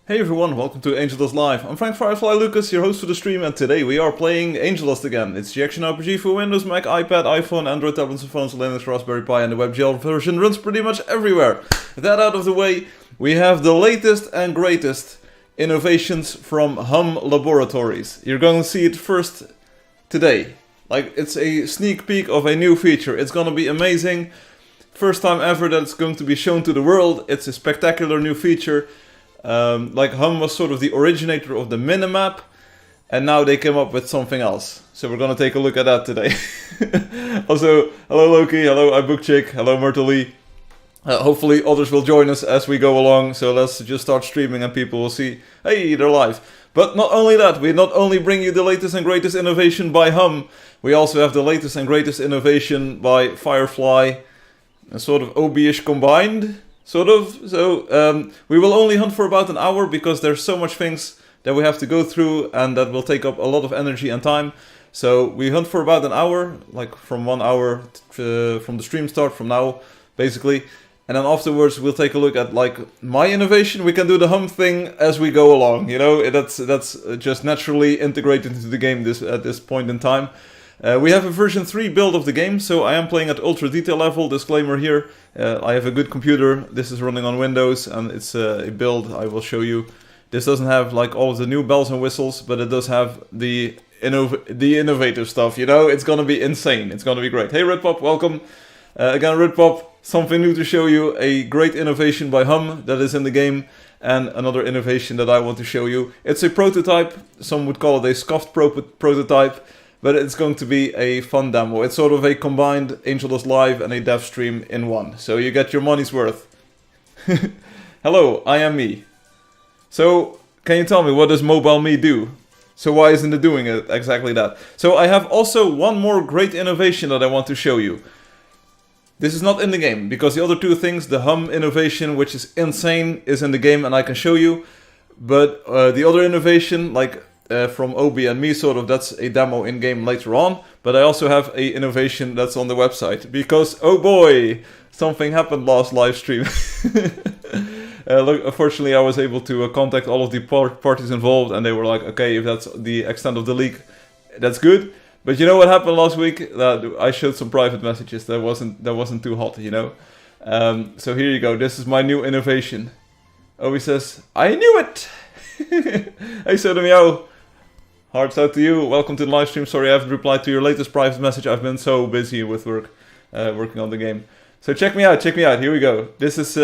Hey everyone, welcome to Angeldust Live. I'm Firefly Lucas, your host for the stream, and today we are playing Angeldust again. It's the action RPG for Windows, Mac, iPad, iPhone, Android tablets and phones, Linux, Raspberry Pi, and the WebGL version runs pretty much everywhere. With that out of the way, we have the latest and greatest innovations from Hum Laboratories. You're going to see it first today. Like, it's a sneak peek of a new feature. It's going to be amazing. First time ever that it's going to be shown to the world. It's a spectacular new feature. Like Hum was sort of the originator of the minimap, and now they came up with something else. So we're gonna take a look at that today. Also, hello Loki, hello iBookchick, hello Myrtle Lee. Hopefully others will join us as we go along, so let's just start streaming and people will see, hey, they're live. But not only that, we not only bring you the latest and greatest innovation by Hum, we also have the latest and greatest innovation by Firefly, and sort of OB-ish combined. Sort of. So we will only hunt for about an hour because there's so much things that we have to go through and that will take up a lot of energy and time. So we hunt for about an hour, like from 1 hour from the stream start, from now, basically. And then afterwards we'll take a look at like my innovation. We can do the Hum thing as we go along. You know, that's just naturally integrated into the game at this point in time. We have a version 3 build of the game, so I am playing at ultra detail level, disclaimer here. I have a good computer, this is running on Windows, and it's a build I will show you. This doesn't have like all of the new bells and whistles, but it does have the innovative stuff, you know? It's gonna be insane, it's gonna be great. Hey Redpop, welcome. Again Redpop, something new to show you, a great innovation by Hum that is in the game, and another innovation that I want to show you. It's a prototype, some would call it a scuffed prototype, but it's going to be a fun demo. It's sort of a combined Angeldust Live and a dev stream in one. So you get your money's worth. Hello, I am me. So, can you tell me, what does Mobile Me do? So why isn't it doing it exactly that? So I have also one more great innovation that I want to show you. This is not in the game, because the other two things, the Hum innovation, which is insane, is in the game and I can show you. But the other innovation, like from Obi and me, sort of, that's a demo in-game later on, but I also have a innovation that's on the website, because, oh boy, something happened last live stream. Look, unfortunately I was able to contact all of the parties involved, and they were like, okay, if that's the extent of the leak, that's good. But you know what happened last week? That I showed some private messages that wasn't too hot, you know? So here you go, this is my new innovation. Obi says, I knew it! Hey Sodomio! Hearts out to you, welcome to the live stream. Sorry I haven't replied to your latest private message, I've been so busy with work, working on the game. So check me out, here we go. This is,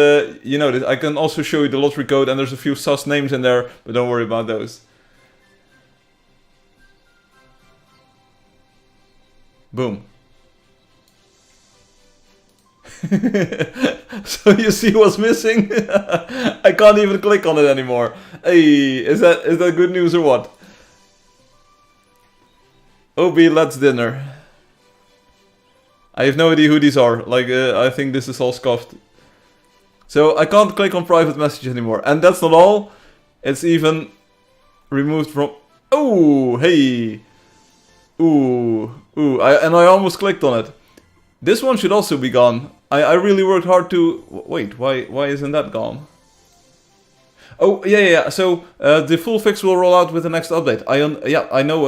you know, I can also show you the lottery code, and there's a few sus names in there, but don't worry about those. Boom. So you see what's missing? I can't even click on it anymore. Hey, is that good news or what? Obi, let's dinner. I have no idea who these are. Like, I think this is all scuffed. So I can't click on private messages anymore. And that's not all. It's even removed from... Oh, hey. Ooh. And I almost clicked on it. This one should also be gone. I really worked hard to... Wait, why isn't that gone? Oh, yeah. So, the full fix will roll out with the next update. I know,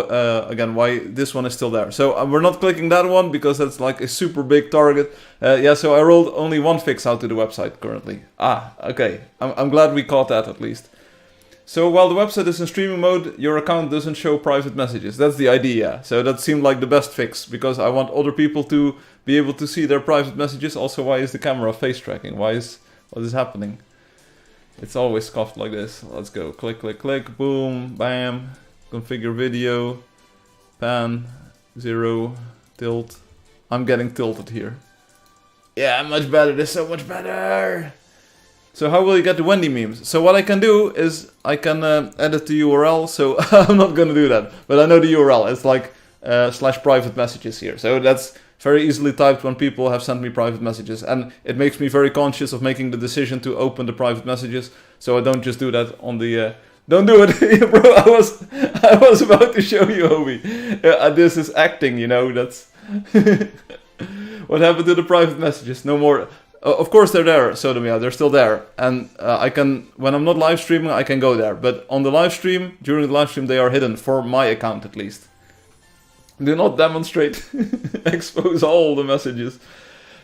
again, why this one is still there. So, we're not clicking that one, because that's like a super big target. Yeah, so I rolled only one fix out to the website currently. Ah, okay. I'm glad we caught that, at least. So, while the website is in streaming mode, your account doesn't show private messages. That's the idea. So, that seemed like the best fix, because I want other people to be able to see their private messages. Also, why is the camera face tracking? What is happening? It's always scuffed like this. Let's go. Click, boom, bam. Configure video. Pan. 0. Tilt. I'm getting tilted here. Yeah, much better. This is so much better. So how will you get the Wendy memes? So what I can do is I can edit the URL. So I'm not going to do that. But I know the URL. It's like /private messages here. So that's very easily typed when people have sent me private messages, and it makes me very conscious of making the decision to open the private messages, so I don't just do that on the... Don't do it, bro, I was about to show you, Obi. This is acting, you know, that's... What happened to the private messages? No more... Of course they're there, Sodomia, they're still there. And I can, when I'm not live streaming, I can go there. But on the live stream, during the live stream, they are hidden, for my account at least. Do not demonstrate, expose all the messages.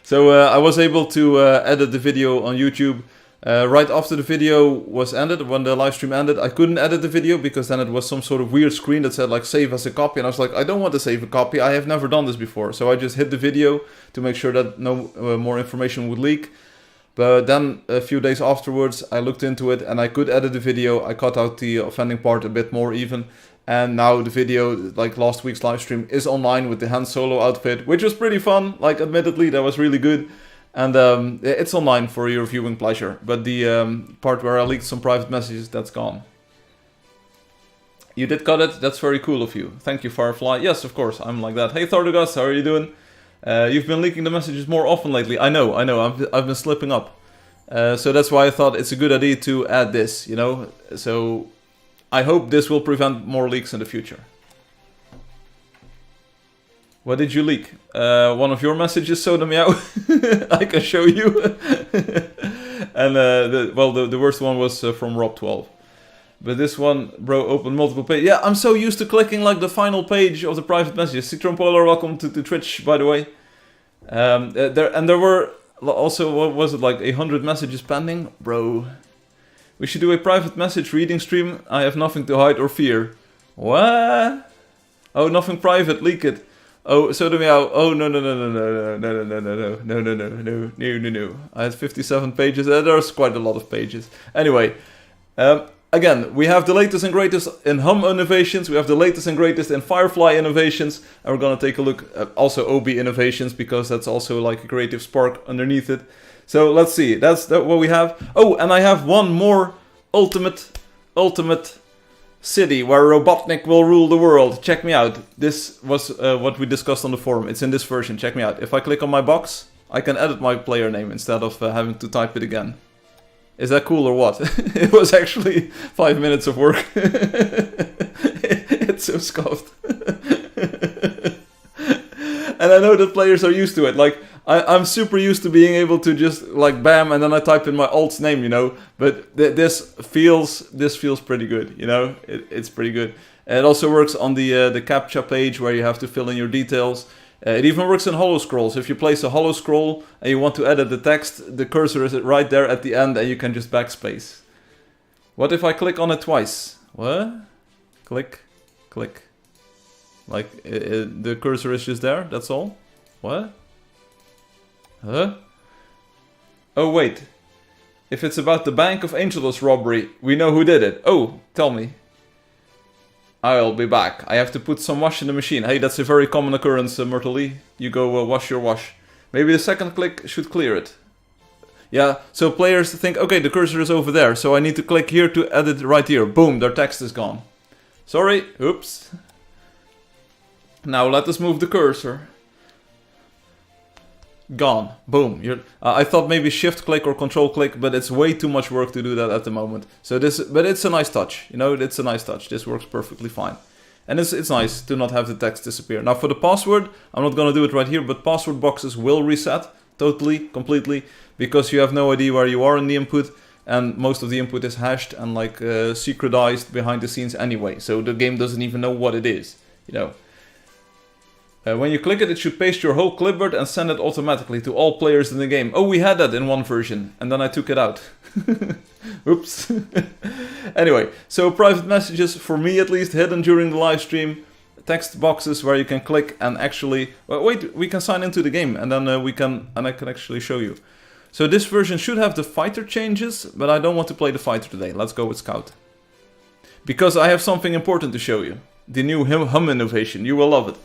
So I was able to edit the video on YouTube. Right after the video was ended, when the live stream ended, I couldn't edit the video because then it was some sort of weird screen that said like save as a copy, and I was like, I don't want to save a copy, I have never done this before. So I just hid the video to make sure that no more information would leak. But then a few days afterwards I looked into it and I could edit the video. I cut out the offending part a bit more even, and now the video, like last week's live stream, is online with the Han Solo outfit, which was pretty fun. Like admittedly that was really good. And it's online for your viewing pleasure. But the part where I leaked some private messages, that's gone. You did cut it? That's very cool of you. Thank you, Firefly. Yes, of course, I'm like that. Hey, Thordugast, how are you doing? You've been leaking the messages more often lately. I know. I've been slipping up. So that's why I thought it's a good idea to add this, you know? So I hope this will prevent more leaks in the future. What did you leak? One of your messages, Soda Meow. I can show you. And the worst one was from Rob12. But this one, bro, opened multiple pages. Yeah, I'm so used to clicking like the final page of the private messages. Citron Polar, welcome to Twitch, by the way. There were also, what was it, like 100 messages pending? Bro, we should do a private message reading stream. I have nothing to hide or fear. What? Oh, nothing private, leak it. Oh, so do meow. Oh, no. I had 57 pages. There's quite a lot of pages. Anyway, again, we have the latest and greatest in Hum innovations. We have the latest and greatest in Firefly innovations. And we're going to take a look at also OB innovations, because that's also like a creative spark underneath it. So let's see. That's what we have. Oh, and I have one more ultimate city where Robotnik will rule the world. Check me out. This was what we discussed on the forum. It's in this version. Check me out. If I click on my box, I can edit my player name instead of having to type it again. Is that cool or what? It was actually 5 minutes of work. It's so scuffed. And I know that players are used to it. Like, I'm super used to being able to just like bam, and then I type in my alt's name, you know. But this feels pretty good, you know. It's pretty good. And it also works on the captcha page where you have to fill in your details. It even works in hollow scrolls. If you place a hollow scroll and you want to edit the text, the cursor is right there at the end, and you can just backspace. What if I click on it twice? What? Click. Like the cursor is just there. That's all. What? Huh? Oh wait, if it's about the Bank of Angeldust robbery, we know who did it. Oh, tell me. I'll be back. I have to put some wash in the machine. Hey, that's a very common occurrence, Myrtle Lee. You go wash your wash. Maybe the second click should clear it. Yeah, so players think, okay, the cursor is over there, so I need to click here to edit right here. Boom, their text is gone. Sorry, oops. Now let us move the cursor. Gone. Boom. I thought maybe shift click or control click, but it's way too much work to do that at the moment. So but it's a nice touch. You know, it's a nice touch. This works perfectly fine. And it's nice to not have the text disappear. Now for the password, I'm not going to do it right here, but password boxes will reset totally, completely, because you have no idea where you are in the input, and most of the input is hashed and like secretized behind the scenes anyway. So the game doesn't even know what it is, you know. When you click it, it should paste your whole clipboard and send it automatically to all players in the game. Oh, we had that in one version, and then I took it out. Oops. Anyway, so private messages, for me at least, hidden during the live stream. Text boxes where you can click and actually... Well, wait, we can sign into the game, and then I can actually show you. So this version should have the fighter changes, but I don't want to play the fighter today. Let's go with Scout. Because I have something important to show you. The new Hum innovation. You will love it.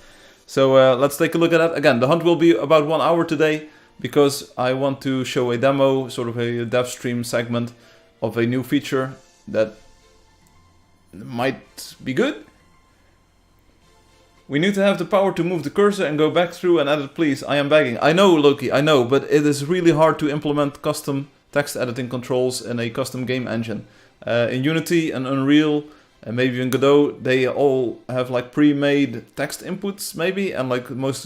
So let's take a look at that. Again, the hunt will be about 1 hour today, because I want to show a demo, sort of a dev stream segment of a new feature that might be good. We need to have the power to move the cursor and go back through and edit, please. I am begging. I know, Loki, I know, but it is really hard to implement custom text editing controls in a custom game engine. In Unity and Unreal, and maybe in Godot, they all have like pre-made text inputs, maybe, and like most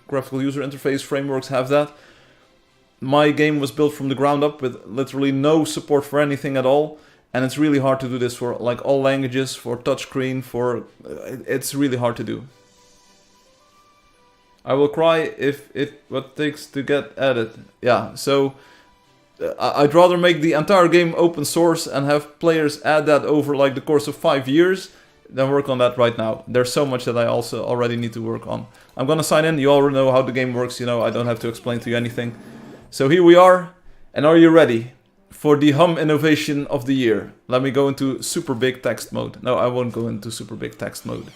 graphical user interface frameworks have that. my game was built from the ground up with literally no support for anything at all. And it's really hard to do this for like all languages, for touchscreen, it's really hard to do. I will cry if what takes to get added. Yeah, so I'd rather make the entire game open source and have players add that over like the course of 5 years than work on that right now. There's so much that I also already need to work on. I'm gonna sign in. You already know how the game works, you know, I don't have to explain to you anything. So here we are, and are you ready for the hum innovation of the year? Let me go into super big text mode. No, I won't go into super big text mode.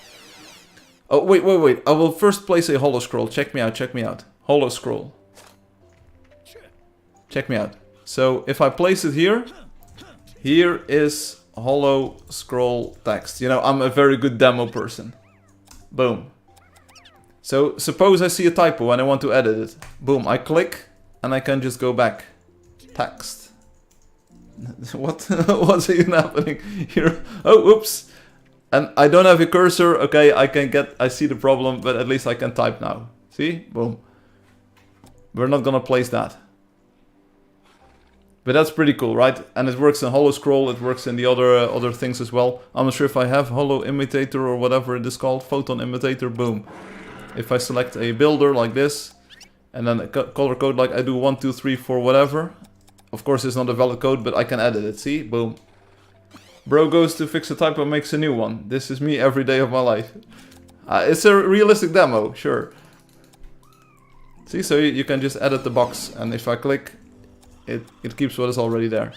Oh, wait. I will first place a holo scroll. Check me out. Holo scroll. Check me out. So if I place it here, here is holo scroll text. You know, I'm a very good demo person. Boom. So suppose I see a typo and I want to edit it. Boom, I click and I can just go back. Text. What's even happening here? Oh, oops. And I don't have a cursor. Okay, I see the problem, but at least I can type now. See? Boom. We're not gonna place that. But that's pretty cool, right? And it works in holo scroll, it works in the other things as well. I'm not sure if I have holo imitator or whatever it is called, photon imitator, boom. If I select a builder like this, and then a color code like I do 1, 2, 3, 4, whatever. Of course it's not a valid code, but I can edit it, see? Boom. Bro goes to fix a typo, makes a new one. This is me every day of my life. It's a realistic demo, sure. See, so you can just edit the box, and if I click, it keeps what is already there.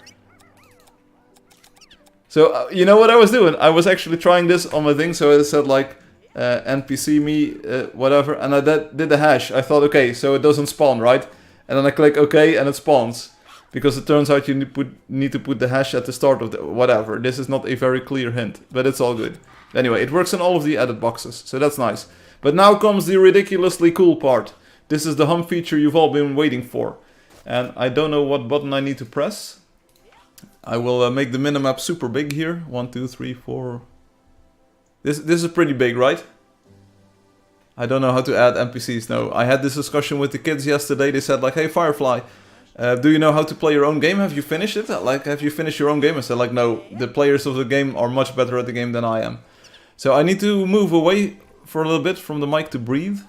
So, you know what I was doing? I was actually trying this on my thing, so it said like, NPC me, whatever, and I did the hash. I thought, okay, so it doesn't spawn, right? And then I click OK, and it spawns. Because it turns out you need to put the hash at the start of the whatever. This is not a very clear hint, but it's all good. Anyway, it works in all of the edit boxes, so that's nice. But now comes the ridiculously cool part. This is the hum feature you've all been waiting for. And I don't know what button I need to press. I will make the minimap super big here. 1, 2, 3, 4. This is pretty big, right? I don't know how to add NPCs, no. I had this discussion with the kids yesterday. They said like, hey Firefly, do you know how to play your own game? Have you finished it? Like, have you finished your own game? I said like, no, the players of the game are much better at the game than I am. So I need to move away for a little bit from the mic to breathe.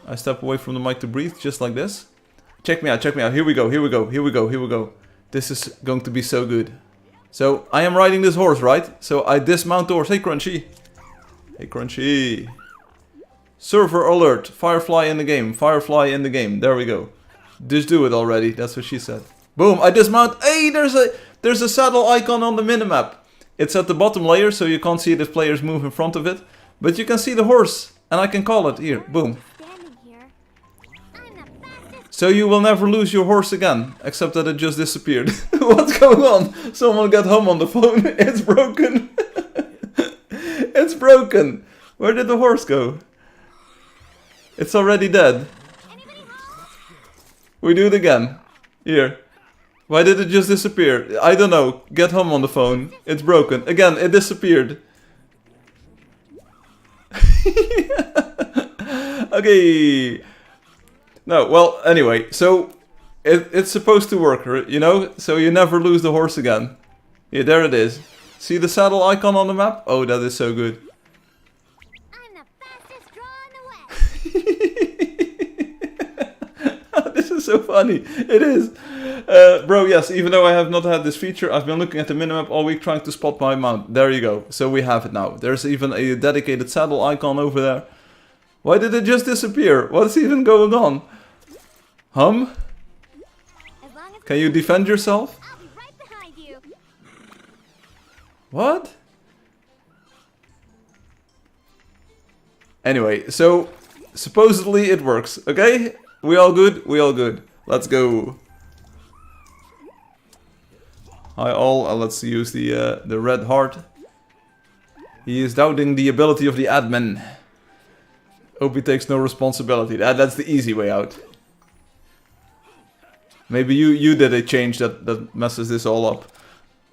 I step away from the mic to breathe, just like this. Check me out, check me out. Here we go. This is going to be so good. So I am riding this horse, right? So I dismount the horse. Hey Crunchy. Hey Crunchy. Server alert. Firefly in the game. Firefly in the game. There we go. Just do it already. That's what she said. Boom. I dismount. Hey, there's a saddle icon on the minimap. It's at the bottom layer, so you can't see it if players move in front of it. But you can see the horse. And I can call it. Here. Boom. So you will never lose your horse again. Except that it just disappeared. What's going on? Someone got hum on the phone. It's broken. It's broken. Where did the horse go? It's already dead. We do it again. Here. Why did it just disappear? I don't know. Get hum on the phone. It's broken. Again, it disappeared. Okay. No, well, anyway. So, it's supposed to work, you know? So you never lose the horse again. Yeah, there it is. See the saddle icon on the map? Oh, that is so good. I'm the fastest draw in the West. This is so funny. It is. Bro, yes, even though I have not had this feature, I've been looking at the minimap all week trying to spot my mount. There you go. So we have it now. There's even a dedicated saddle icon over there. Why did it just disappear? What's even going on? Hum? Can you defend yourself? I'll be right behind you. What? Anyway, so supposedly it works, okay? We all good? We all good. Let's go. Hi all, let's use the red heart. He is doubting the ability of the admin. Hope he takes no responsibility. That's the easy way out. Maybe you did a change that messes this all up.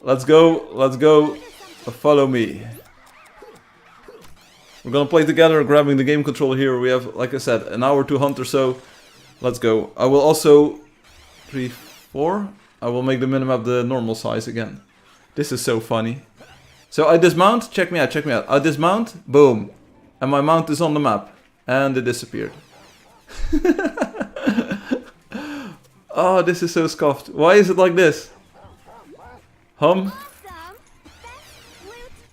Let's go. Follow me. We're gonna play together, grabbing the game controller here. We have, like I said, an hour to hunt or so. Let's go. I will also 3, 4. I will make the minimap the normal size again. This is so funny. So I dismount, check me out, check me out. I dismount, boom. And my mount is on the map. And it disappeared. Oh, this is so scuffed. Why is it like this? Hum.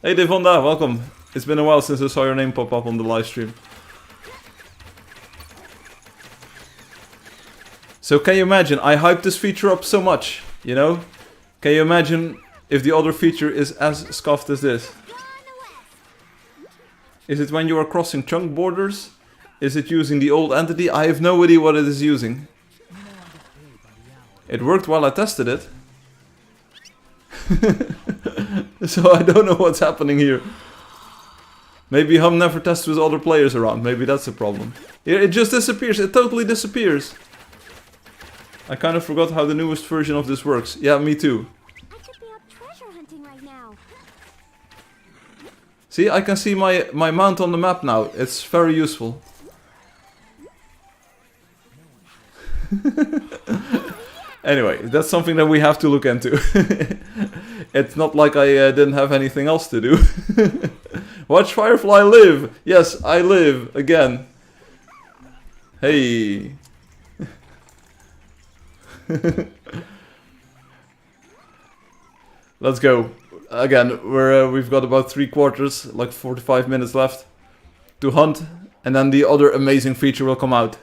Hey Devonda, welcome. It's been a while since I saw your name pop up on the live stream. So can you imagine, I hyped this feature up so much, you know? Can you imagine if the other feature is as scuffed as this? Is it when you are crossing chunk borders? Is it using the old entity? I have no idea what it is using. It worked while I tested it. So I don't know what's happening here. Maybe Hum never tests with other players around. Maybe that's the problem. Yeah, it just disappears. It totally disappears. I kind of forgot how the newest version of this works. Yeah, me too. I could be out treasure hunting right now. See, I can see my mount on the map now. It's very useful. Anyway, that's something that we have to look into. It's not like I didn't have anything else to do. Watch Firefly live! Yes, I live again. Hey. Let's go. Again, we've got about 3/4, like 45 minutes left to hunt, and then the other amazing feature will come out.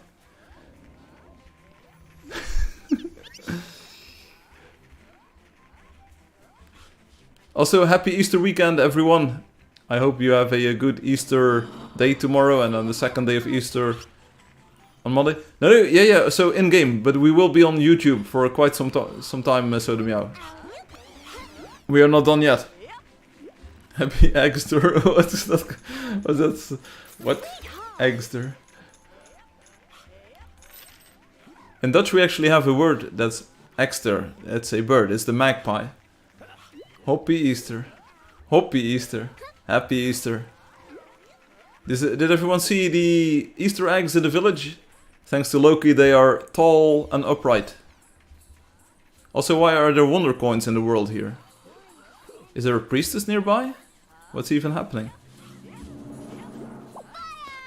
Also, happy Easter weekend, everyone. I hope you have a good Easter day tomorrow, and on the second day of Easter on Monday. No, yeah, so in-game, but we will be on YouTube for quite some time, Soda Meow. We are not done yet. Happy Eggster. What is that? What's that? What? Eggster. In Dutch we actually have a word that's Eggster. It's a bird. It's the magpie. Happy Easter. Happy Easter. Happy Easter. Did everyone see the Easter eggs in the village? Thanks to Loki, they are tall and upright. Also, why are there wonder coins in the world here? Is there a priestess nearby? What's even happening?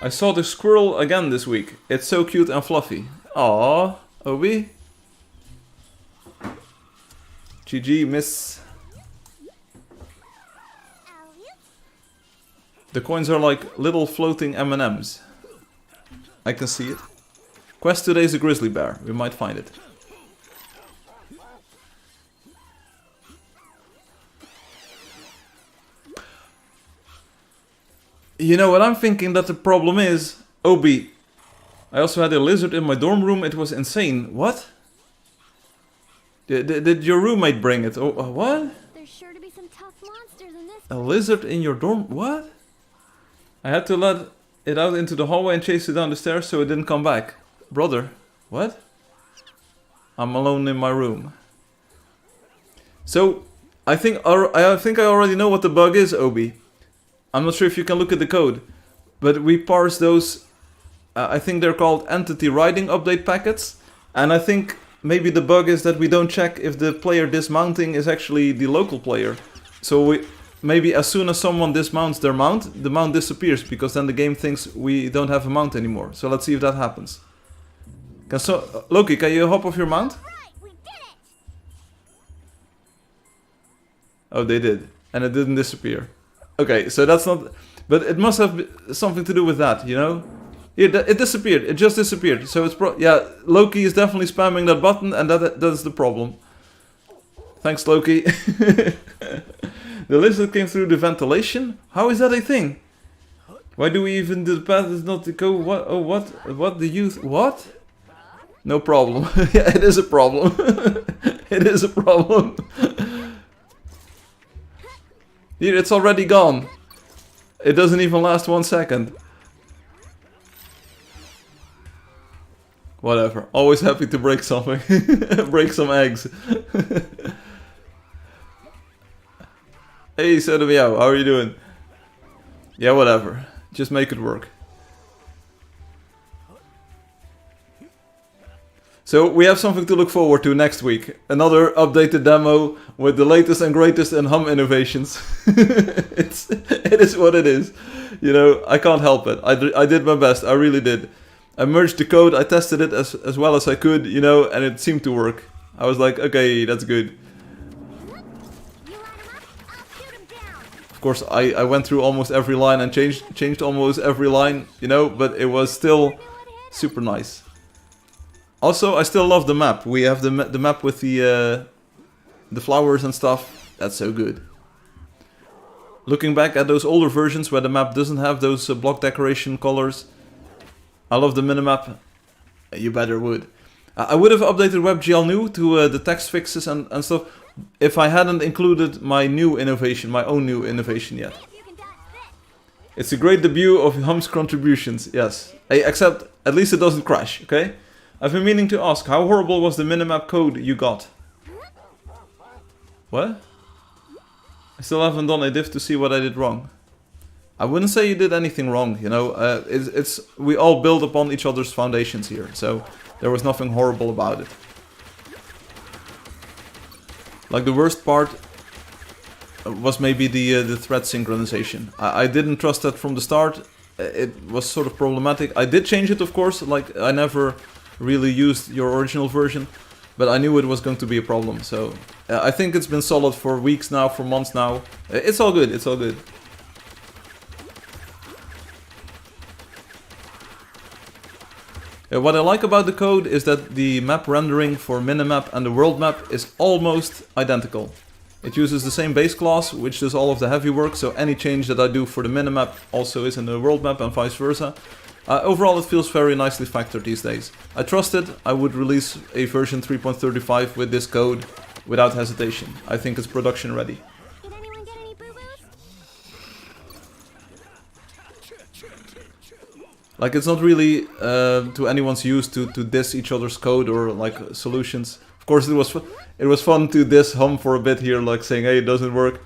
I saw the squirrel again this week. It's so cute and fluffy. Aww, Obi. GG, miss. The coins are like little floating M&Ms. I can see it. Quest today is a grizzly bear. We might find it. You know what I'm thinking that the problem is? Obi. I also had a lizard in my dorm room. It was insane. What? Did your roommate bring it? Oh, what? There's sure to be some tough monsters in this. A lizard in your dorm? What? I had to let it out into the hallway and chase it down the stairs so it didn't come back. Brother, what? I'm alone in my room. So, I think I already know what the bug is, Obi. I'm not sure if you can look at the code, but we parse those, I think they're called entity riding update packets, and I think maybe the bug is that we don't check if the player dismounting is actually the local player. So maybe as soon as someone dismounts their mount, the mount disappears, because then the game thinks we don't have a mount anymore. So let's see if that happens. Loki, can you hop off your mount? Right, we did it. Oh, they did. And it didn't disappear. Okay, so that's not... But it must have something to do with that, you know? It disappeared. It just disappeared. So it's yeah, Loki is definitely spamming that button, and that's the problem. Thanks, Loki. The lizard came through the ventilation? How is that a thing? Why do we even do the path is not to go? What? Oh, what? What the youth? What? No problem. Yeah, it is a problem. It is a problem. Here, it's already gone. It doesn't even last 1 second. Whatever. Always happy to break something. Break some eggs. Hey, Soda Meow, how are you doing? Yeah, whatever. Just make it work. So we have something to look forward to next week. Another updated demo with the latest and greatest in hum innovations. It is what it is. You know, I can't help it. I did my best. I really did. I merged the code. I tested it as well as I could, you know, and it seemed to work. I was like, okay, that's good. Of course, I went through almost every line and changed almost every line, you know, but it was still super nice. Also, I still love the map. We have the map with the flowers and stuff. That's so good. Looking back at those older versions where the map doesn't have those block decoration colors, I love the minimap. You better would. I would have updated WebGL new to the text fixes and stuff if I hadn't included my new innovation, my own new innovation yet. It's a great debut of Hum's contributions, yes. Hey, except at least it doesn't crash, okay? I've been meaning to ask, how horrible was the minimap code you got? What? I still haven't done a diff to see what I did wrong. I wouldn't say you did anything wrong, you know. We all build upon each other's foundations here, so there was nothing horrible about it. Like the worst part was maybe the thread synchronization. I didn't trust that from the start. It was sort of problematic. I did change it, of course. Like I never really used your original version, but I knew it was going to be a problem. So I think it's been solid for weeks now, for months now. It's all good. It's all good. What I like about the code is that the map rendering for minimap and the world map is almost identical. It uses the same base class, which does all of the heavy work, so any change that I do for the minimap also is in the world map and vice versa. Overall, it feels very nicely factored these days. I trust it. I would release a version 3.35 with this code without hesitation. I think it's production ready. Did anyone get any boo-boos? Like, it's not really to anyone's use to diss each other's code or like solutions. Of course, it was fun to diss Hum for a bit here, like saying, hey, it doesn't work.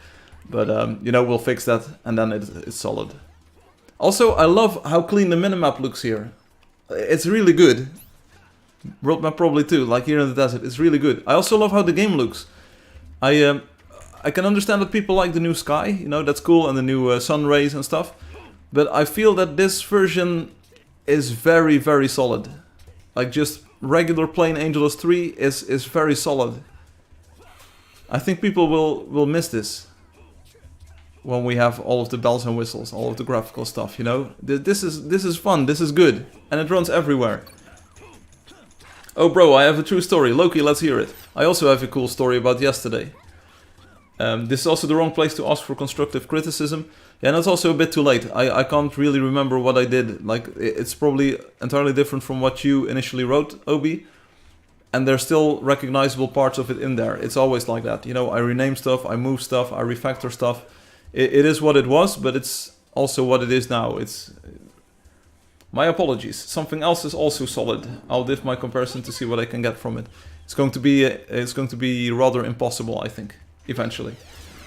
But, you know, we'll fix that and then it's solid. Also, I love how clean the minimap looks here. It's really good. World map probably too, like here in the desert. It's really good. I also love how the game looks. I can understand that people like the new sky, you know, that's cool, and the new sun rays and stuff. But I feel that this version is very, very solid. Like just regular plain Angeldust 3 is very solid. I think people will miss this when we have all of the bells and whistles, all of the graphical stuff, you know? This is fun, this is good, and it runs everywhere. Oh bro, I have a true story. Loki, let's hear it. I also have a cool story about yesterday. This is also the wrong place to ask for constructive criticism. Yeah, and it's also a bit too late. I can't really remember what I did. Like, it's probably entirely different from what you initially wrote, Obi. And there's still recognizable parts of it in there. It's always like that. You know, I rename stuff, I move stuff, I refactor stuff. It is what it was, but it's also what it is now. It's... My apologies. Something else is also solid. I'll diff my comparison to see what I can get from it. It's going to be rather impossible, I think, eventually.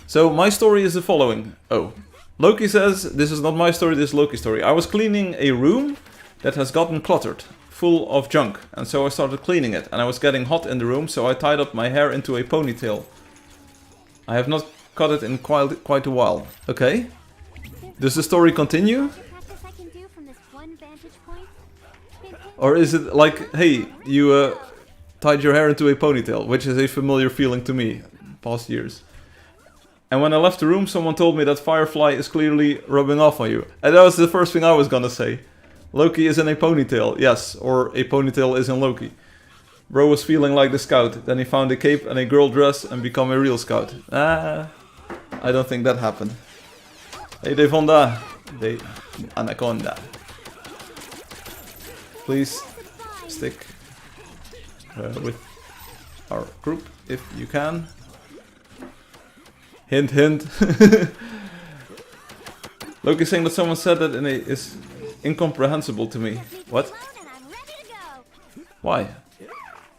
So my story is the following. Oh, Loki says, this is not my story, this is Loki's story. I was cleaning a room that has gotten cluttered, full of junk, and so I started cleaning it, and I was getting hot in the room, so I tied up my hair into a ponytail. I have not cut it in quite a while. Okay. Does the story continue? Practice I can do from this one vantage point. Or is it like, hey, you tied your hair into a ponytail, which is a familiar feeling to me, past years. And when I left the room, someone told me that Firefly is clearly rubbing off on you. And that was the first thing I was gonna say. Loki is in a ponytail, yes, or a ponytail is in Loki. Bro was feeling like the scout, then he found a cape and a girl dress and become a real scout. I don't think that happened. Hey Devonda, de Anaconda. Please stick with our group if you can. Hint, hint. Loki saying that someone said that and it is incomprehensible to me. What? Why?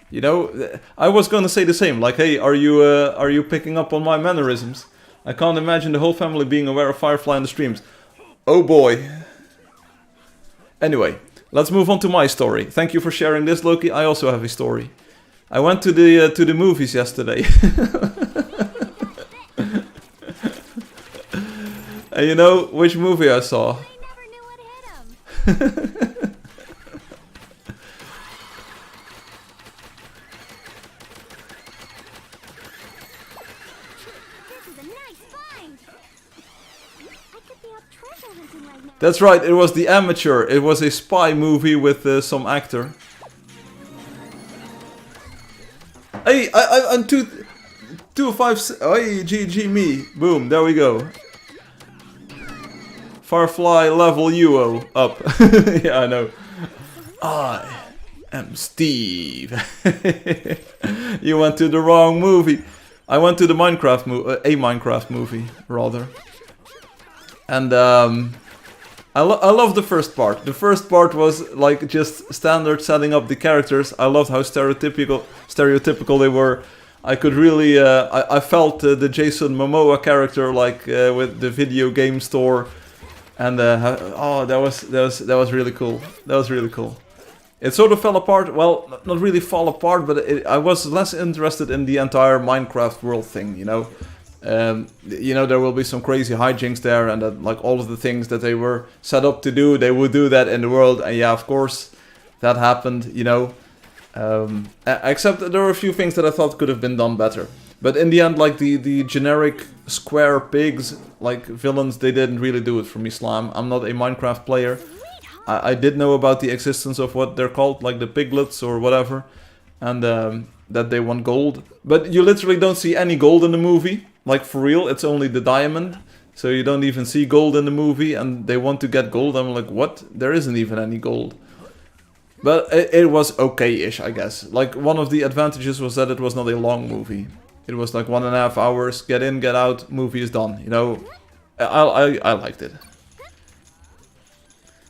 You know, I was gonna say the same. Like, hey, are you picking up on my mannerisms? I can't imagine the whole family being aware of Firefly in the streams. Oh boy. Anyway, let's move on to my story. Thank you for sharing this, Loki. I also have a story. I went to the movies yesterday. And you know which movie I saw? I never knew what hit him. This is a nice find. I could be out treasure hunting right now. That's right, it was The Amateur. It was a spy movie with some actor. Hey, I'm 205. Hey, GG me. Boom, there we go. Firefly level UO up. Yeah, I know. I am Steve. You went to the wrong movie. I went to the Minecraft a Minecraft movie, rather. And I love the first part. The first part was like just standard setting up the characters. I loved how stereotypical they were. I could really, I felt the Jason Momoa character like with the video game store. And oh, that was really cool. That was really cool. It sort of fell apart. Well, not really fall apart, but I was less interested in the entire Minecraft world thing. You know, there will be some crazy hijinks there, and that, like all of the things that they were set up to do, they would do that in the world. And yeah, of course, that happened. You know, except that there were a few things that I thought could have been done better. But in the end, like the generic square pigs, like villains, they didn't really do it for me, Slam. I'm not a Minecraft player. I did know about the existence of what they're called, like the piglets or whatever, and that they want gold. But you literally don't see any gold in the movie, like for real. It's only the diamond, so you don't even see gold in the movie, and they want to get gold. I'm like, what? There isn't even any gold. But it was okay-ish, I guess. Like, one of the advantages was that it was not a long movie. It was like 1.5 hours, get in, get out, movie is done, you know. I liked it.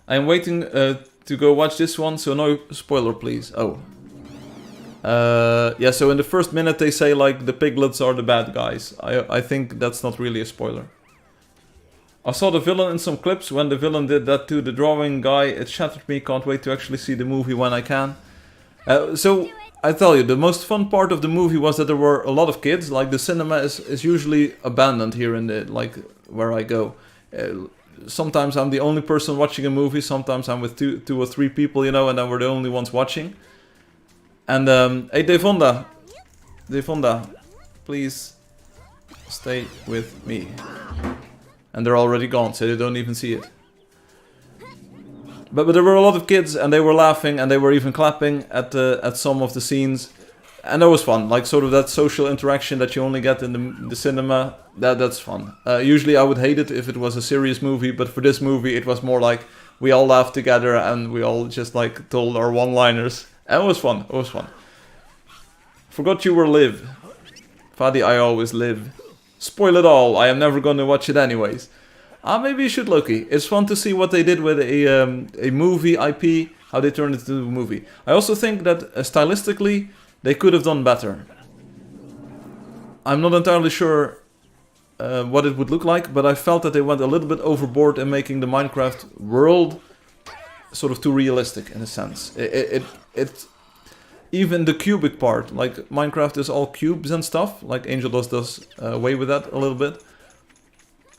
I'm waiting to go watch this one, so no spoiler, please. Oh. Yeah, so in the first minute they say, like, the piglets are the bad guys. I think that's not really a spoiler. I saw the villain in some clips. When the villain did that to the drawing guy, it shattered me. Can't wait to actually see the movie when I can. So, I tell you, the most fun part of the movie was that there were a lot of kids. Like, the cinema is usually abandoned here in the, like, where I go. Sometimes I'm the only person watching a movie. Sometimes I'm with two or three people, you know, and then we're the only ones watching. And, hey, Devonda, please stay with me. And they're already gone, so they don't even see it. But there were a lot of kids, and they were laughing, and they were even clapping at some of the scenes. And that was fun, like sort of that social interaction that you only get in the cinema. That's fun. Usually I would hate it if it was a serious movie, but for this movie it was more like we all laughed together and we all just like told our one-liners. And it was fun, it was fun. Forgot you were Liv. Fadi, I always live. Spoil it all, I am never gonna watch it anyways. Maybe you should, Loki. It's fun to see what they did with a movie IP, how they turned it into a movie. I also think that stylistically, they could have done better. I'm not entirely sure what it would look like, but I felt that they went a little bit overboard in making the Minecraft world sort of too realistic in a sense. It even the cubic part, like Minecraft is all cubes and stuff, like Angeldust does away with that a little bit.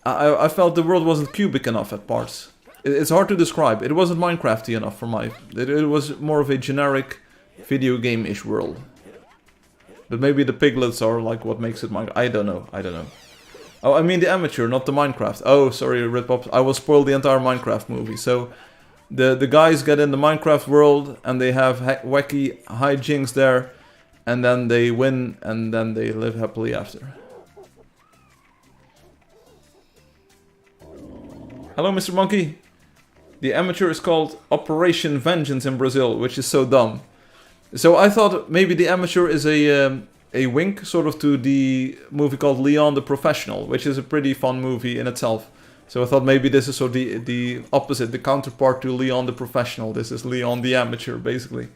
I felt the world wasn't cubic enough at parts. It's hard to describe. It wasn't Minecrafty enough for my... It was more of a generic video game-ish world. But maybe the piglets are like what makes it Minecraft. I don't know. Oh, I mean the Amateur, not the Minecraft. Oh, sorry, Ridpop. I will spoil the entire Minecraft movie. So, the guys get in the Minecraft world and they have wacky hijinks there. And then they win and then they live happily after. Hello, Mr. Monkey. The Amateur is called Operation Vengeance in Brazil, which is so dumb. So I thought maybe the Amateur is a wink sort of to the movie called Leon the Professional, which is a pretty fun movie in itself. So I thought maybe this is sort of the opposite, the counterpart to Leon the Professional. This is Leon the Amateur, basically.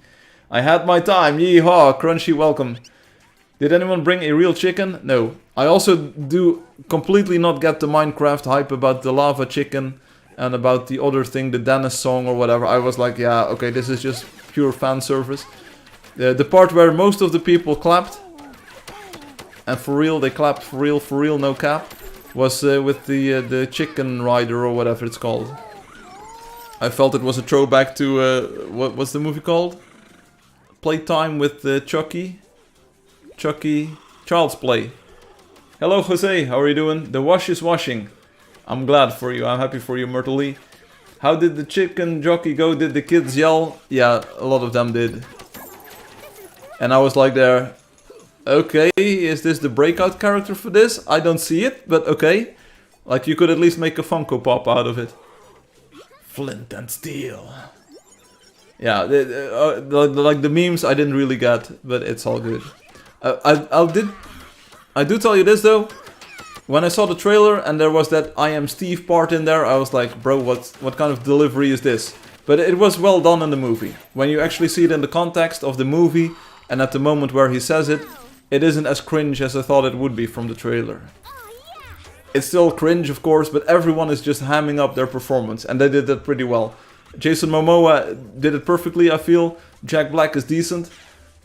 I had my time, yeehaw, Crunchy, welcome. Did anyone bring a real chicken? No. I also do completely not get the Minecraft hype about the lava chicken. and about the other thing, the Dennis song or whatever, I was like, yeah, okay, this is just pure fan service. The part where most of the people clapped, and for real, they clapped for real, no cap, was with the chicken rider or whatever it's called. I felt it was a throwback to, what's the movie called? Playtime with Chucky, Child's Play. Hello Jose, how are you doing? The wash is washing. I'm glad for you, I'm happy for you, Myrtle Lee. How did the chicken jockey go? Did the kids yell? Yeah, a lot of them did. And I was like there, okay, is this the breakout character for this? I don't see it, but okay. Like you could at least make a Funko Pop out of it. Flint and steel. Yeah, like the memes I didn't really get, but it's all good. I do tell you this though. When I saw the trailer and there was that I am Steve part in there, I was like, bro, what kind of delivery is this? But it was well done in the movie. When you actually see it in the context of the movie, and at the moment where he says it, it isn't as cringe as I thought it would be from the trailer. It's still cringe, of course, but everyone is just hamming up their performance, and they did that pretty well. Jason Momoa did it perfectly, I feel. Jack Black is decent.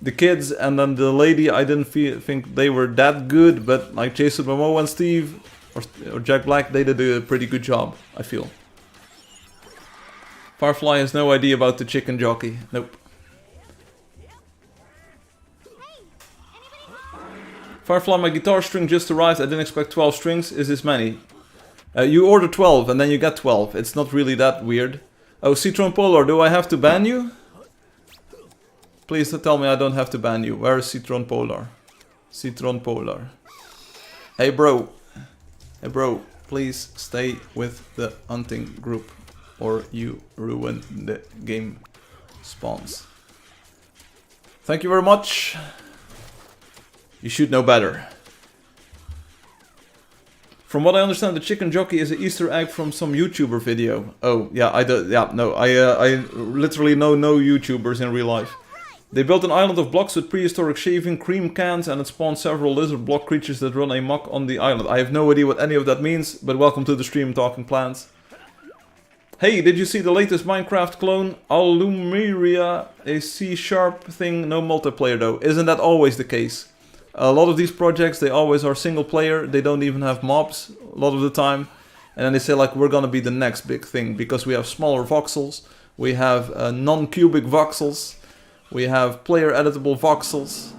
The kids and then the lady, I didn't think they were that good, but like Jason Momoa and Steve, or Jack Black, they did a pretty good job, I feel. Firefly has no idea about the chicken jockey. Nope. Firefly, my guitar string just arrived. I didn't expect 12 strings. Is this many? You order 12 and then you get 12. It's not really that weird. Oh, Citron Polar, do I have to ban you? Please tell me I don't have to ban you. Where is Citron Polar? Citron Polar. Hey bro. Hey bro, please stay with the hunting group or you ruin the game spawns. Thank you very much. You should know better. From what I understand, the chicken jockey is an Easter egg from some YouTuber video. Oh, yeah, I literally know no YouTubers in real life. They built an island of blocks with prehistoric shaving cream cans, and it spawned several lizard block creatures that run amok on the island. I have no idea what any of that means, but welcome to the stream Talking Plants. Hey, did you see the latest Minecraft clone? Alumeria, a C# thing, no multiplayer though. Isn't that always the case? A lot of these projects, they always are single player, they don't even have mobs a lot of the time. And then they say like, we're gonna be the next big thing, because we have smaller voxels, we have non-cubic voxels, we have player editable voxels.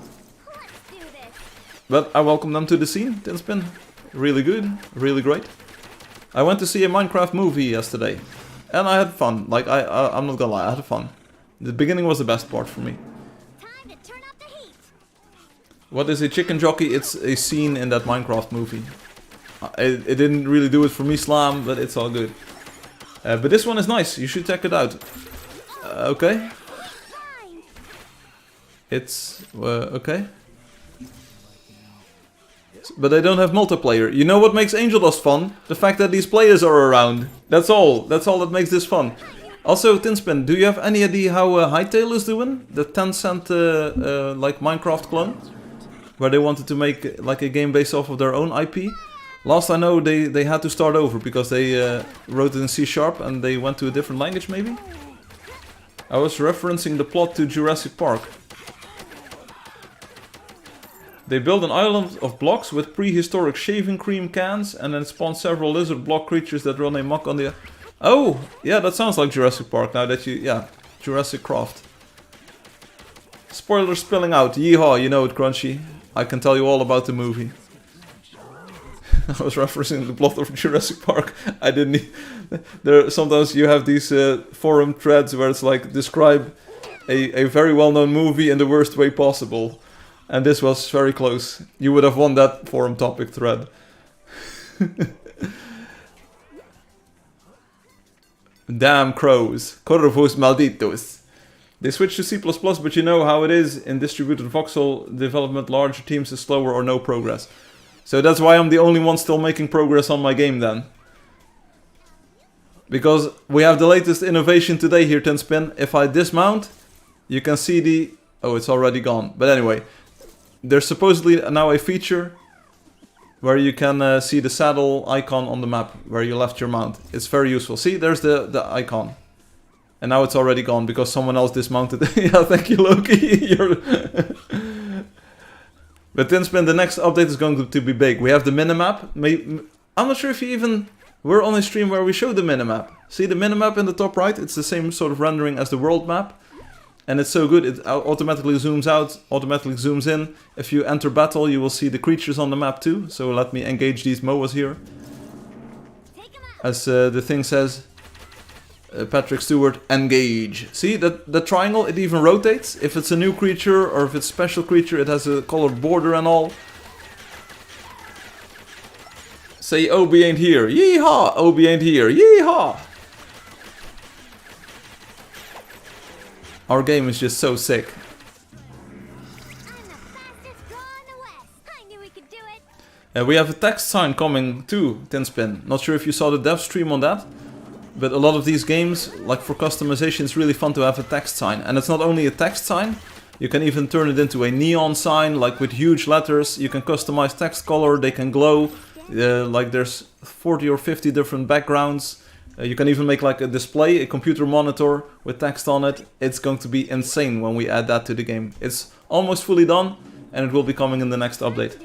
But I welcome them to the scene, Tinspin. Really good, really great. I went to see a Minecraft movie yesterday, and I had fun, like I'm not gonna lie, I had fun. The beginning was the best part for me. What is a chicken jockey? It's a scene in that Minecraft movie. It didn't really do it for me, Slam, but it's all good. But this one is nice, you should check it out. Okay. It's... okay. But they don't have multiplayer. You know what makes Angeldust fun? The fact that these players are around. That's all. That's all that makes this fun. Also, Tinspin, do you have any idea how Hytale is doing? The 10-cent like Minecraft clone? Where they wanted to make like a game based off of their own IP. Last I know they had to start over because they wrote it in C# and they went to a different language maybe? I was referencing the plot to Jurassic Park. They built an island of blocks with prehistoric shaving cream cans and then spawned several lizard block creatures that run amok on the... Oh! Yeah, that sounds like Jurassic Park now that you... Yeah, Jurassic Craft. Spoilers spilling out. Yeehaw, you know it, Crunchy. I can tell you all about the movie. I was referencing the plot of Jurassic Park. I didn't... There, sometimes you have these forum threads where it's like, describe a very well-known movie in the worst way possible. And this was very close. You would have won that forum topic thread. Damn crows. Corvus malditos. They switched to C++, but you know how it is in distributed voxel development, larger teams is slower or no progress. So that's why I'm the only one still making progress on my game then. Because we have the latest innovation today here, Tinspin. If I dismount, you can see the... Oh, it's already gone. But anyway, there's supposedly now a feature where you can see the saddle icon on the map where you left your mount. It's very useful. See, there's the icon. And now it's already gone because someone else dismounted. Yeah, thank you, Loki. But Tinspin, the next update is going to be big. We have the minimap. I'm not sure if you even... We're on a stream where we show the minimap. See the minimap in the top right? It's the same sort of rendering as the world map. And it's so good, it automatically zooms out, automatically zooms in. If you enter battle, you will see the creatures on the map too. So let me engage these MOAs here. As the thing says, Patrick Stewart, engage. See, the triangle, it even rotates. If it's a new creature or if it's a special creature, it has a colored border and all. Say, Obi ain't here. Yeehaw! Obi ain't here. Yeehaw! Our game is just so sick. We have a text sign coming too, Tinspin. Not sure if you saw the dev stream on that. But a lot of these games, like for customization, it's really fun to have a text sign. And it's not only a text sign. You can even turn it into a neon sign, like with huge letters. You can customize text color, they can glow. Like there's 40 or 50 different backgrounds. You can even make like a display, a computer monitor with text on it. It's going to be insane when we add that to the game. It's almost fully done and it will be coming in the next update.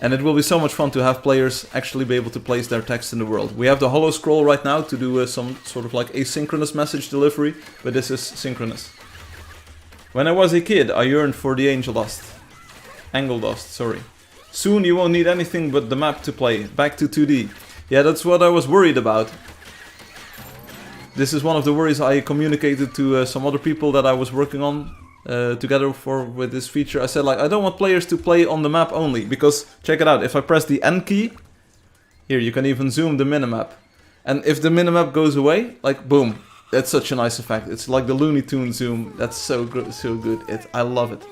And it will be so much fun to have players actually be able to place their text in the world. We have the holo scroll right now to do some sort of like asynchronous message delivery, but this is synchronous. When I was a kid, I yearned for the Angeldust, sorry. Soon you won't need anything but the map to play. Back to 2D. Yeah, that's what I was worried about. This is one of the worries I communicated to some other people that I was working on together with this feature. I said like, I don't want players to play on the map only. Because, check it out, if I press the N key, here you can even zoom the minimap. And if the minimap goes away, like boom, that's such a nice effect. It's like the Looney Tunes zoom. That's so good, so good. I love it.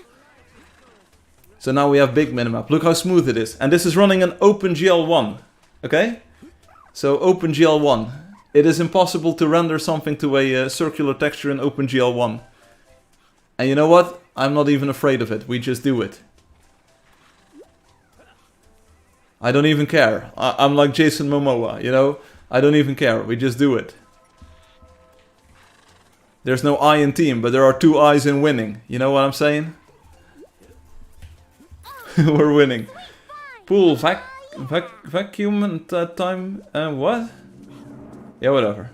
So now we have big minimap. Look how smooth it is. And this is running an OpenGL1. Okay? So OpenGL1. It is impossible to render something to a circular texture in OpenGL1. And you know what? I'm not even afraid of it. We just do it. I don't even care. I'm like Jason Momoa, you know? I don't even care. We just do it. There's no I in team, but there are 2 I's in winning. You know what I'm saying? We're winning. Pool vacuum at that time. What? Yeah, whatever.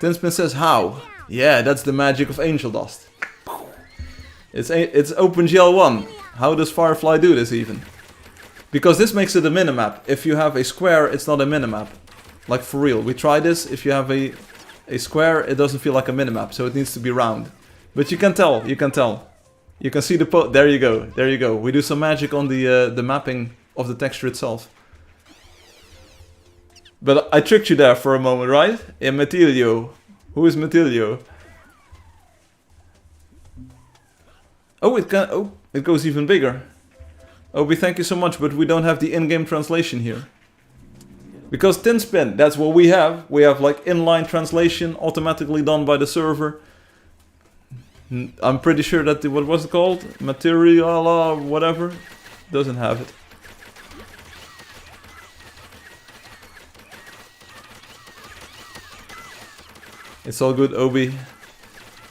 Tinspin says how? Yeah, that's the magic of Angeldust. It's OpenGL1. How does Firefly do this even? Because this makes it a minimap. If you have a square, it's not a minimap. Like for real. We try this. If you have a square, it doesn't feel like a minimap. So it needs to be round. But you can tell. You can tell. You can see the there you go, there you go. We do some magic on the mapping of the texture itself. But I tricked you there for a moment, right? In Matilio. Who is Matilio? Oh, it goes even bigger. Obi, thank you so much, but we don't have the in-game translation here. Because Tinspin, that's what we have. We have like inline translation automatically done by the server. I'm pretty sure that what was it called? Material whatever doesn't have it. It's all good, Obi.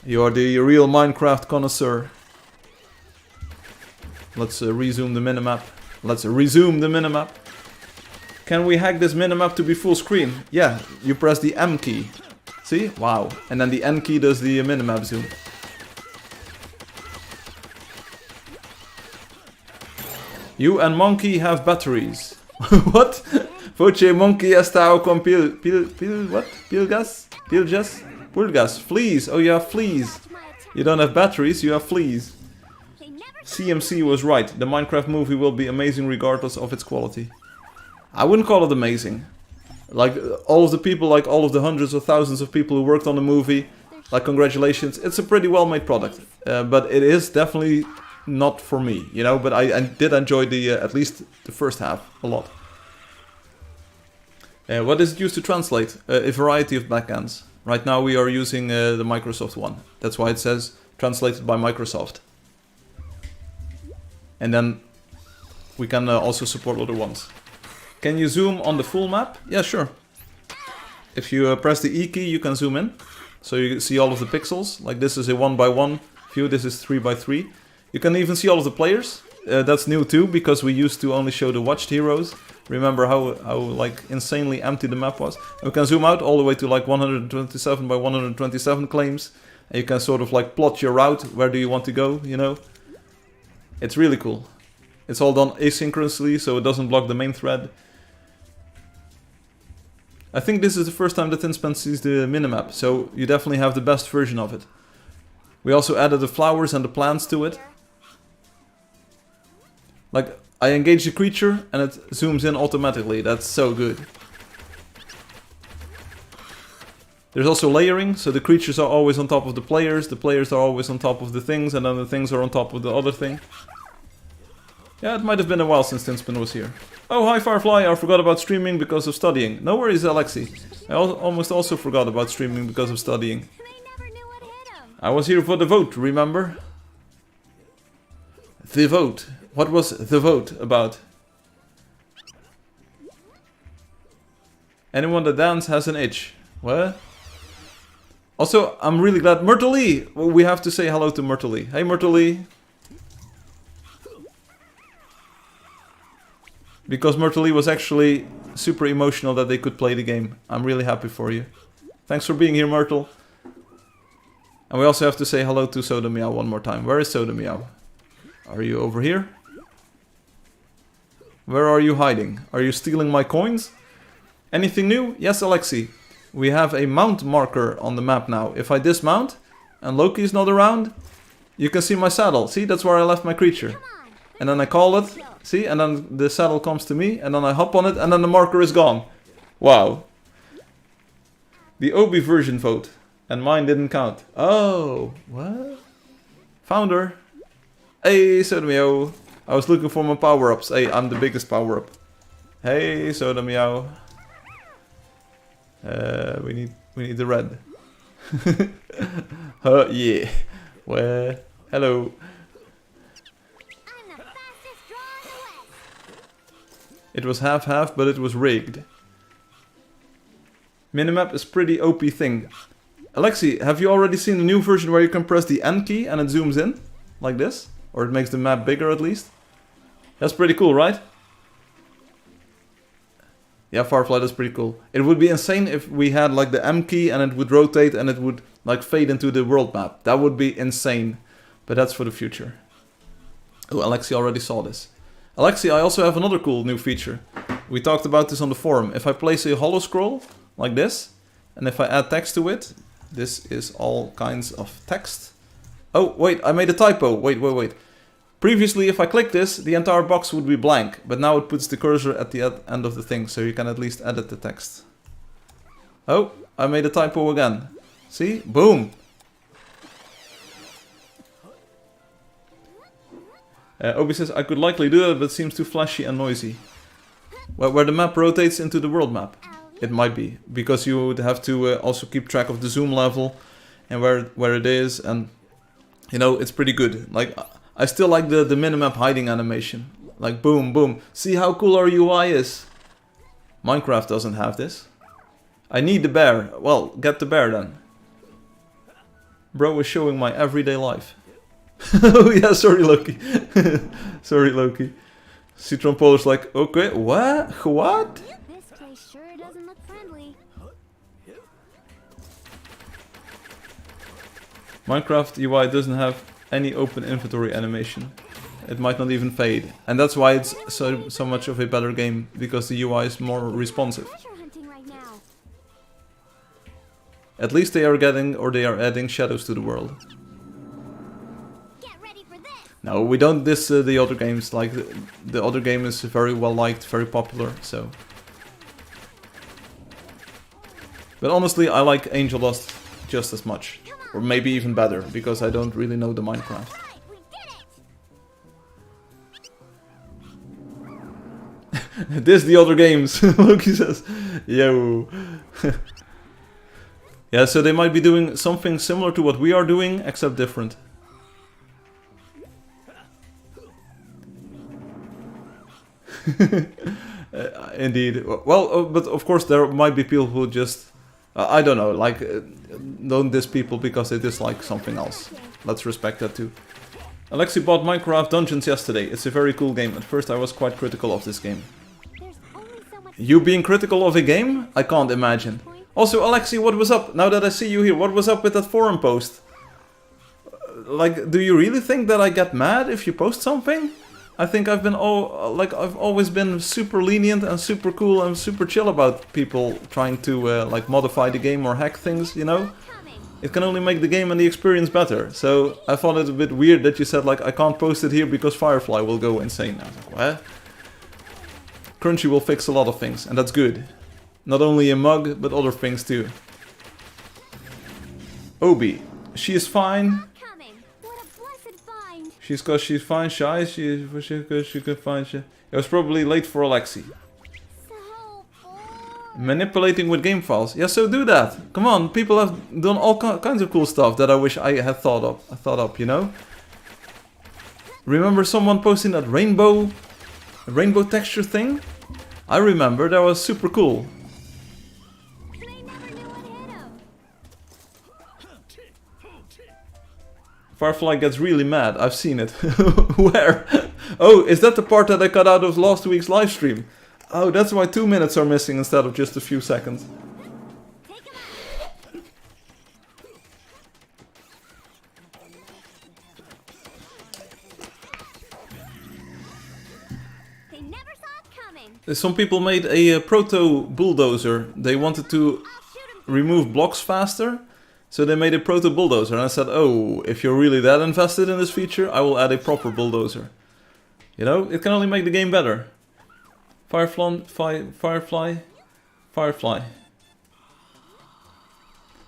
You are the real Minecraft connoisseur. Let's resume the minimap. Let's resume the minimap. Can we hack this minimap to be full screen? Yeah, you press the M key. See? Wow. And then the N key does the minimap zoom. You and Monkey have batteries. What? Voce Monkey estao con what? Pulgas? Fleas. Oh, you have fleas. You don't have batteries, you have fleas. CMC was right. The Minecraft movie will be amazing regardless of its quality. I wouldn't call it amazing. Like all of the people, like all of the hundreds of thousands of people who worked on the movie, like congratulations. It's a pretty well made product. But it is definitely not for me, you know, but I did enjoy the at least the first half a lot. What is it used to translate? A variety of backends. Right now we are using the Microsoft one. That's why it says translated by Microsoft. And then we can also support other ones. Can you zoom on the full map? Yeah, sure. If you press the E key, you can zoom in. So you see all of the pixels. Like this is a 1x1 view, this is 3x3. You can even see all of the players. That's new too, because we used to only show the watched heroes. Remember how like insanely empty the map was? And we can zoom out all the way to like 127 by 127 claims. And you can sort of like plot your route, where do you want to go, you know? It's really cool. It's all done asynchronously, so it doesn't block the main thread. I think this is the first time that Inspan sees the minimap, so you definitely have the best version of it. We also added the flowers and the plants to it. Like, I engage the creature and it zooms in automatically. That's so good. There's also layering, so the creatures are always on top of the players are always on top of the things, and then the things are on top of the other thing. Yeah, it might have been a while since Tinspin was here. Oh, hi Firefly, I forgot about streaming because of studying. No worries, Alexi. I almost also forgot about streaming because of studying. They never knew what hit 'em. I was here for the vote, remember? The vote. What was the vote about? Anyone that dance has an itch. What? Also, I'm really glad... Myrtle Lee! We have to say hello to Myrtle Lee. Hey Myrtle Lee. Because Myrtle Lee was actually super emotional that they could play the game. I'm really happy for you. Thanks for being here, Myrtle. And we also have to say hello to Soda Meow one more time. Where is Soda Meow? Are you over here? Where are you hiding? Are you stealing my coins? Anything new? Yes, Alexi. We have a mount marker on the map now. If I dismount and Loki is not around, you can see my saddle. See, that's where I left my creature. And then I call it. See, and then the saddle comes to me, and then I hop on it, and then the marker is gone. Wow. The Obi version vote. And mine didn't count. Oh, what? Founder. Hey, Soda Meow. I was looking for my power-ups. Hey, I'm the biggest power-up. Hey, Soda Meow. We need the red. Yeah. Well, hello. It was half-half, but it was rigged. Minimap is pretty OP thing. Alexi, have you already seen the new version where you can press the N key and it zooms in? Like this? Or it makes the map bigger at least? That's pretty cool, right? Yeah, Firefly, that's pretty cool. It would be insane if we had like the M key and it would rotate and it would like fade into the world map. That would be insane. But that's for the future. Oh, Alexi already saw this. Alexi, I also have another cool new feature. We talked about this on the forum. If I place a holo scroll like this, and if I add text to it, this is all kinds of text. Oh, wait, I made a typo. Wait. Previously, if I click this, the entire box would be blank, but now it puts the cursor at the end of the thing, so you can at least edit the text. Oh, I made a typo again. See? Boom! Obi says, I could likely do that, but it seems too flashy and noisy. Where the map rotates into the world map. It might be, because you would have to also keep track of the zoom level and where it is, and you know, it's pretty good. Like, I still like the minimap hiding animation. Like, boom, boom. See how cool our UI is. Minecraft doesn't have this. I need the bear. Well, get the bear then. Bro is showing my everyday life. Oh yeah, sorry Loki. Sorry Loki. Citron Polar's like, okay, what? What? This place sure doesn't look friendly. Minecraft UI doesn't have any open inventory animation. It might not even fade. And that's why it's so much of a better game, because the UI is more responsive. Treasure hunting right now. At least they are adding shadows to the world. Get ready for this. No, we don't diss the other games. Like, the other game is very well liked, very popular, so. But honestly, I like Angeldust just as much. Or maybe even better, because I don't really know the Minecraft. Right, we did it. This the other games, Loki says. Yo. Yeah, so they might be doing something similar to what we are doing, except different. Indeed. Well, but of course there might be people who just, I don't know, like, don't diss people because they dislike something else. Let's respect that too. Alexi bought Minecraft Dungeons yesterday. It's a very cool game. At first I was quite critical of this game. You being critical of a game? I can't imagine. Also, Alexi, what was up? Now that I see you here, what was up with that forum post? Like, do you really think that I get mad if you post something? I think I've been I've always been super lenient and super cool and super chill about people trying to like modify the game or hack things, you know? It can only make the game and the experience better. So I thought it a bit weird that you said like I can't post it here because Firefly will go insane. I was like, what? Crunchy will fix a lot of things and that's good. Not only a mug, but other things too. Obi, she is fine. She's cause she's fine, shy, she could find she. It was probably late for Alexi. Manipulating with game files. Yeah, so do that. Come on, people have done all kinds of cool stuff that I wish I had thought up, you know? Remember someone posting that rainbow texture thing? I remember, that was super cool. Firefly gets really mad, I've seen it. Where? Oh, is that the part that I cut out of last week's live stream? Oh, that's why 2 minutes are missing instead of just a few seconds. They never saw it coming. Some people made a proto bulldozer. They wanted to remove blocks faster, so they made a proto bulldozer. And I said, oh, if you're really that invested in this feature, I will add a proper bulldozer. You know, it can only make the game better. Firefly.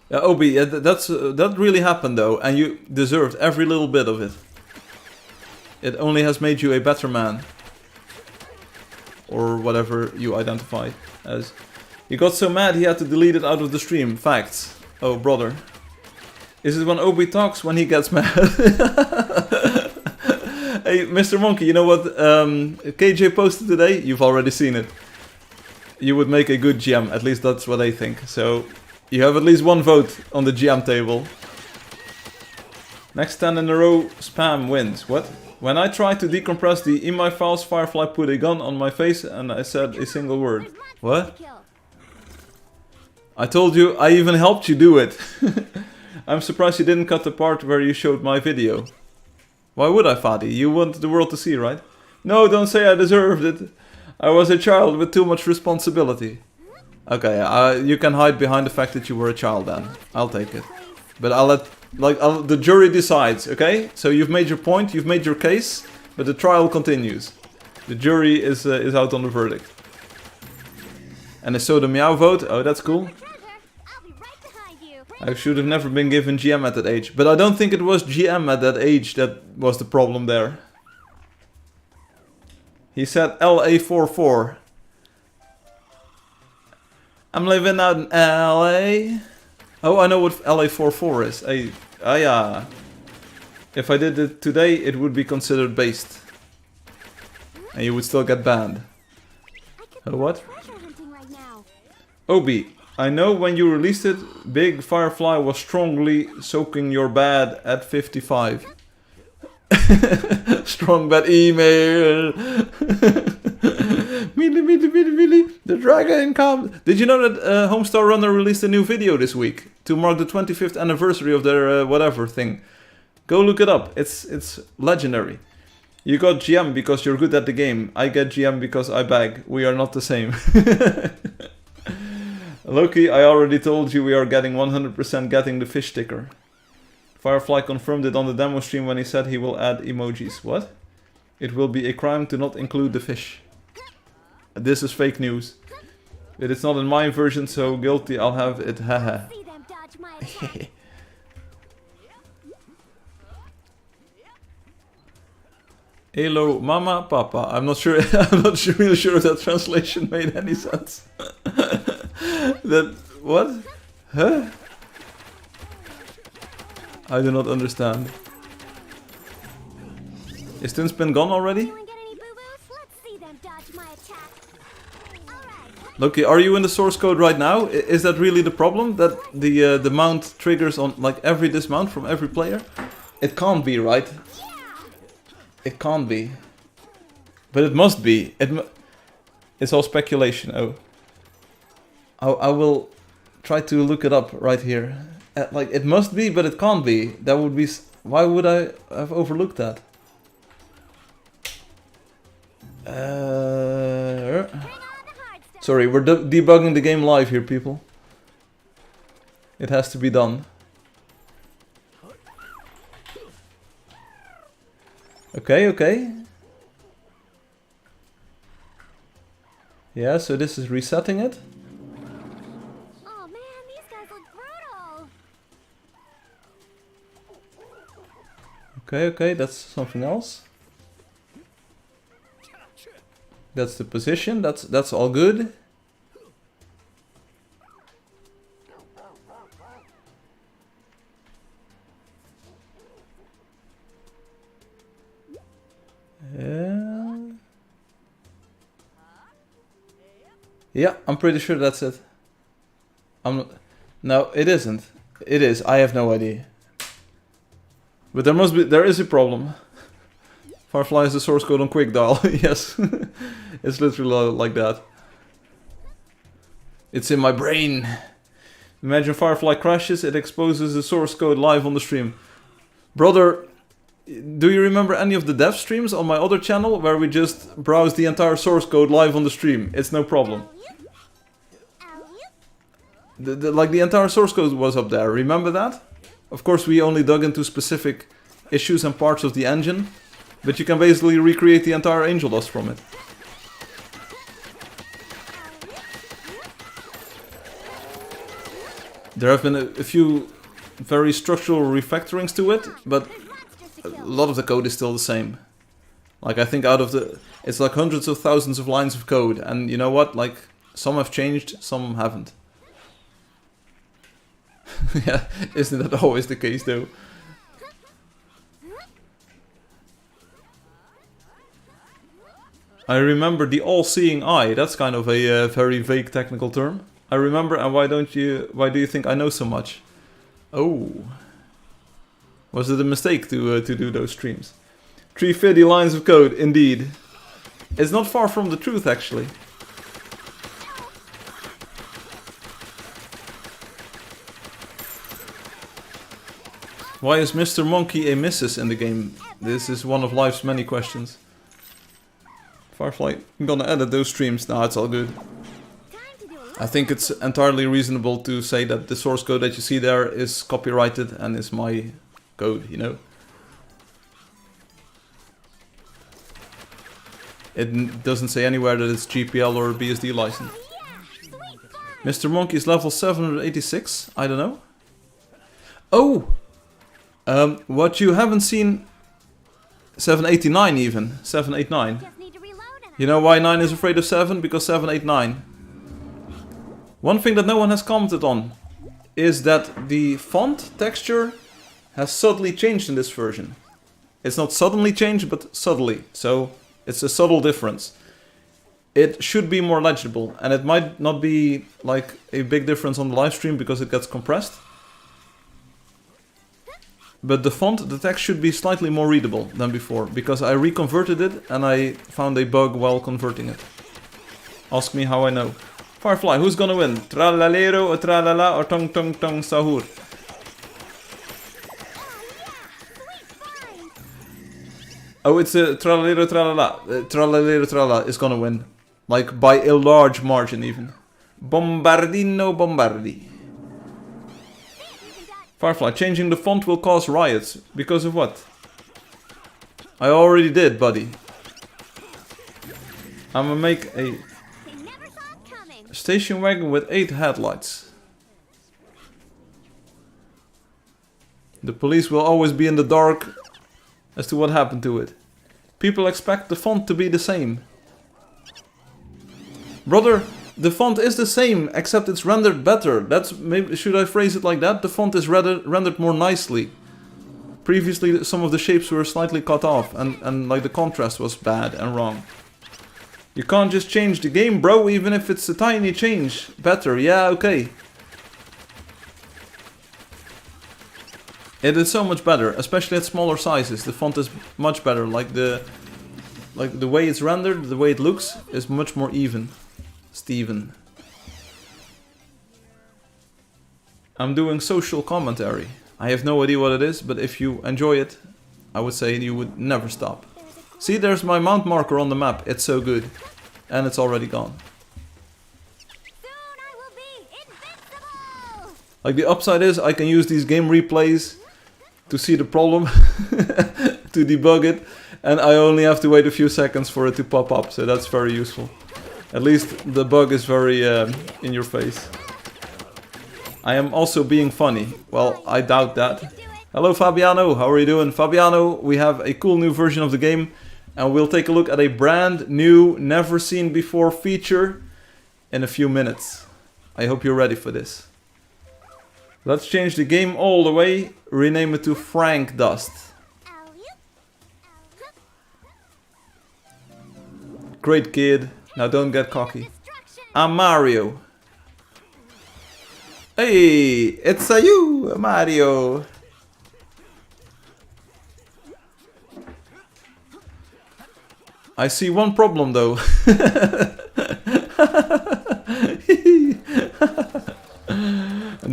Yeah, Obi, yeah, that really happened though, and you deserved every little bit of it. It only has made you a better man. Or whatever you identify as. He got so mad he had to delete it out of the stream. Facts. Oh, brother. Is it when Obi talks when he gets mad? Hey, Mr. Monkey, you know what KJ posted today? You've already seen it. You would make a good GM, at least that's what I think. So, you have at least one vote on the GM table. Next 10 in a row, spam wins. What? When I tried to decompress the emi files, Firefly put a gun on my face and I said a single word. What? I told you, I even helped you do it. I'm surprised you didn't cut the part where you showed my video. Why would I, Fadi? You want the world to see, right? No, don't say I deserved it. I was a child with too much responsibility. Okay, you can hide behind the fact that you were a child then. I'll take it. But I'll let... the jury decides, okay? So you've made your point, you've made your case, but the trial continues. The jury is out on the verdict. And a Soda Meow vote, oh that's cool. I should have never been given GM at that age. But I don't think it was GM at that age that was the problem there. He said LA44. I'm living out in LA. Oh, I know what LA44 is. Yeah. If I did it today, it would be considered based. And you would still get banned. Oh, what? Obi, I know when you released it, Big Firefly was strongly soaking your bad at 55. Strong bad email. Mealy. The dragon comes. Did you know that Homestar Runner released a new video this week to mark the 25th anniversary of their whatever thing? Go look it up. It's legendary. You got GM because you're good at the game. I get GM because I bag. We are not the same. Loki, I already told you we are getting 100% getting the fish sticker. Firefly confirmed it on the demo stream when he said he will add emojis. What? It will be a crime to not include the fish. This is fake news. But it's not in my version, so guilty, I'll have it, haha. Hello, mama, papa. I'm not sure. I'm not really sure if that translation made any sense. That what? Huh? I do not understand. Is Tinspin gone already? them dodge my attack. Alright. Loki, are you in the source code right now? Is that really the problem? That the mount triggers on like every dismount from every player? It can't be, right? It can't be. But it must be. It's all speculation. Oh. I will try to look it up right here. Like, it must be, but it can't be. That would be... Why would I have overlooked that? Sorry, we're debugging the game live here, people. It has to be done. Okay, okay. Yeah, so this is resetting it. Oh man, these guys look brutal. Okay, okay, that's something else. That's the position, that's all good. Yeah, I'm pretty sure that's it. No, it isn't. It is. I have no idea. But there is a problem. Firefly is the source code on quick dial. Yes. It's literally like that. It's in my brain. Imagine Firefly crashes, it exposes the source code live on the stream. Brother, do you remember any of the dev streams on my other channel where we just browse the entire source code live on the stream? It's no problem. Like the entire source code was up there, remember that? Of course we only dug into specific issues and parts of the engine, but you can basically recreate the entire Angeldust from it. There have been a few very structural refactorings to it, but a lot of the code is still the same. Like, I think out of the... It's like hundreds of thousands of lines of code, and you know what? Like, some have changed, some haven't. Yeah, isn't that always the case though? I remember the all-seeing eye. That's kind of a very vague technical term. I remember, and why do you think I know so much? Oh. Was it a mistake to do those streams? 350 lines of code, indeed. It's not far from the truth, actually. Why is Mr. Monkey a missus in the game? This is one of life's many questions. Firefly, I'm gonna edit those streams. Nah, it's all good. I think it's entirely reasonable to say that the source code that you see there is copyrighted and is my code, you know? It doesn't say anywhere that it's GPL or BSD license. Mr. Monkey is level 786? I don't know. Oh! What you haven't seen... 789 even. 789. You know why 9 is afraid of 7? Because 789. One thing that no one has commented on is that the font texture has subtly changed in this version. It's not suddenly changed, but subtly. So it's a subtle difference. It should be more legible, and it might not be like a big difference on the live stream because it gets compressed. But the font, the text should be slightly more readable than before, because I reconverted it and I found a bug while converting it. Ask me how I know. Firefly, who's gonna win? Tralalero or tralala or tong tong tong sahur? Oh, it's a tralalero tralala. Tralalero tralala is gonna win. Like by a large margin even. Bombardino bombardi. Firefly, changing the font will cause riots. Because of what? I already did, buddy. I'm gonna make a station wagon with 8 headlights. The police will always be in the dark as to what happened to it. People expect the font to be the same. Brother, the font is the same, except it's rendered better. That's maybe, should I phrase it like that? The font is rendered more nicely. Previously, some of the shapes were slightly cut off, and like the contrast was bad and wrong. You can't just change the game, bro, even if it's a tiny change. Better, yeah, okay. It is so much better, especially at smaller sizes. The font is much better. Like the way it's rendered, the way it looks is much more even. Steven. I'm doing social commentary. I have no idea what it is, but if you enjoy it, I would say you would never stop. See, there's my mount marker on the map. It's so good. And it's already gone. Soon I will be invincible! Like the upside is I can use these game replays to see the problem, to debug it, and I only have to wait a few seconds for it to pop up, so that's very useful. At least the bug is very in your face. I am also being funny. Well, I doubt that. Hello Fabiano, how are you doing? Fabiano, we have a cool new version of the game, and we'll take a look at a brand new, never seen before feature in a few minutes. I hope you're ready for this. Let's change the game all the way, rename it to Angeldust. Great kid, now don't get cocky. I'm Mario. Hey, it's a you, Mario. I see one problem though.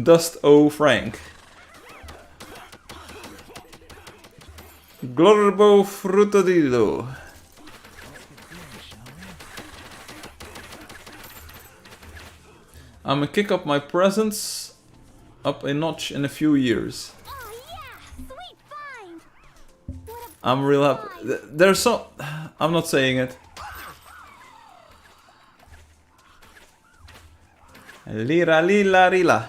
Dust O Frank. Glorbo Frutadillo. I'm gonna kick up my presence up a notch in a few years. Oh yeah, sweet find. What a I'm real happy. There's so... I'm not saying it. Lira lila rila.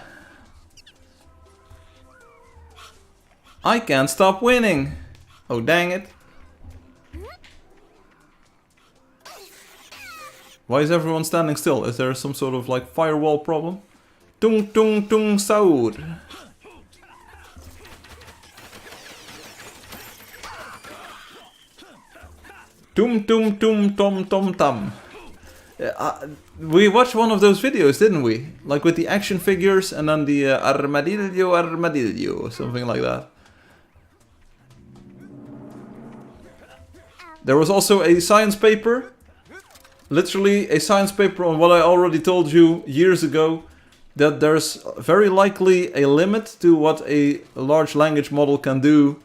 I can't stop winning. Oh dang it. Why is everyone standing still? Is there some sort of like firewall problem? Tung tung tung saud. Tum tum tum tom tom tam. We watched one of those videos, didn't we? Like with the action figures and then the armadillo, something like that. There was also a science paper. Literally a science paper on what I already told you years ago. That there's very likely a limit to what a large language model can do.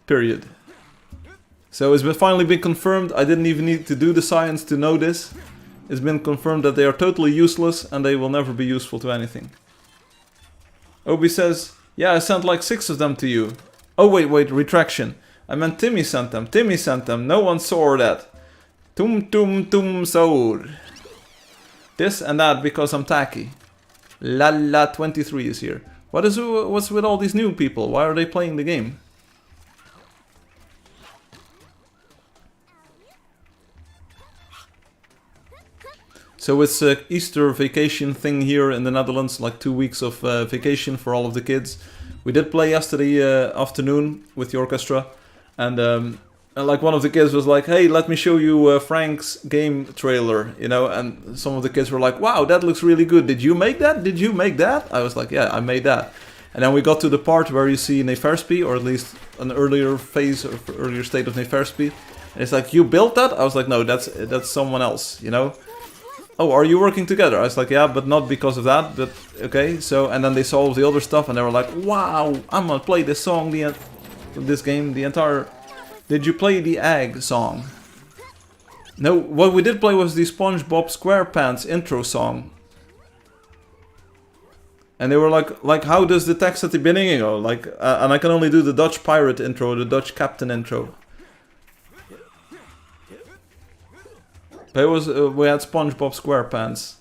Period. So it's finally been confirmed. I didn't even need to do the science to know this. It's been confirmed that they are totally useless and they will never be useful to anything. Obi says, yeah, I sent like 6 of them to you. Oh wait, retraction. I meant Timmy sent them. Timmy sent them. No one saw that. Tum tum tum saur. This and that because I'm tacky. Lala 23 is here. What's with all these new people? Why are they playing the game? So it's an Easter vacation thing here in the Netherlands, like 2 weeks of vacation for all of the kids. We did play yesterday afternoon with the orchestra, and like one of the kids was like, hey, let me show you Frank's game trailer, you know, and some of the kids were like, wow, that looks really good. Did you make that? Did you make that? I was like, yeah, I made that. And then we got to the part where you see Neferspi, or at least an earlier phase, or earlier state of Neferspi. And it's like, you built that? I was like, no, that's someone else, you know. Oh, are you working together? I was like, yeah, but not because of that, but okay. So, and then they saw all the other stuff and they were like, wow, I'm gonna play this song, this game, the entire... Did you play the Egg song? No, what we did play was the SpongeBob SquarePants intro song. And they were like, how does the text at the beginning go? Like, and I can only do the Dutch pirate intro, the Dutch captain intro. But it was, we had SpongeBob SquarePants.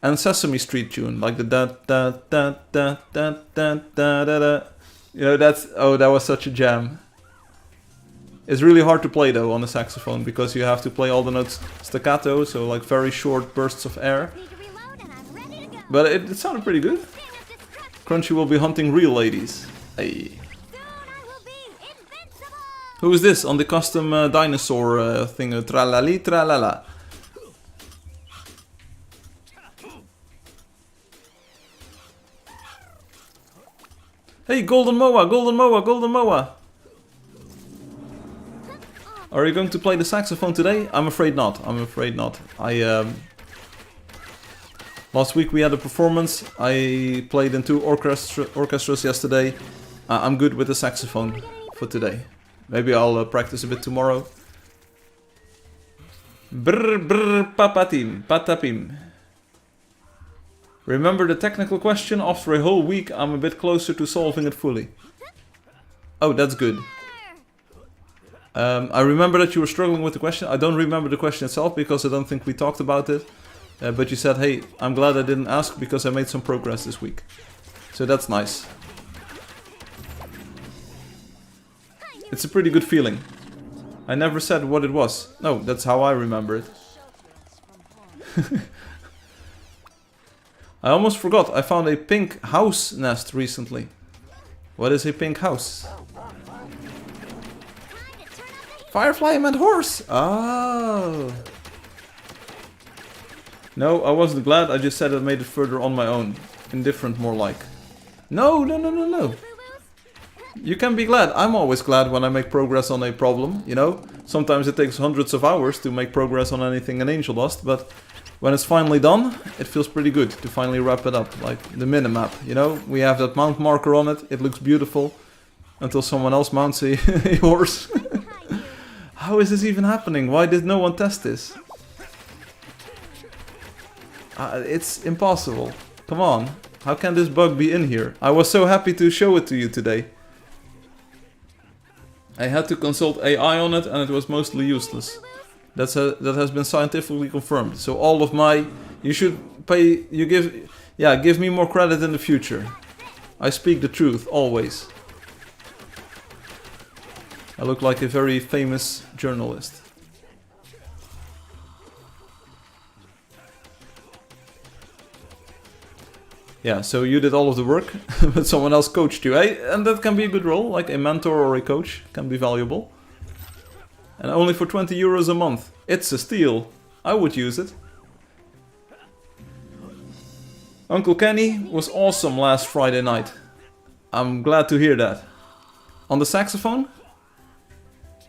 And Sesame Street tune, like the da da da da da da da da da. You know, that's, oh, that was such a jam. It's really hard to play though on the saxophone, because you have to play all the notes staccato, so like very short bursts of air. But it sounded pretty good. Crunchy will be hunting real ladies. Hey. Who is this on the custom dinosaur thing? Tralali tralala. Hey, Golden Moa, Golden Moa, Golden Moa! Are you going to play the saxophone today? I'm afraid not. I'm afraid not. Last week we had a performance. I played in 2 orchestras yesterday. I'm good with the saxophone for today. Maybe I'll practice a bit tomorrow. Brr brr papatim, patapim. Remember the technical question? After a whole week I'm a bit closer to solving it fully. Oh, that's good. I remember that you were struggling with the question. I don't remember the question itself because I don't think we talked about it. But you said, hey, I'm glad I didn't ask because I made some progress this week. So that's nice. It's a pretty good feeling. I never said what it was. No, that's how I remember it. I almost forgot. I found a pink house nest recently. What is a pink house? Firefly, I meant horse! Oh. No, I wasn't glad. I just said I made it further on my own. Indifferent, more like. No, no, no, no, no. You can be glad. I'm always glad when I make progress on a problem, you know? Sometimes it takes hundreds of hours to make progress on anything in Angeldust, but when it's finally done, it feels pretty good to finally wrap it up. Like the minimap, you know? We have that mount marker on it. It looks beautiful. Until someone else mounts a horse. How is this even happening? Why did no one test this? It's impossible. Come on. How can this bug be in here? I was so happy to show it to you today. I had to consult AI on it and it was mostly useless. That has been scientifically confirmed. So all of my... You should pay... give me more credit in the future. I speak the truth, always. I look like a very famous journalist. Yeah, so you did all of the work, but someone else coached you, eh? And that can be a good role, like a mentor or a coach can be valuable. And only for 20 euros a month. It's a steal. I would use it. Uncle Kenny was awesome last Friday night. I'm glad to hear that. On the saxophone?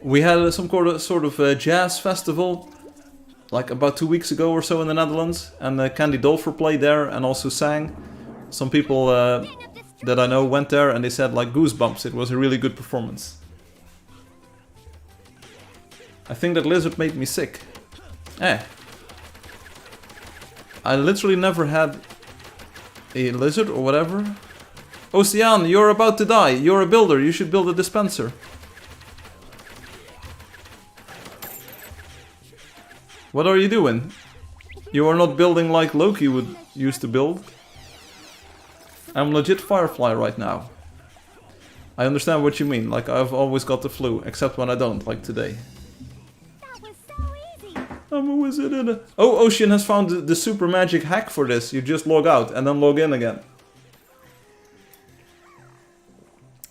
We had some sort of jazz festival, like about 2 weeks ago or so in the Netherlands. And Candy Dolfer played there and also sang. Some people that I know went there and they said like goosebumps. It was a really good performance. I think that lizard made me sick. I literally never had a lizard or whatever. Ocean, you're about to die. You're a builder. You should build a dispenser. What are you doing? You are not building like Loki would used to build. I'm legit Firefly right now. I understand what you mean, like I've always got the flu, except when I don't, like today. That was so easy. I'm a wizard in a... Oh, Ocean has found the super magic hack for this. You just log out and then log in again.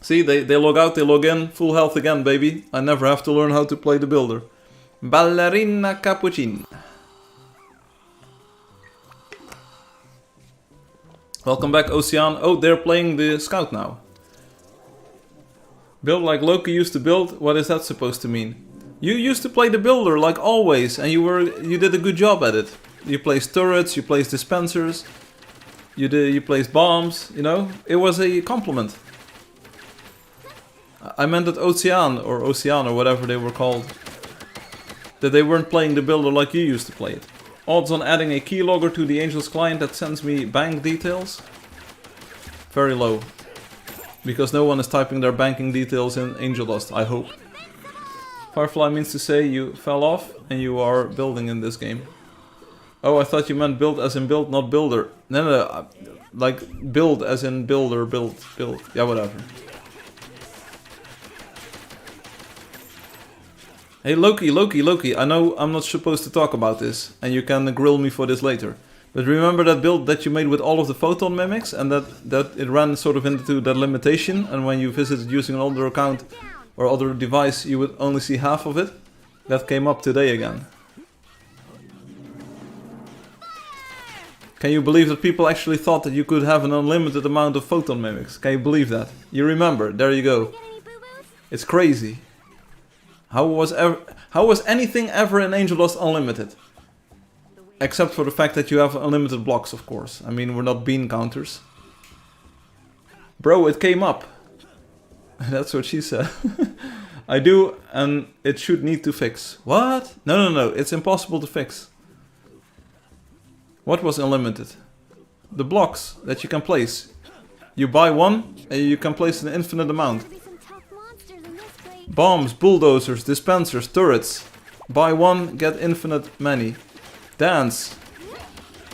See, they log out, they log in, full health again, baby. I never have to learn how to play the builder. Ballerina Cappuccino. Welcome back, Ocean. Oh, they're playing the scout now. Build like Loki used to build? What is that supposed to mean? You used to play the builder like always, and you did a good job at it. You placed turrets, you placed dispensers, you placed bombs, you know? It was a compliment. I meant that Ocean or whatever they were called, that they weren't playing the builder like you used to play it. Odds on adding a keylogger to the Angels client that sends me bank details? Very low. Because no one is typing their banking details in Angeldust, I hope. Firefly means to say you fell off and you are building in this game. Oh, I thought you meant build as in build, not builder. No, like build as in builder, build. Yeah, whatever. Hey Loki, I know I'm not supposed to talk about this, and you can grill me for this later. But remember that build that you made with all of the photon mimics, and that it ran sort of into that limitation, and when you visited using an older account, or other device, you would only see half of it. That came up today again. Can you believe that people actually thought that you could have an unlimited amount of photon mimics? Can you believe that? You remember, there you go. Get any boo-boos? It's crazy. How was anything ever in Angeldust unlimited? Except for the fact that you have unlimited blocks, of course. I mean, we're not bean counters. Bro, it came up. That's what she said. I do, and it should need to fix. What? No, it's impossible to fix. What was unlimited? The blocks that you can place. You buy one, and you can place an infinite amount. There'll be some tough monsters in this place. Bombs, bulldozers, dispensers, turrets. Buy one, get infinite many. Dance.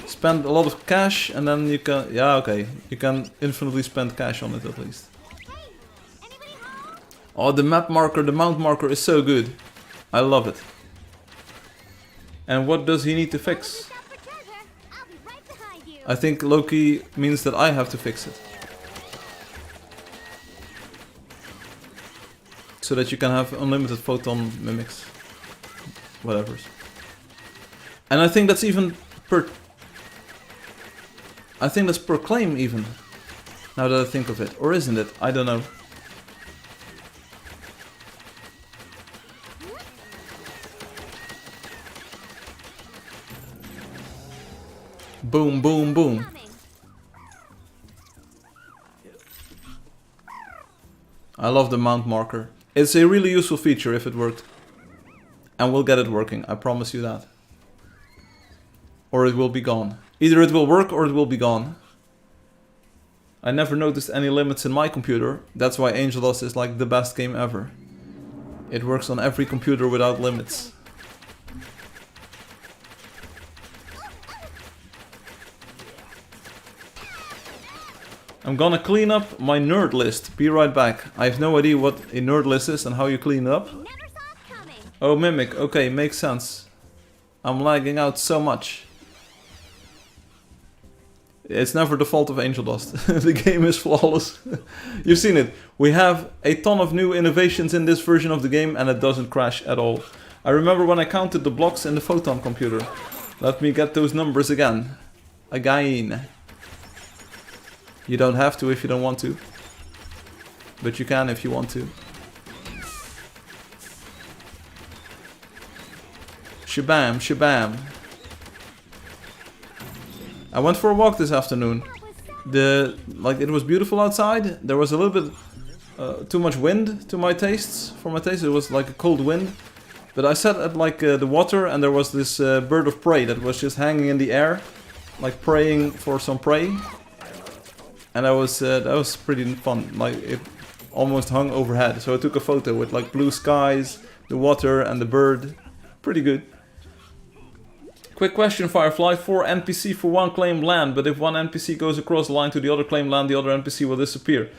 Spend a lot of cash, and then you can... Yeah, okay. You can infinitely spend cash on it at least. Hey, anybody home? Oh, the map marker, the mount marker is so good. I love it. And what does he need to fix? Look out for treasure. I'll be right behind you. I think Loki means that I have to fix it. So that you can have unlimited photon mimics. Whatever's. And I think that's even per... I think that's per claim even. Now that I think of it. Or isn't it? I don't know. Boom, boom, boom. Coming. I love the mount marker. It's a really useful feature if it worked. And we'll get it working, I promise you that. Or it will be gone. Either it will work or it will be gone. I never noticed any limits in my computer. That's why Angeldust is like the best game ever. It works on every computer without limits. I'm gonna clean up my nerd list. Be right back. I have no idea what a nerd list is and how you clean it up. Never saw it coming. Oh, Mimic. Okay, makes sense. I'm lagging out so much. It's never the fault of Angeldust. The game is flawless. You've seen it. We have a ton of new innovations in this version of the game and it doesn't crash at all. I remember when I counted the blocks in the photon computer. Let me get those numbers again. Again. You don't have to if you don't want to. But you can if you want to. Shabam, shabam. I went for a walk this afternoon. It was beautiful outside. There was a little bit too much wind to my tastes. For my taste, it was like a cold wind. But I sat at the water, and there was this bird of prey that was just hanging in the air, like praying for some prey. And that was pretty fun. Like it almost hung overhead. So I took a photo with like blue skies, the water, and the bird. Pretty good. Quick question, Firefly. 4 NPC for 1 claimed land, but if one NPC goes across the line to the other claimed land, the other NPC will disappear.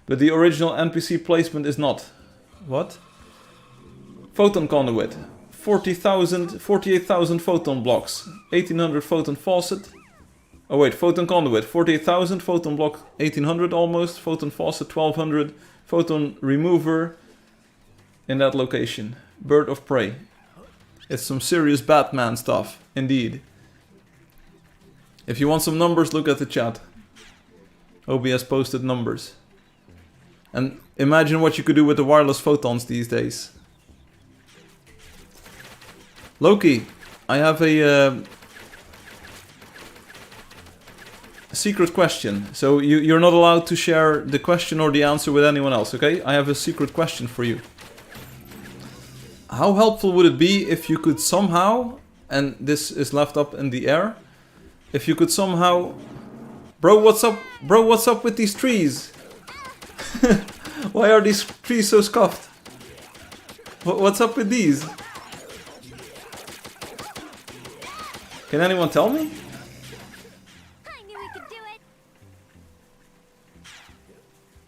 But the original NPC placement is not. What? Photon conduit. 48,000 photon blocks. 1800 photon faucet. Oh wait, photon conduit. 48,000 photon block. 1800 almost. Photon faucet 1200. Photon remover. In that location. Bird of prey. It's some serious Batman stuff, indeed. If you want some numbers, look at the chat. OBS posted numbers. And imagine what you could do with the wireless photons these days. Loki, I have a secret question. So you're not allowed to share the question or the answer with anyone else, okay? I have a secret question for you. How helpful would it be if you could somehow, and this is left up in the air, if you could somehow... Bro, what's up? Bro, what's up with these trees? Why are these trees so scuffed? What's up with these? Can anyone tell me? I knew we could do it.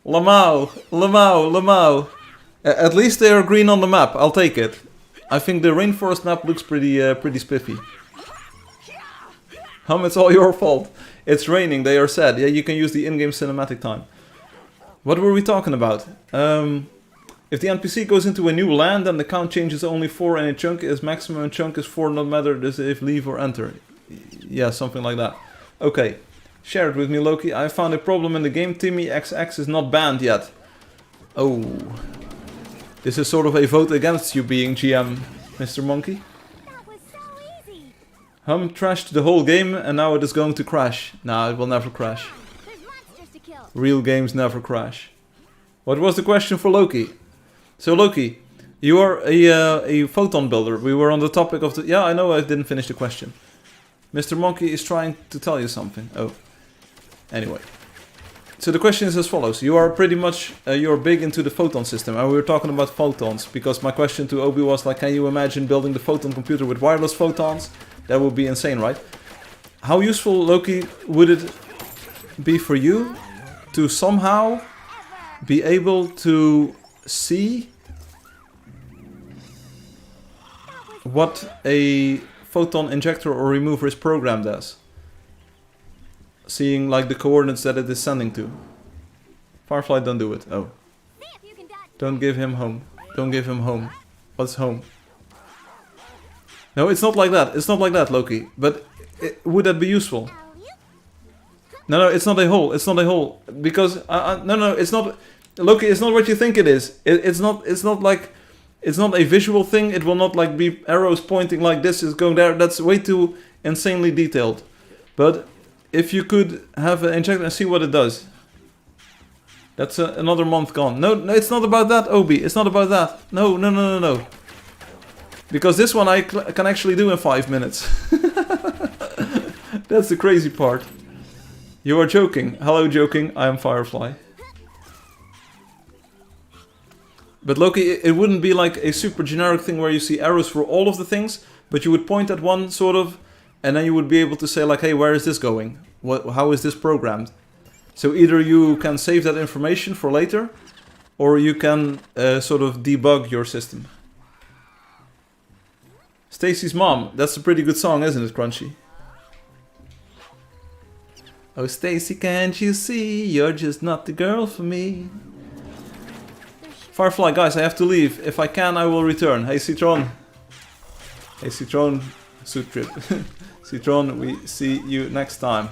Lamau, Lamau, Lamau. At least they are green on the map. I'll take it. I think the rainforest map looks pretty spiffy. It's all your fault. It's raining, they are sad. Yeah, you can use the in-game cinematic time. What were we talking about? If the NPC goes into a new land and the count changes only 4 and a chunk is maximum chunk is 4, no matter if leave or enter. Yeah, something like that. Okay. Share it with me, Loki. I found a problem in the game. Timmy XX is not banned yet. Oh. This is sort of a vote against you being GM, Mr. Monkey. That was so easy. Hum trashed the whole game and now it is going to crash. Nah, it will never crash. There's monsters to kill. Real games never crash. What was the question for Loki? So Loki, you are a photon builder. We were on the topic of the... Yeah, I know I didn't finish the question. Mr. Monkey is trying to tell you something. Oh. Anyway. So the question is as follows. You are pretty much... you're big into the photon system. And we were talking about photons. Because my question to Obi was like, can you imagine building the photon computer with wireless photons? That would be insane, right? How useful, Loki, would it be for you to somehow be able to see what a photon injector or remover is programmed as? Seeing like the coordinates that it is sending to. Firefly, don't do it. Oh. See if you can dodge. Don't give him home. Don't give him home. What's home? No, it's not like that. It's not like that, Loki. But would that be useful? No, it's not a hole. It's not a hole. Because, no, it's not... Loki, it's not what you think it is. It's not like... It's not a visual thing. It will not like be arrows pointing like this is going there. That's way too insanely detailed. But if you could have an injector and see what it does. That's another month gone. No, it's not about that, Obi. It's not about that. No. Because this one I can actually do in 5 minutes. That's the crazy part. You are joking. Hello, joking. I am Firefly. But Loki, it wouldn't be like a super generic thing where you see arrows for all of the things, but you would point at one sort of, and then you would be able to say like, hey, where is this going? How is this programmed? So either you can save that information for later, or you can sort of debug your system. Stacy's Mom, that's a pretty good song, isn't it, Crunchy? Oh, Stacy, can't you see? You're just not the girl for me. Firefly, guys, I have to leave. If I can, I will return. Hey, Citron. Hey, Citron. Suit trip. Citron, we see you next time.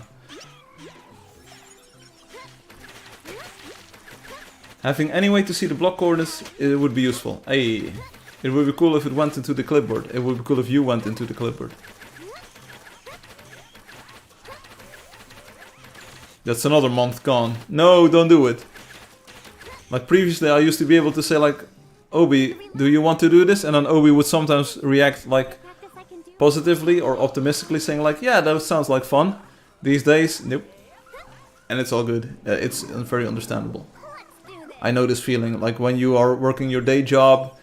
Having any way to see the block coordinates, it would be useful. Hey, it would be cool if it went into the clipboard. It would be cool if you went into the clipboard. That's another month gone. No, don't do it. Like previously I used to be able to say like, Obi, do you want to do this? And then Obi would sometimes react like positively or optimistically saying like, yeah, that sounds like fun. These days, nope. And it's all good. It's very understandable. I know this feeling like when you are working your day job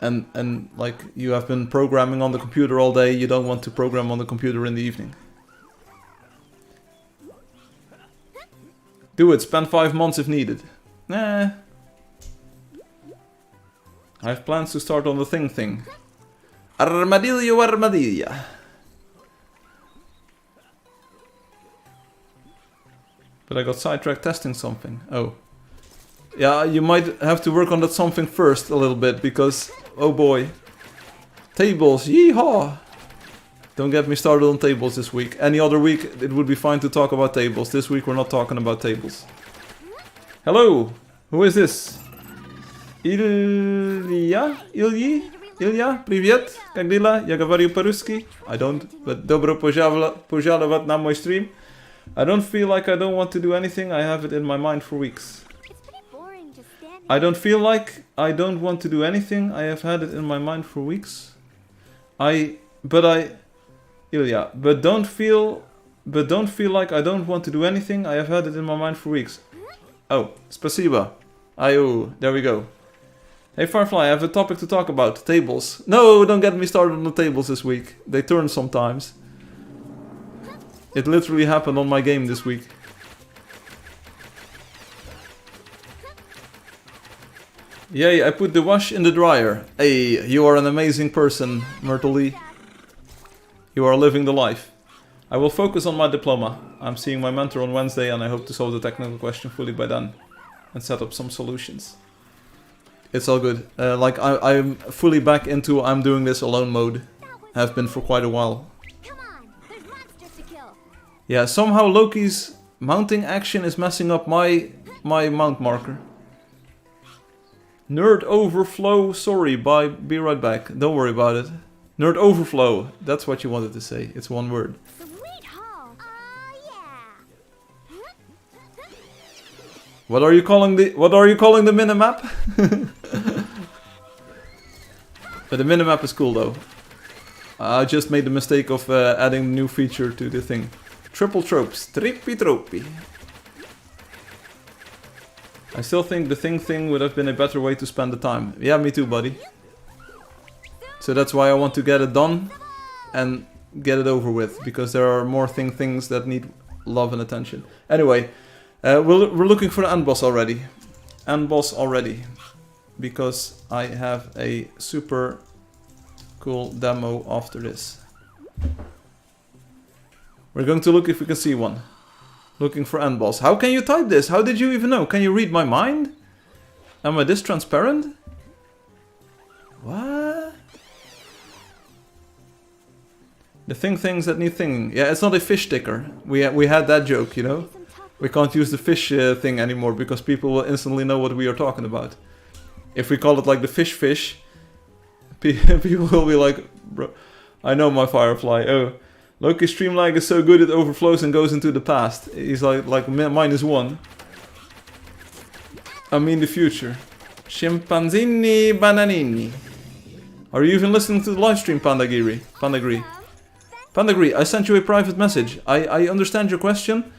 and like you have been programming on the computer all day, you don't want to program on the computer in the evening. Do it, spend 5 months if needed. Nah. I have plans to start on the thing. Armadillo. But I got sidetracked testing something. Oh. Yeah, you might have to work on that something first a little bit, because... Oh boy. Tables, yeehaw! Don't get me started on tables this week. Any other week, it would be fine to talk about tables. This week we're not talking about tables. Hello! Who is this? Ilya? Ilya? Привет! Как дела? Я говорю по-русски. I don't, but добро пожаловать на мой stream. I don't feel like I don't want to do anything. I have it in my mind for weeks. I don't feel like I don't want to do anything. I have had it in my mind for weeks. Ilya, but don't feel like I don't want to do anything. I have had it in my mind for weeks. Oh, спасибо. Ayo, there we go. Hey Firefly, I have a topic to talk about. Tables. No, don't get me started on the tables this week. They turn sometimes. It literally happened on my game this week. Yay, I put the wash in the dryer. Hey, you are an amazing person, Myrtle Lee. You are living the life. I will focus on my diploma. I'm seeing my mentor on Wednesday and I hope to solve the technical question fully by then. And set up some solutions. It's all good. Like, I'm fully back into I'm doing this alone mode. Have been for quite a while. Come on, there's monsters to kill. Yeah, somehow Loki's mounting action is messing up my mount marker. Nerd overflow, sorry, bye, be right back. Don't worry about it. Nerd overflow, that's what you wanted to say. It's one word. Sweet haul. Yeah. What are you calling the minimap? But the minimap is cool though. I just made the mistake of adding a new feature to the thing. Triple tropes, trippy tropey. I still think the thing would have been a better way to spend the time. Yeah, me too, buddy. So that's why I want to get it done and get it over with, because there are more things that need love and attention. Anyway, we're looking for the end boss already. End boss already. Because I have a super cool demo after this. We're going to look if we can see one. Looking for end boss. How can you type this? How did you even know? Can you read my mind? Am I this transparent? What? The things that need thinking. Yeah, it's not a fish sticker. We had that joke, you know? We can't use the fish thing anymore because people will instantly know what we are talking about. If we call it like the fish, people will be like, bro, I know my Firefly. Oh, Loki's stream lag is so good it overflows and goes into the past. He's like -1. I mean the future. Chimpanzini bananini. Are you even listening to the live stream, Pandagiri? Pandagiri, I sent you a private message. I understand your question.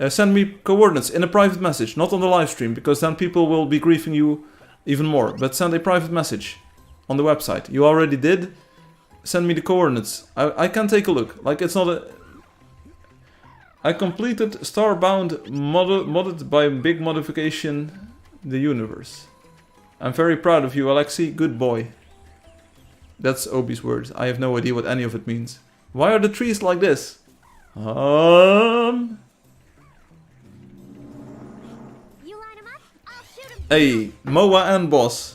Send me coordinates in a private message, not on the live stream, because then people will be griefing you even more. But send a private message on the website. You already did. Send me the coordinates. I can take a look. Like, it's not a... I completed Starbound modded by big modification the universe. I'm very proud of you, Alexei. Good boy. That's Obi's words. I have no idea what any of it means. Why are the trees like this? You line 'em up, I'll shoot 'em. Hey, Moa and boss.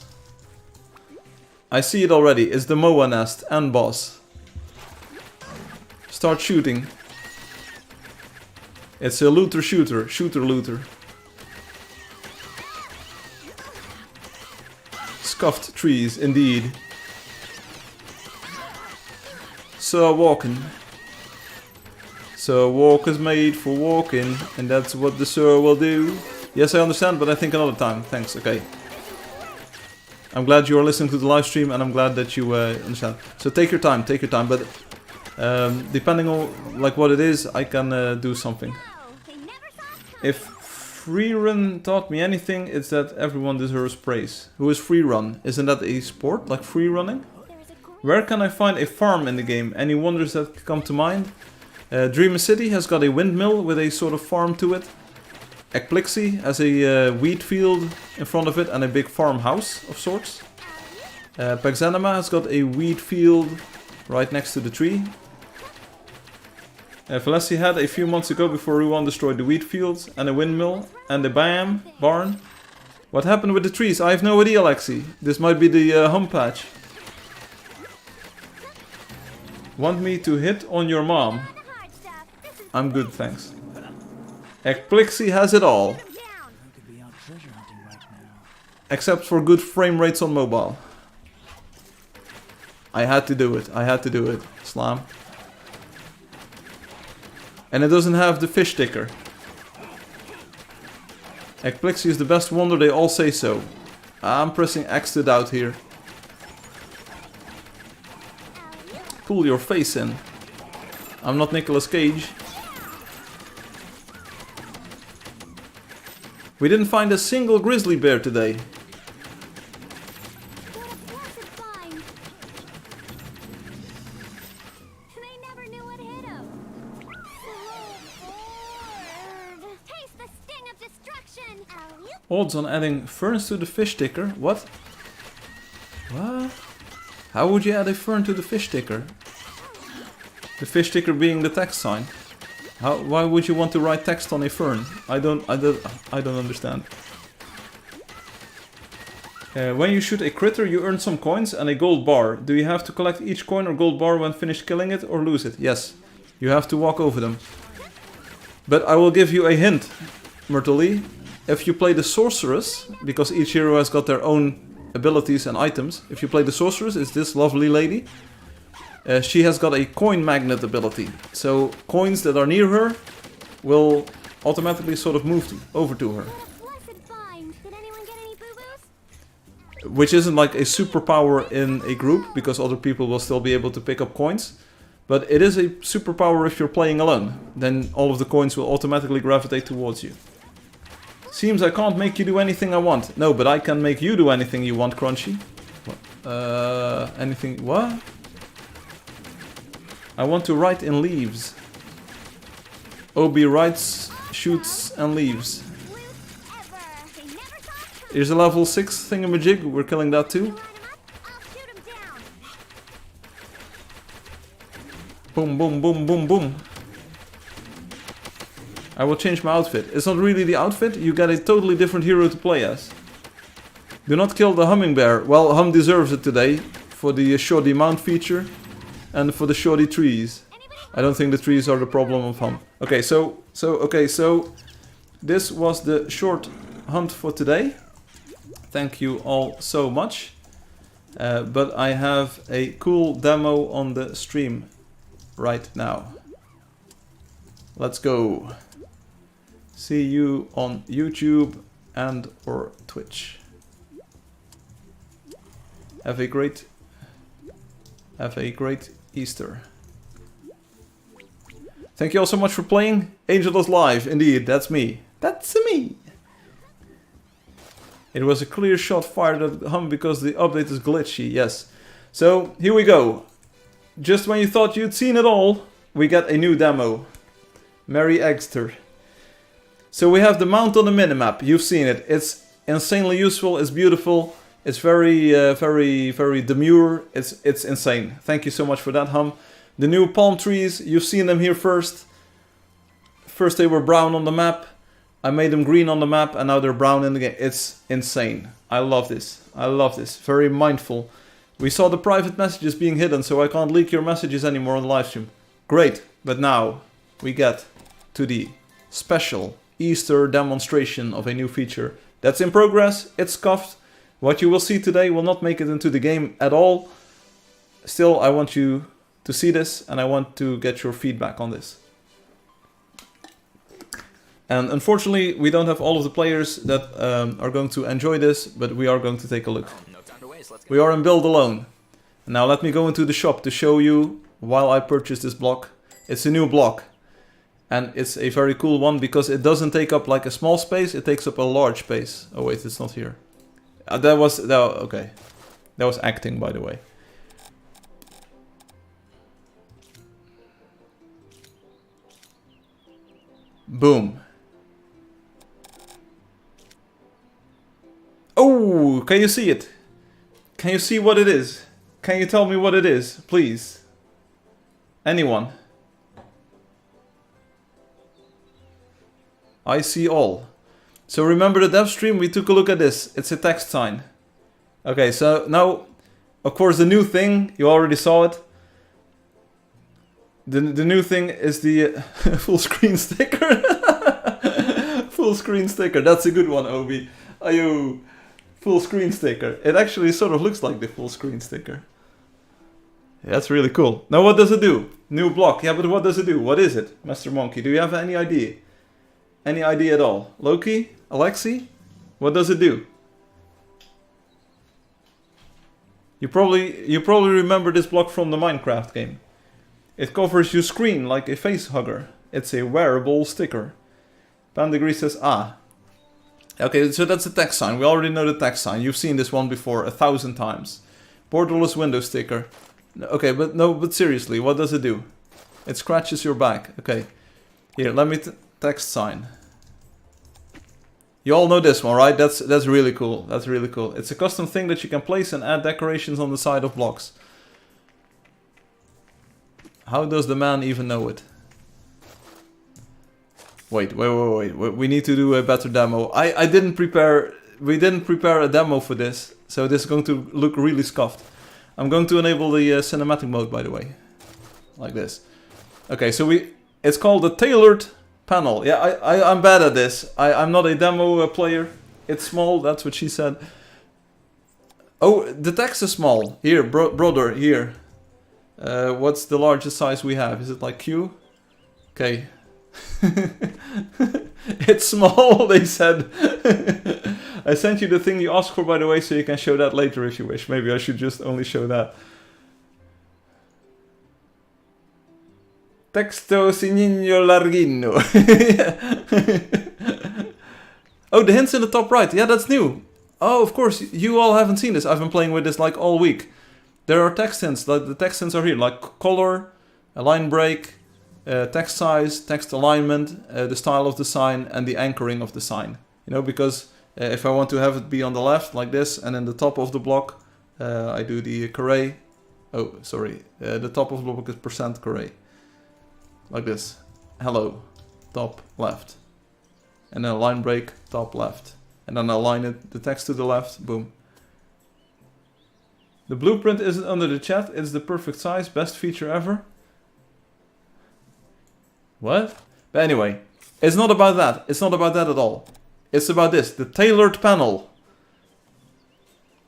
I see it already. It's the Moa nest and boss. Start shooting. It's a looter shooter. Shooter looter. Scuffed trees, indeed. So walking. So walk is made for walking, and that's what the sir will do. Yes, I understand, but I think another time. Thanks, okay. I'm glad you are listening to the live stream, and I'm glad that you understand. So take your time, but depending on like what it is, I can do something. If freerun taught me anything, it's that everyone deserves praise. Who is freerun? Isn't that a sport, like free running? Where can I find a farm in the game? Any wonders that come to mind? Dreamer City has got a windmill with a sort of farm to it. Ekplixie has a wheat field in front of it and a big farmhouse of sorts. Paxanima has got a wheat field right next to the tree. Valessi had a few months ago before Ruan destroyed the wheat fields and a windmill and a barn. What happened with the trees? I have no idea, Alexi. This might be the hum patch. Want me to hit on your mom? I'm good, thanks. Ekplixie has it all. Except for good frame rates on mobile. I had to do it. Slam. And it doesn't have the fish sticker. Ekplixie is the best wonder, they all say so. I'm pressing X to doubt here. Pull your face in. I'm not Nicolas Cage. We didn't find a single grizzly bear today. They never knew what hit 'em. Taste the sting of destruction. Odds on adding ferns to the fish sticker? What? What? How would you add a fern to the fish sticker? The fish sticker being the text sign. Why would you want to write text on a fern? I don't understand. When you shoot a critter, you earn some coins and a gold bar. Do you have to collect each coin or gold bar when finished killing it or lose it? Yes. You have to walk over them. But I will give you a hint, Myrtle Lee. If you play the Sorceress, because each hero has got their own abilities and items. If you play the Sorceress, it's this lovely lady. She has got a coin magnet ability. So coins that are near her will automatically sort of move over to her. Which isn't like a superpower in a group, because other people will still be able to pick up coins. But it is a superpower if you're playing alone. Then all of the coins will automatically gravitate towards you. Seems I can't make you do anything I want. No, but I can make you do anything you want, Crunchy. Anything... what? I want to write in leaves. Obi writes, shoots, and leaves. Here's a level 6 thingamajig, we're killing that too. Boom, boom, boom, boom, boom. I will change my outfit. It's not really the outfit, you get a totally different hero to play as. Do not kill the hummingbird. Well, Hum deserves it today for the shoddy mount feature and for the shoddy trees. I don't think the trees are the problem of Hum. Okay, so this was the short hunt for today. Thank you all so much. But I have a cool demo on the stream right now. Let's go. See you on YouTube and or Twitch. Have a great Easter. Thank you all so much for playing. Angeldust Live, indeed, that's me. That's me. It was a clear shot fired at Hum because the update is glitchy, yes. So, here we go. Just when you thought you'd seen it all, we get a new demo. Merry Eggster. So we have the mount on the minimap, you've seen it. It's insanely useful, it's beautiful, it's very demure, it's insane. Thank you so much for that, Hum. The new palm trees, you've seen them here first. First they were brown on the map. I made them green on the map and now they're brown in the game. It's insane. I love this. I love this. Very mindful. We saw the private messages being hidden, so I can't leak your messages anymore on the live stream. Great. But now we get to the special Easter demonstration of a new feature. That's in progress. It's scuffed. What you will see today will not make it into the game at all. Still, I want you to see this and I want to get your feedback on this. And unfortunately, we don't have all of the players that are going to enjoy this, but we are going to take a look. We are in build alone. Now let me go into the shop to show you while I purchased this block. It's a new block. And it's a very cool one because it doesn't take up like a small space, it takes up a large space. Oh wait, it's not here. Okay. That was acting, by the way. Boom. Oh, can you see it? Can you see what it is? Can you tell me what it is, please? Anyone? I see all. So remember the dev stream, we took a look at this. It's a text sign. Okay, so now, of course, the new thing, you already saw it. The new thing is the full screen sticker. Full screen sticker, that's a good one, Obi. Ayo. Full screen sticker. It actually sort of looks like the full screen sticker. Yeah, that's really cool. Now what does it do? New block. Yeah, but what does it do? What is it, Master Monkey? Do you have any idea? Any idea at all? Loki? Alexi? What does it do? You probably remember this block from the Minecraft game. It covers your screen like a face hugger. It's a wearable sticker. Pandegree says, ah. Okay, so that's the text sign. We already know the text sign. You've seen this one before 1,000 times. Borderless window sticker. Okay, but seriously, what does it do? It scratches your back. Okay. Here, let me text sign. You all know this one, right? That's really cool. That's really cool. It's a custom thing that you can place and add decorations on the side of blocks. How does the man even know it? Wait. We need to do a better demo. I didn't prepare we didn't prepare a demo for this, so this is going to look really scuffed. I'm going to enable the cinematic mode, by the way, like this. Okay, so it's called the tailored panel. Yeah, I'm bad at this. I'm not a demo player. It's small, that's what she said. Oh, the text is small. Here, brother, here. What's the largest size we have? Is it like Q? Okay. It's small, they said. I sent you the thing you asked for, by the way, so you can show that later if you wish. Maybe I should just only show that. Texto signo larghino. Oh, the hint's in the top right. Yeah, that's new. Oh, of course, you all haven't seen this. I've been playing with this like all week. There are text hints. The text hints are here, like color, a line break, text size, text alignment, the style of the sign, and the anchoring of the sign. You know, because if I want to have it be on the left, like this, and then the top of the block, I do the carré. Oh, sorry. The top of the block is percent carré. Like this. Hello. Top left. And then a line break, top left. And then align it, the text to the left, boom. The blueprint isn't under the chat, it's the perfect size, best feature ever. What? But anyway, it's not about that. It's not about that at all. It's about this, the tailored panel.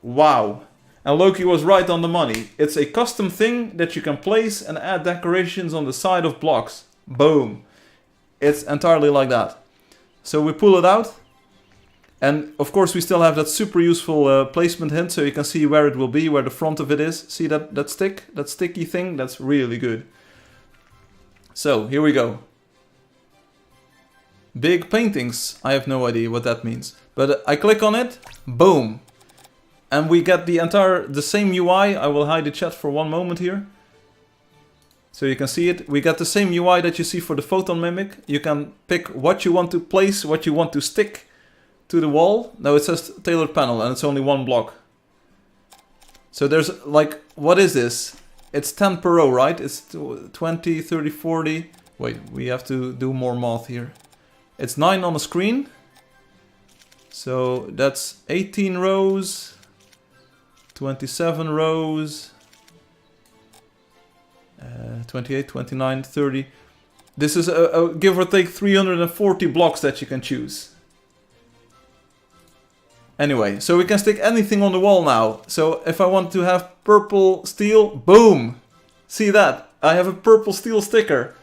Wow. And Loki was right on the money. It's a custom thing that you can place and add decorations on the side of blocks. Boom. It's entirely like that. So we pull it out. And of course we still have that super useful placement hint, so you can see where it will be, where the front of it is. See that sticky thing? That's really good. So here we go. Big paintings. I have no idea what that means. But I click on it, boom. And we get the same UI. I will hide the chat for one moment here. So you can see it. We get the same UI that you see for the photon mimic. You can pick what you want to place, what you want to stick to the wall. Now it says tailored panel and it's only one block. So there's like, what is this? It's 10 per row, right? It's 20, 30, 40. Wait, we have to do more math here. It's 9 on the screen. So that's 18 rows, 27 rows, 28, 29, 30. This is a give or take 340 blocks that you can choose. Anyway, so we can stick anything on the wall now. So if I want to have purple steel, boom! See that? I have a purple steel sticker.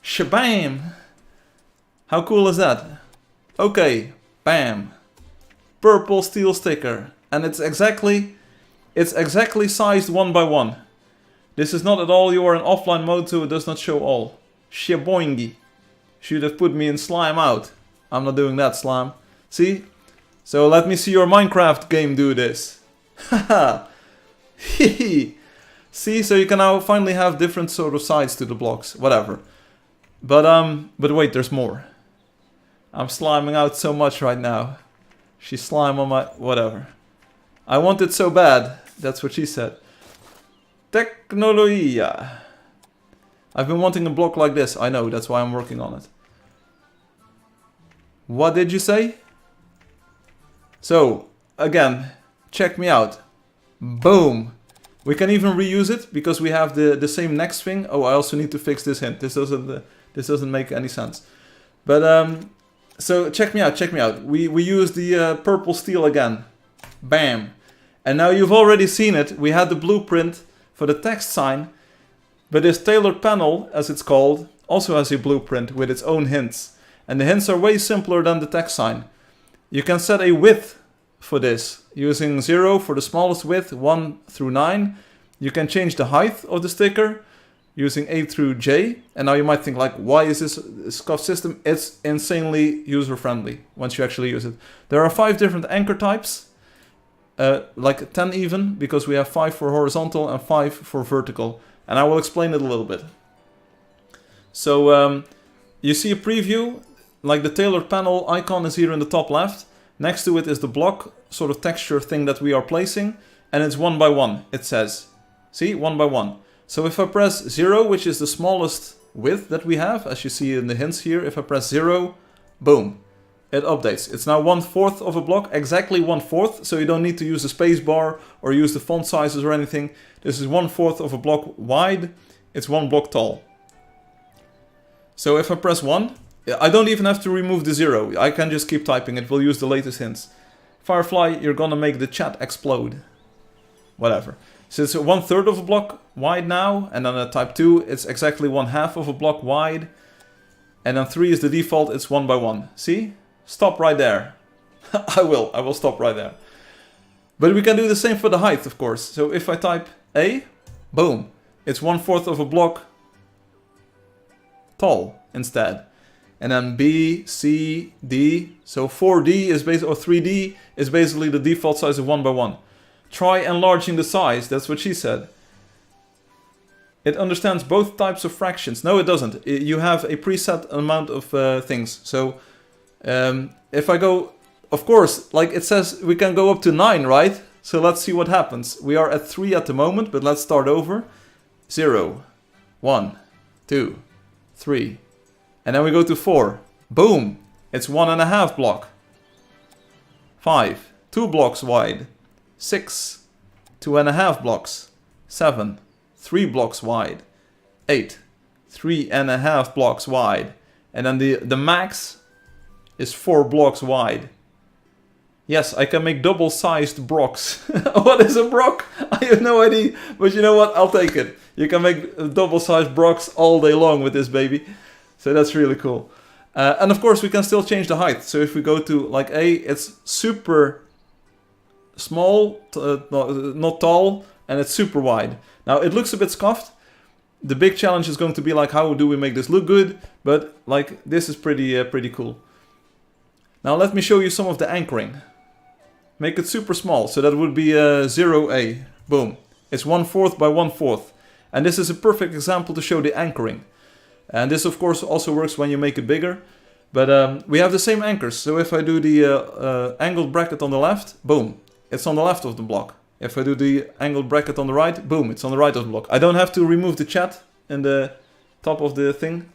Shabam! How cool is that? Okay, bam. Purple steel sticker. And it's exactly sized 1 by 1. This is not at all, you are in offline mode, so it does not show all. Shaboingy. Should have put me in slime out. I'm not doing that, slime. See? So let me see your Minecraft game do this. Haha. Hehe. See, so you can now finally have different sort of sides to the blocks. Whatever. But wait, there's more. I'm sliming out so much right now. She slime on my... whatever. I want it so bad. That's what she said. Tecnologia. I've been wanting a block like this. I know, that's why I'm working on it. What did you say? So, again, check me out. Boom. We can even reuse it because we have the same next thing. Oh, I also need to fix this hint. This doesn't make any sense. But so check me out, check me out. We use the purple steel again. Bam. And now you've already seen it. We had the blueprint for the text sign. But this tailored panel, as it's called, also has a blueprint with its own hints. And the hints are way simpler than the text sign. You can set a width for this using 0 for the smallest width, 1 through 9. You can change the height of the sticker using A through J. And now you might think like, why is this a scuffed system? It's insanely user-friendly once you actually use it. There are 5 different anchor types, like 10 even, because we have 5 for horizontal and 5 for vertical. And I will explain it a little bit. So you see a preview. Like the tailored panel icon is here in the top left. Next to it is the block sort of texture thing that we are placing. And it's 1 by 1, it says. See, 1 by 1. So if I press 0, which is the smallest width that we have, as you see in the hints here, if I press 0, boom. it updates. It's now 1/4 of a block, exactly 1/4, so you don't need to use the space bar or use the font sizes or anything. This is 1/4 of a block wide, it's 1 block tall. So if I press 1, I don't even have to remove the 0, I can just keep typing, it will use the latest hints. Firefly, you're gonna make the chat explode. Whatever. So it's 1/3 of a block wide now, and then at type 2, it's exactly 1/2 of a block wide. And then 3 is the default, it's 1 by 1. See? Stop right there. I will stop right there. But we can do the same for the height, of course. So if I type A, boom, it's 1/4 of a block tall instead. And then B, C, D. So 4D is basically, or 3D is basically the default size of 1 by 1. Try enlarging the size, that's what she said. It understands both types of fractions. No, it doesn't. You have a preset amount of things. So if I go, of course, like it says we can go up to 9, right? So let's see what happens. We are at 3 at the moment, but let's start over. 0, 1, 2, 3. And then we go to 4. Boom! It's 1.5 block. 5, 2 blocks wide. 6, 2.5 blocks. 7, 3 blocks wide. 8, 3.5 blocks wide. And then the max is 4 blocks wide. Yes, I can make double-sized blocks. What is a block? I have no idea. But you know what? I'll take it. You can make double-sized blocks all day long with this baby. So that's really cool. And of course, we can still change the height. So if we go to like A, it's super small, not tall, and it's super wide. Now, it looks a bit scuffed. The big challenge is going to be like, how do we make this look good? But like, this is pretty cool. Now, let me show you some of the anchoring. Make it super small. So that would be 0A. Boom. It's 1/4 by 1/4. And this is a perfect example to show the anchoring. And this, of course, also works when you make it bigger. But we have the same anchors. So if I do the angled bracket on the left, boom, it's on the left of the block. If I do the angled bracket on the right, boom, it's on the right of the block. I don't have to remove the chat in the top of the thing.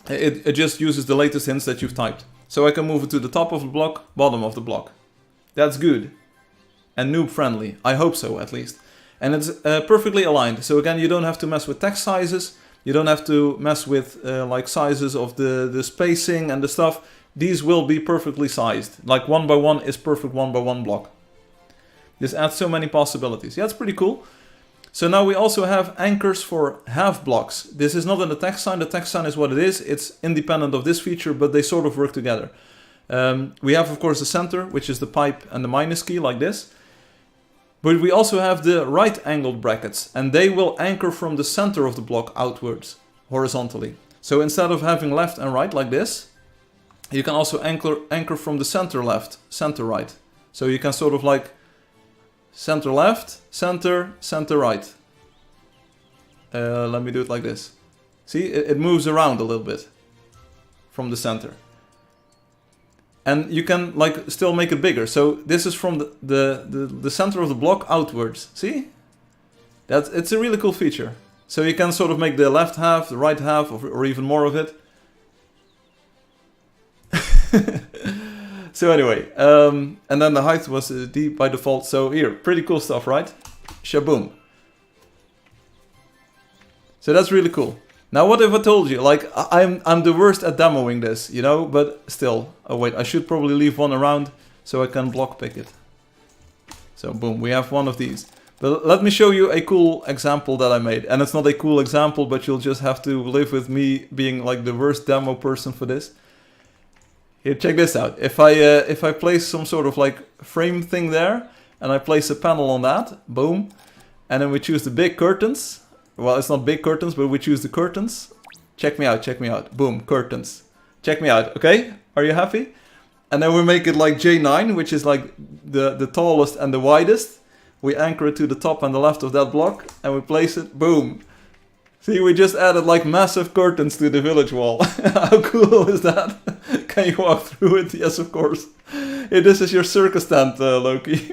It just uses the latest hints that you've typed. So I can move it to the top of the block, bottom of the block. That's good. And noob friendly. I hope so, at least. And it's perfectly aligned. So again, you don't have to mess with text sizes. You don't have to mess with like sizes of the spacing and the stuff. These will be perfectly sized. Like 1 by 1 is perfect 1 by 1 block. This adds so many possibilities. Yeah, it's pretty cool. So now we also have anchors for half blocks. This is not in the text sign. The text sign is what it is. It's independent of this feature, but they sort of work together. We have, of course, the center, which is the pipe and the minus key like this. But we also have the right angled brackets, and they will anchor from the center of the block outwards, horizontally. So instead of having left and right like this, you can also anchor from the center left, center right. So you can sort of like center left, center, center right. Let me do it like this. See, it moves around a little bit from the center. And you can like still make it bigger. So this is from the center of the block outwards. See? It's a really cool feature. So you can sort of make the left half, the right half, or even more of it. So anyway, and then the height was D by default. So here, pretty cool stuff, right? Shaboom. So that's really cool. Now, what if I told you, like, I'm the worst at demoing this, you know, but still. Oh wait, I should probably leave one around so I can block pick it. So boom, we have one of these. But let me show you a cool example that I made. And it's not a cool example, but you'll just have to live with me being like the worst demo person for this. Here, check this out. If I place some sort of like frame thing there, and I place a panel on that, boom, and then we choose the big curtains. Well, it's not big curtains, but we choose the curtains. Check me out, boom, curtains. Check me out, okay? Are you happy? And then we make it like J9, which is like the tallest and the widest. We anchor it to the top and the left of that block, and we place it, boom. See, we just added like massive curtains to the village wall. How cool is that? Can you walk through it? Yes, of course. Hey, this is your circus tent, Loki.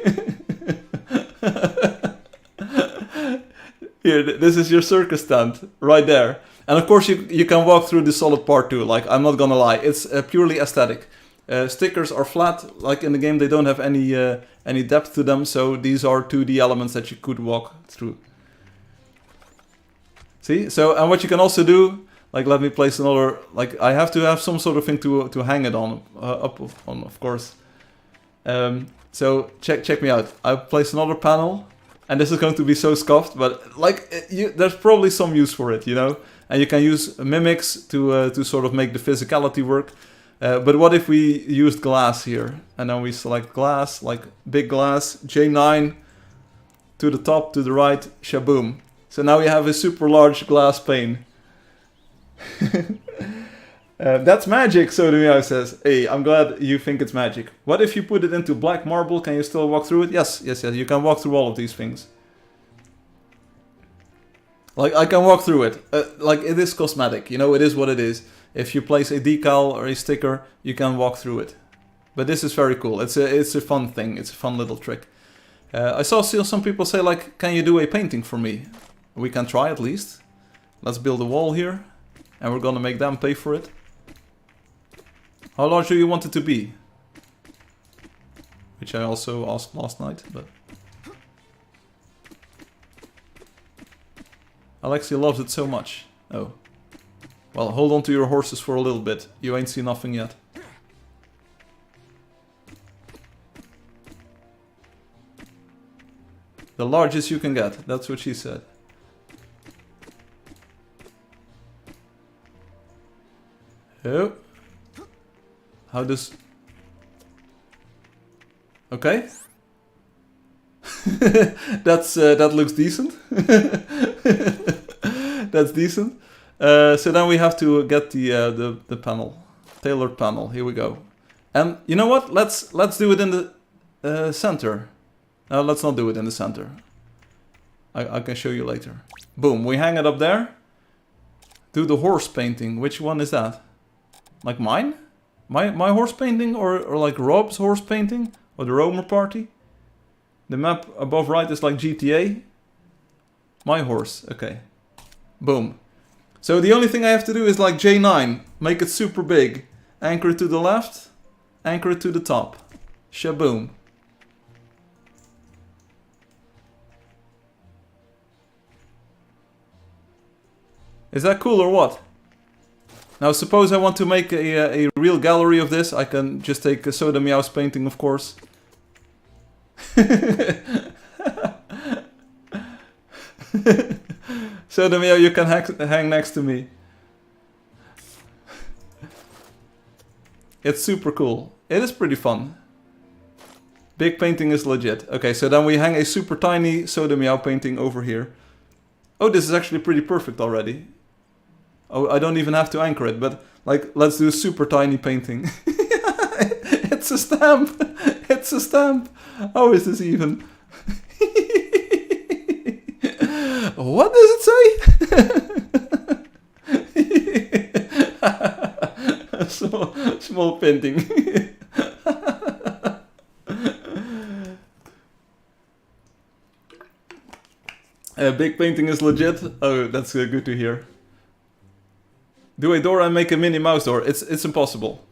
Here, this is your circus stand, right there. And of course you can walk through the solid part too, like, I'm not gonna lie, it's purely aesthetic. Stickers are flat, like in the game they don't have any depth to them, so these are 2D elements that you could walk through. See? So, and what you can also do, like, let me place another, like, I have to have some sort of thing to hang it on, up on, of course. So, check me out. I placed another panel, and this is going to be so scuffed, but, like, there's probably some use for it, you know? And you can use mimics to sort of make the physicality work. But what if we used glass here? And then we select glass, like big glass, J9, to the top, to the right, shaboom. So now we have a super large glass pane. That's magic, So the Meow says. Hey, I'm glad you think it's magic. What if you put it into black marble? Can you still walk through it? Yes, you can walk through all of these things. Like, I can walk through it. Like, it is cosmetic, you know, it is what it is. If you place a decal or a sticker, you can walk through it. But this is very cool. It's a fun thing. It's a fun little trick. I saw some people say, like, can you do a painting for me? We can try at least. Let's build a wall here. And we're gonna make them pay for it. How large do you want it to be? Which I also asked last night, but... Alexia loves it so much. Oh. Well, hold on to your horses for a little bit. You ain't seen nothing yet. The largest you can get. That's what she said. Oh. How does... Okay. That looks decent. That's decent. So then we have to get the panel, tailored panel. Here we go. And you know what? Let's do it in the center. No, let's not do it in the center. I can show you later. Boom. We hang it up there. Do the horse painting. Which one is that? Like mine? My horse painting or like Rob's horse painting or the Romer party? The map above right is like GTA. My horse. Okay. Boom. So the only thing I have to do is like J9, make it super big, anchor it to the left, anchor it to the top, shaboom. Is that cool or what? Now suppose I want to make a real gallery of this, I can just take a Soda Meow's painting, of course. So the Meow, you can hang next to me. It's super cool. It is pretty fun. Big painting is legit. Okay, so then we hang a super tiny Soda Meow painting over here. Oh, this is actually pretty perfect already. Oh, I don't even have to anchor it, but like, let's do a super tiny painting. It's a stamp. It's a stamp. How is this even? What does it say? Small painting. Big painting is legit. Oh, that's good to hear. Do a door and make a Minnie Mouse door. It's impossible.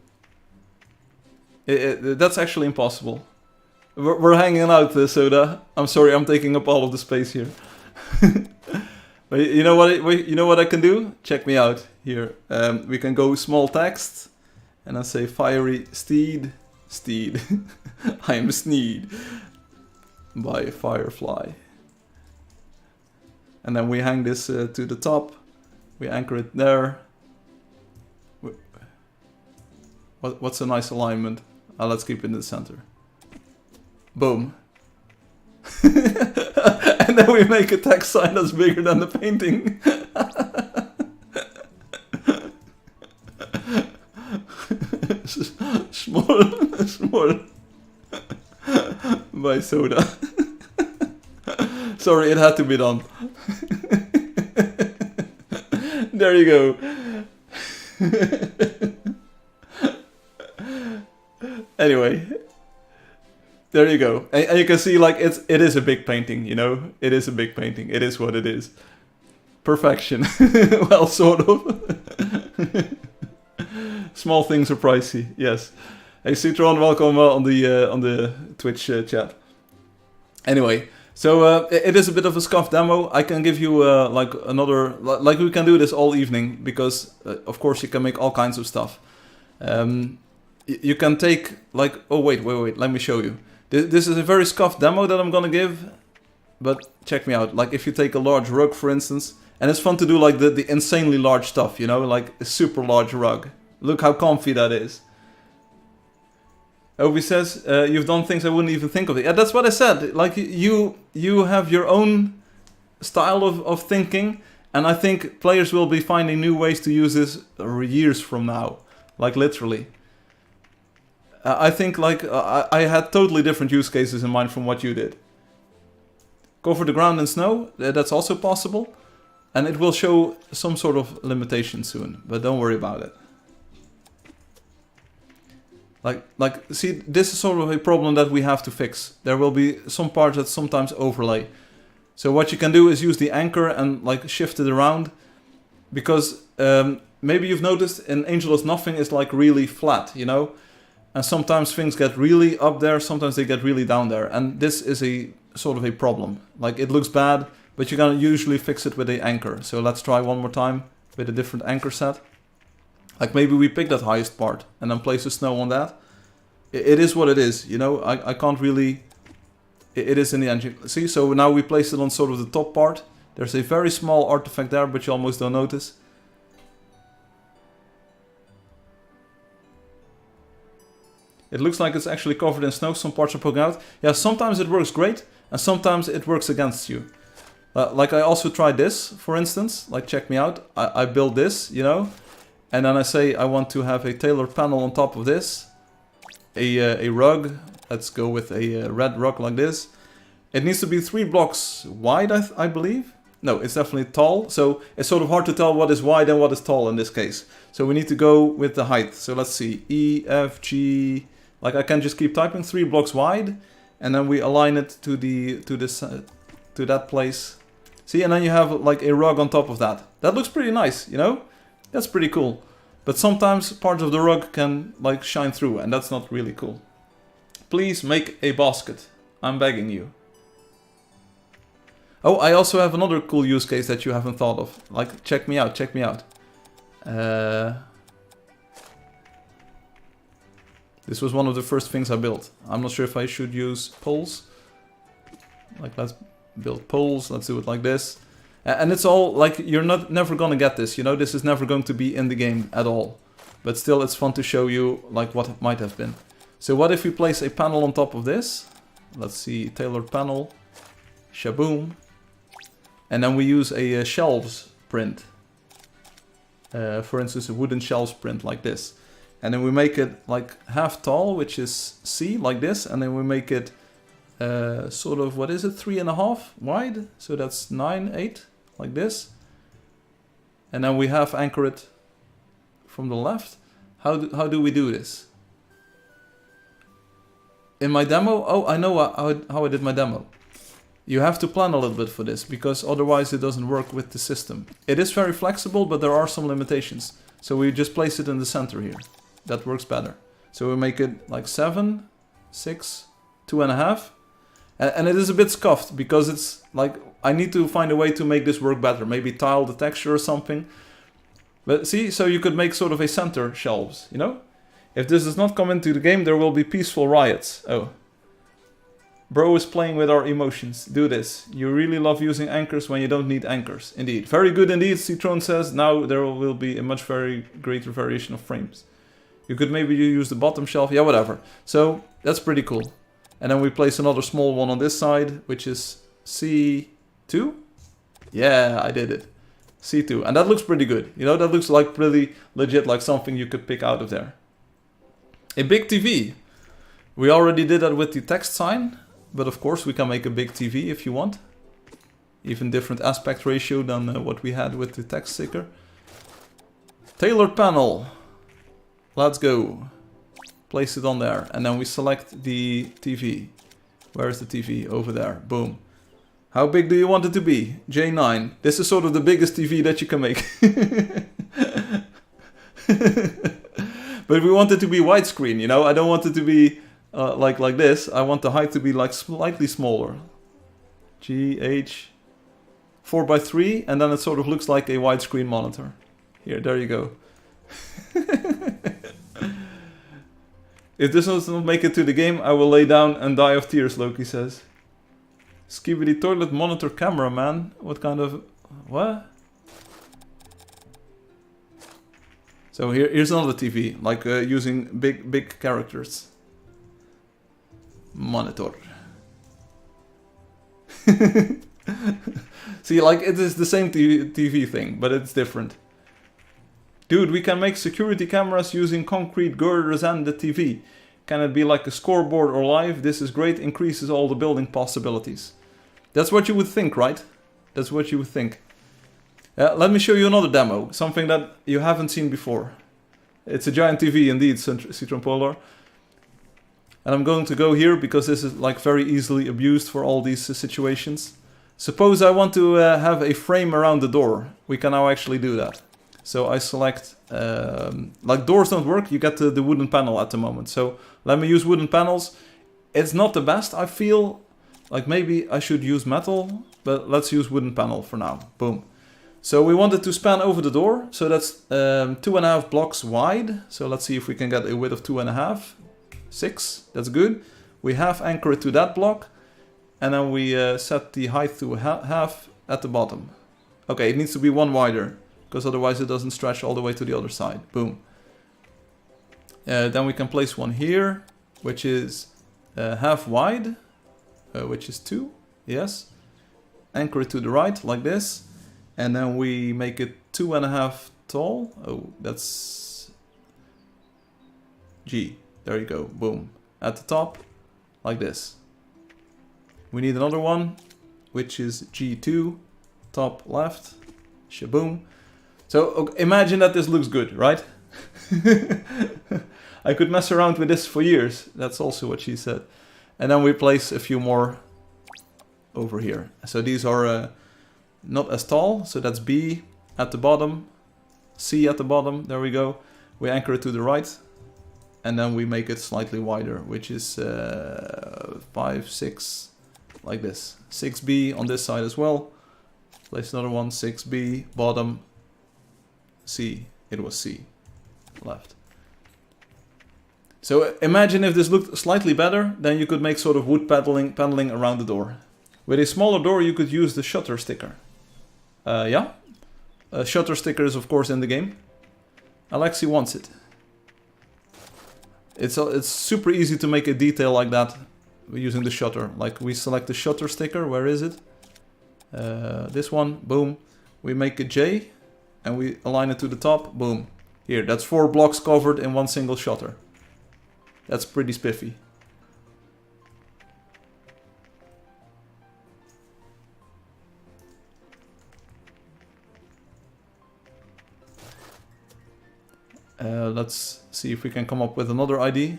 That's actually impossible. We're hanging out, Soda. I'm sorry, I'm taking up all of the space here. But you know what I can do? Check me out here. We can go small text, and I say fiery steed. I am Sneed by Firefly. And then we hang this to the top. We anchor it there. What's a nice alignment? Let's keep it in the center. Boom. And then we make a text sign that's bigger than the painting. Small. By Soda. Sorry, it had to be done. There you go. Anyway. There you go. And you can see, like, it is a big painting, you know? It is a big painting. It is what it is. Perfection. Well, sort of. Small things are pricey, yes. Hey, Citron, welcome on the Twitch chat. Anyway, so it is a bit of a scuffed demo. I can give you like another, like we can do this all evening, because of course you can make all kinds of stuff. You can take, like, oh wait, let me show you. This is a very scuffed demo that I'm gonna give, but check me out. Like, if you take a large rug, for instance, and it's fun to do like the insanely large stuff, you know, like a super large rug. Look how comfy that is. Obi says, you've done things I wouldn't even think of. Yeah, that's what I said. Like, you have your own style of thinking, and I think players will be finding new ways to use this years from now. Like, literally. I think, like, I had totally different use cases in mind from what you did. Cover the ground in snow, that's also possible. And it will show some sort of limitation soon, but don't worry about it. Like, see, this is sort of a problem that we have to fix. There will be some parts that sometimes overlay. So what you can do is use the anchor and, like, shift it around. Because maybe you've noticed in Angeldust nothing is, like, really flat, you know? And sometimes things get really up there, sometimes they get really down there. And this is a sort of a problem. Like, it looks bad, but you can usually fix it with an anchor. So let's try one more time with a different anchor set. Like, maybe we pick that highest part and then place the snow on that. It is what it is, you know? I can't really... It is in the engine. See, so now we place it on sort of the top part. There's a very small artifact there, but you almost don't notice. It looks like it's actually covered in snow. Some parts are poking out. Yeah, sometimes it works great, and sometimes it works against you. Like, I also tried this, for instance. Like, check me out. I build this, you know? And then I say I want to have a tailored panel on top of this. A rug. Let's go with a red rug like this. It needs to be 3 blocks wide, I believe. No, it's definitely tall. So it's sort of hard to tell what is wide and what is tall in this case. So we need to go with the height. So let's see. E, F, G... Like, I can just keep typing 3 blocks wide, and then we align it to that place. See, and then you have, like, a rug on top of that. That looks pretty nice, you know? That's pretty cool. But sometimes parts of the rug can, like, shine through, and that's not really cool. Please make a basket. I'm begging you. Oh, I also have another cool use case that you haven't thought of. Like, check me out, check me out. This was one of the first things I built. I'm not sure if I should use poles. Like, let's build poles. Let's do it like this. And it's all, like, you're never gonna get this, you know? This is never going to be in the game at all. But still, it's fun to show you, like, what it might have been. So what if we place a panel on top of this? Let's see, tailored panel. Shaboom. And then we use a shelves print. For instance, a wooden shelves print like this. And then we make it like half tall, which is C, like this. And then we make it sort of, what is it, 3.5 wide? So that's 9, 8, like this. And then we half anchor it from the left. How do we do this? In my demo? Oh, I know how I did my demo. You have to plan a little bit for this, because otherwise it doesn't work with the system. It is very flexible, but there are some limitations. So we just place it in the center here. That works better. So we make it like 7, 6, 2.5. And it is a bit scuffed, because it's like, I need to find a way to make this work better. Maybe tile the texture or something. But see, so you could make sort of a center shelves, you know? If this does not come into the game, there will be peaceful riots. Oh. Bro is playing with our emotions. Do this. You really love using anchors when you don't need anchors. Indeed. Very good indeed, Citron says. Now there will be a much very greater variation of frames. You could maybe use the bottom shelf. Yeah, whatever. So that's pretty cool. And then we place another small one on this side, which is C2. Yeah, I did it. C2. And that looks pretty good. You know, that looks like pretty legit, like something you could pick out of there. A big TV. We already did that with the text sign. But of course we can make a big TV if you want. Even different aspect ratio than what we had with the text sticker. Tailored panel. Let's go. Place it on there. And then we select the TV. Where's the TV? Over there. Boom. How big do you want it to be? J9. This is sort of the biggest TV that you can make. But we want it to be widescreen, you know? I don't want it to be like this. I want the height to be like slightly smaller. GH 4x3, and then it sort of looks like a widescreen monitor. Here, there you go. If this does not make it to the game, I will lay down and die of tears, Loki says. Skibidi toilet monitor camera, man. What kind of... what? So here's another TV, like using big characters. Monitor. See, like it is the same TV thing, but it's different. Dude, we can make security cameras using concrete girders and the TV. Can it be like a scoreboard or live? This is great, increases all the building possibilities. That's what you would think, right? That's what you would think. Let me show you another demo, something that you haven't seen before. It's a giant TV indeed, Citron Polar. And I'm going to go here because this is like very easily abused for all these situations. Suppose I want to have a frame around the door. We can now actually do that. So I select, like doors don't work, you get the wooden panel at the moment. So let me use wooden panels. It's not the best, I feel like maybe I should use metal, but let's use wooden panel for now. Boom. So we want it to span over the door. So that's 2.5 blocks wide. So let's see if we can get a width of 2.5. 6, that's good. We half anchor it to that block. And then we set the height to half at the bottom. Okay, it needs to be one wider, because otherwise it doesn't stretch all the way to the other side. Boom. Then we can place one here, which is half wide, which is 2, yes. Anchor it to the right, like this. And then we make it 2.5 tall. Oh, that's G. There you go, boom. At the top, like this. We need another one, which is G2, top left, shaboom. So okay, imagine that this looks good, right? I could mess around with this for years. That's also what she said. And then we place a few more over here. So these are not as tall. So that's B at the bottom, C at the bottom. There we go. We anchor it to the right. And then we make it slightly wider, which is 5, 6, like this. 6B on this side as well. Place another one, 6B, bottom, C. It was C, left. So imagine if this looked slightly better, then you could make sort of wood paneling around the door. With a smaller door, you could use the shutter sticker. Yeah, a shutter sticker is of course in the game. Alexi wants it. It's super easy to make a detail like that using the shutter. Like we select the shutter sticker, where is it? This one, boom. We make a J and we align it to the top, boom. Here, that's 4 blocks covered in one single shutter. That's pretty spiffy. Let's see if we can come up with another ID.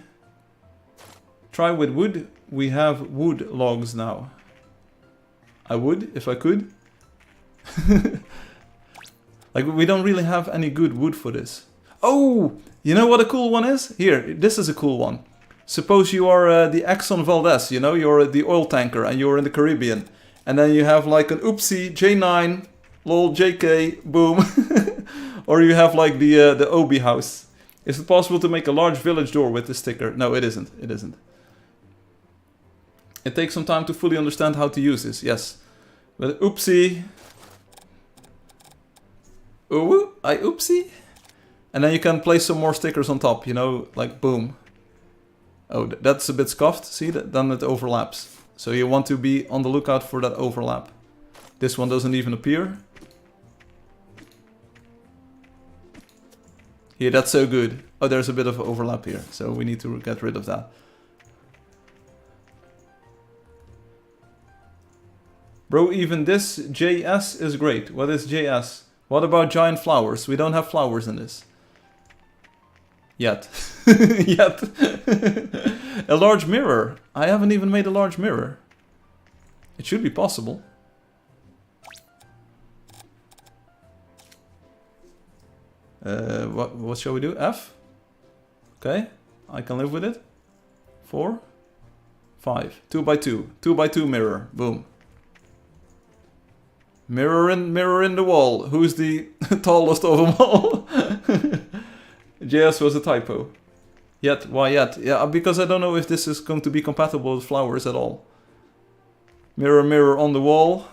Try with wood. We have wood logs now. I would, if I could. Like, we don't really have any good wood for this. Oh! You know what a cool one is? Here, this is a cool one. Suppose you are the Exxon Valdez, you know? You're the oil tanker and you're in the Caribbean. And then you have like an oopsie, J9, lol, JK, boom. Or you have like the Obi house. Is it possible to make a large village door with this sticker? No, it isn't. It isn't. It takes some time to fully understand how to use this, yes. But oopsie. Ooh, I oopsie. And then you can place some more stickers on top, you know, like boom. Oh, that's a bit scuffed, see? Then it overlaps. So you want to be on the lookout for that overlap. This one doesn't even appear. Here, that's so good. Oh, there's a bit of overlap here, so we need to get rid of that. Bro, even this JS is great. What is JS? What about giant flowers? We don't have flowers in this. Yet. Yet. A large mirror. I haven't even made a large mirror. It should be possible. What shall we do? F? Okay. I can live with it. 4. 5. 2 by 2. 2 by 2 mirror. Boom. Mirror in the wall. Who's the tallest of them all? JS was a typo. Yet, why yet? Yeah, because I don't know if this is going to be compatible with flowers at all. Mirror, mirror on the wall.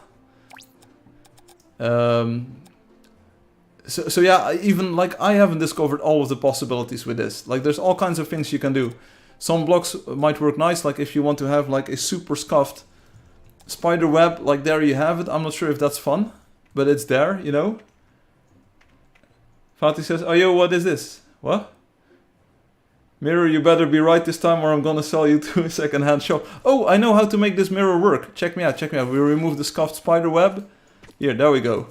So yeah, even like I haven't discovered all of the possibilities with this. Like there's all kinds of things you can do. Some blocks might work nice, like if you want to have like a super scuffed spider web, like there you have it. I'm not sure if that's fun, but it's there, you know. Fatih says, oh yo, what is this? What? Mirror, you better be right this time or I'm gonna sell you to a second-hand shop. Oh, I know how to make this mirror work. Check me out, check me out. We remove the scuffed spider web. Here, there we go.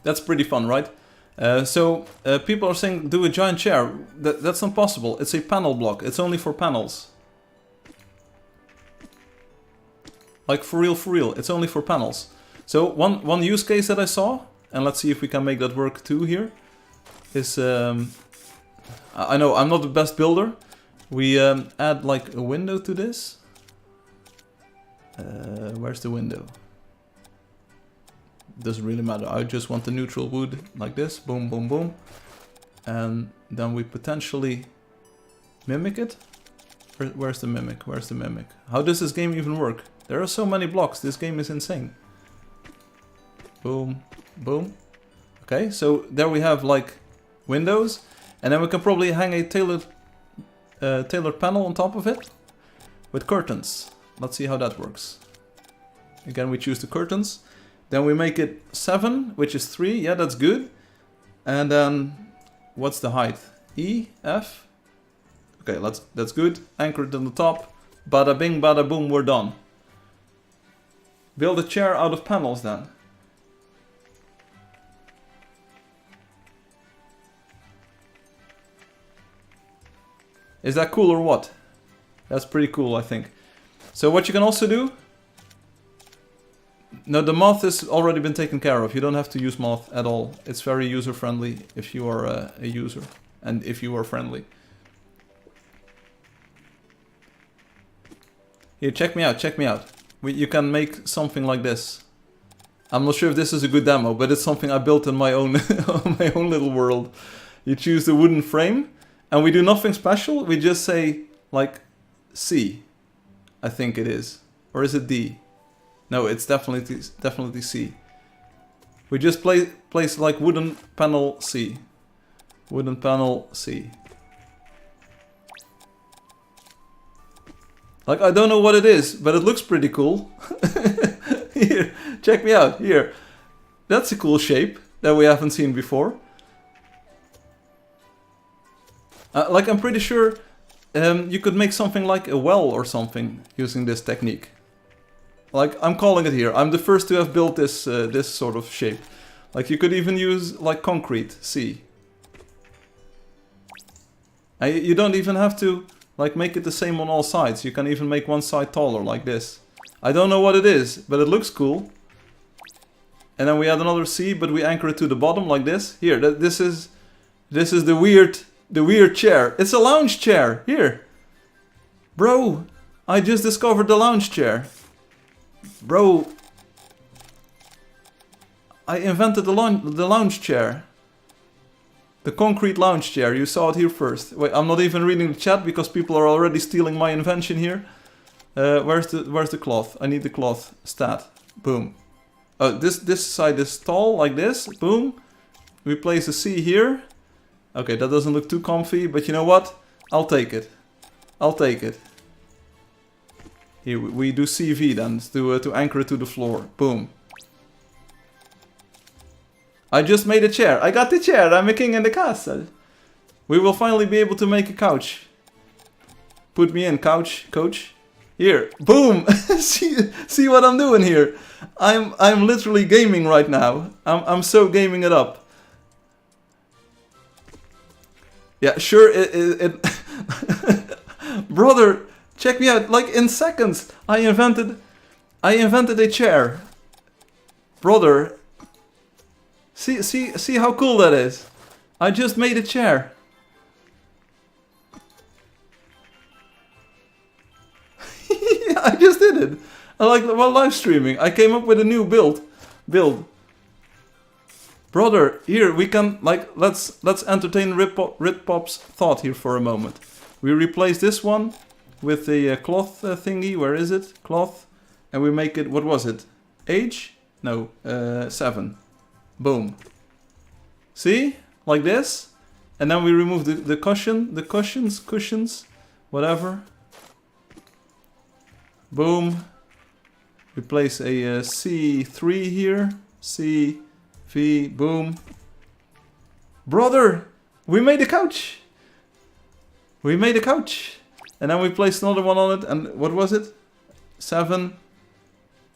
That's pretty fun, right? So people are saying do a giant chair. That's not possible. It's a panel block. It's only for panels. Like for real, it's only for panels. So one use case that I saw, and let's see if we can make that work too here, is I know I'm not the best builder. We add like a window to this. Where's the window? Doesn't really matter. I just want the neutral wood like this. Boom, boom, boom. And then we potentially mimic it. Where's the mimic? Where's the mimic? How does this game even work? There are so many blocks. This game is insane. Boom, boom. Okay, so there we have like windows. And then we can probably hang a tailored panel on top of it with curtains. Let's see how that works. Again, we choose the curtains. Then we make it 7, which is 3. Yeah, that's good. And then, what's the height? E, F. Okay, that's good. Anchor it on the top. Bada bing, bada boom, we're done. Build a chair out of panels then. Is that cool or what? That's pretty cool, I think. So what you can also do... No, the moth has already been taken care of. You don't have to use moth at all. It's very user-friendly if you are a user. And if you are friendly. Here, check me out, check me out. You can make something like this. I'm not sure if this is a good demo, but it's something I built in my own, my own little world. You choose the wooden frame, and we do nothing special. We just say, like, C. I think it is. Or is it D? No, it's definitely C. We just place like wooden panel C. Wooden panel C. Like, I don't know what it is, but it looks pretty cool. Here, check me out, here. That's a cool shape that we haven't seen before. Like, I'm pretty sure you could make something like a well or something using this technique. Like, I'm calling it here. I'm the first to have built this this sort of shape. Like, you could even use, like, concrete, C. You don't even have to, like, make it the same on all sides. You can even make one side taller, like this. I don't know what it is, but it looks cool. And then we add another C, but we anchor it to the bottom, like this. Here, this is the weird chair. It's a lounge chair, here. Bro, I just discovered the lounge chair. Bro, I invented the lounge chair. The concrete lounge chair, you saw it here first. Wait, I'm not even reading the chat because people are already stealing my invention here. Where's the cloth? I need the cloth. Stat. Boom. This side is tall, like this. Boom. We place a C here. Okay, that doesn't look too comfy, but you know what? I'll take it. I'll take it. Here, we do CV then, to anchor it to the floor. Boom. I just made a chair. I got the chair. I'm a king in the castle. We will finally be able to make a couch. Put me in, coach. Here, boom. see what I'm doing here. I'm literally gaming right now. I'm so gaming it up. Yeah, sure. It brother, check me out. Like in seconds, I invented a chair. Brother, see how cool that is. I just made a chair. I just did it. While live streaming, I came up with a new build. Brother, here we can let's entertain Ritpop's thought here for a moment. We replace this one with the cloth thingy. Where is it? Cloth, and we make it. What was it? Age? No, 7. Boom. See, like this, and then we remove the cushions, whatever. Boom. We place a C3 here. C, V, boom. Brother, we made a couch. We made a couch. And then we placed another one on it. And what was it? 7.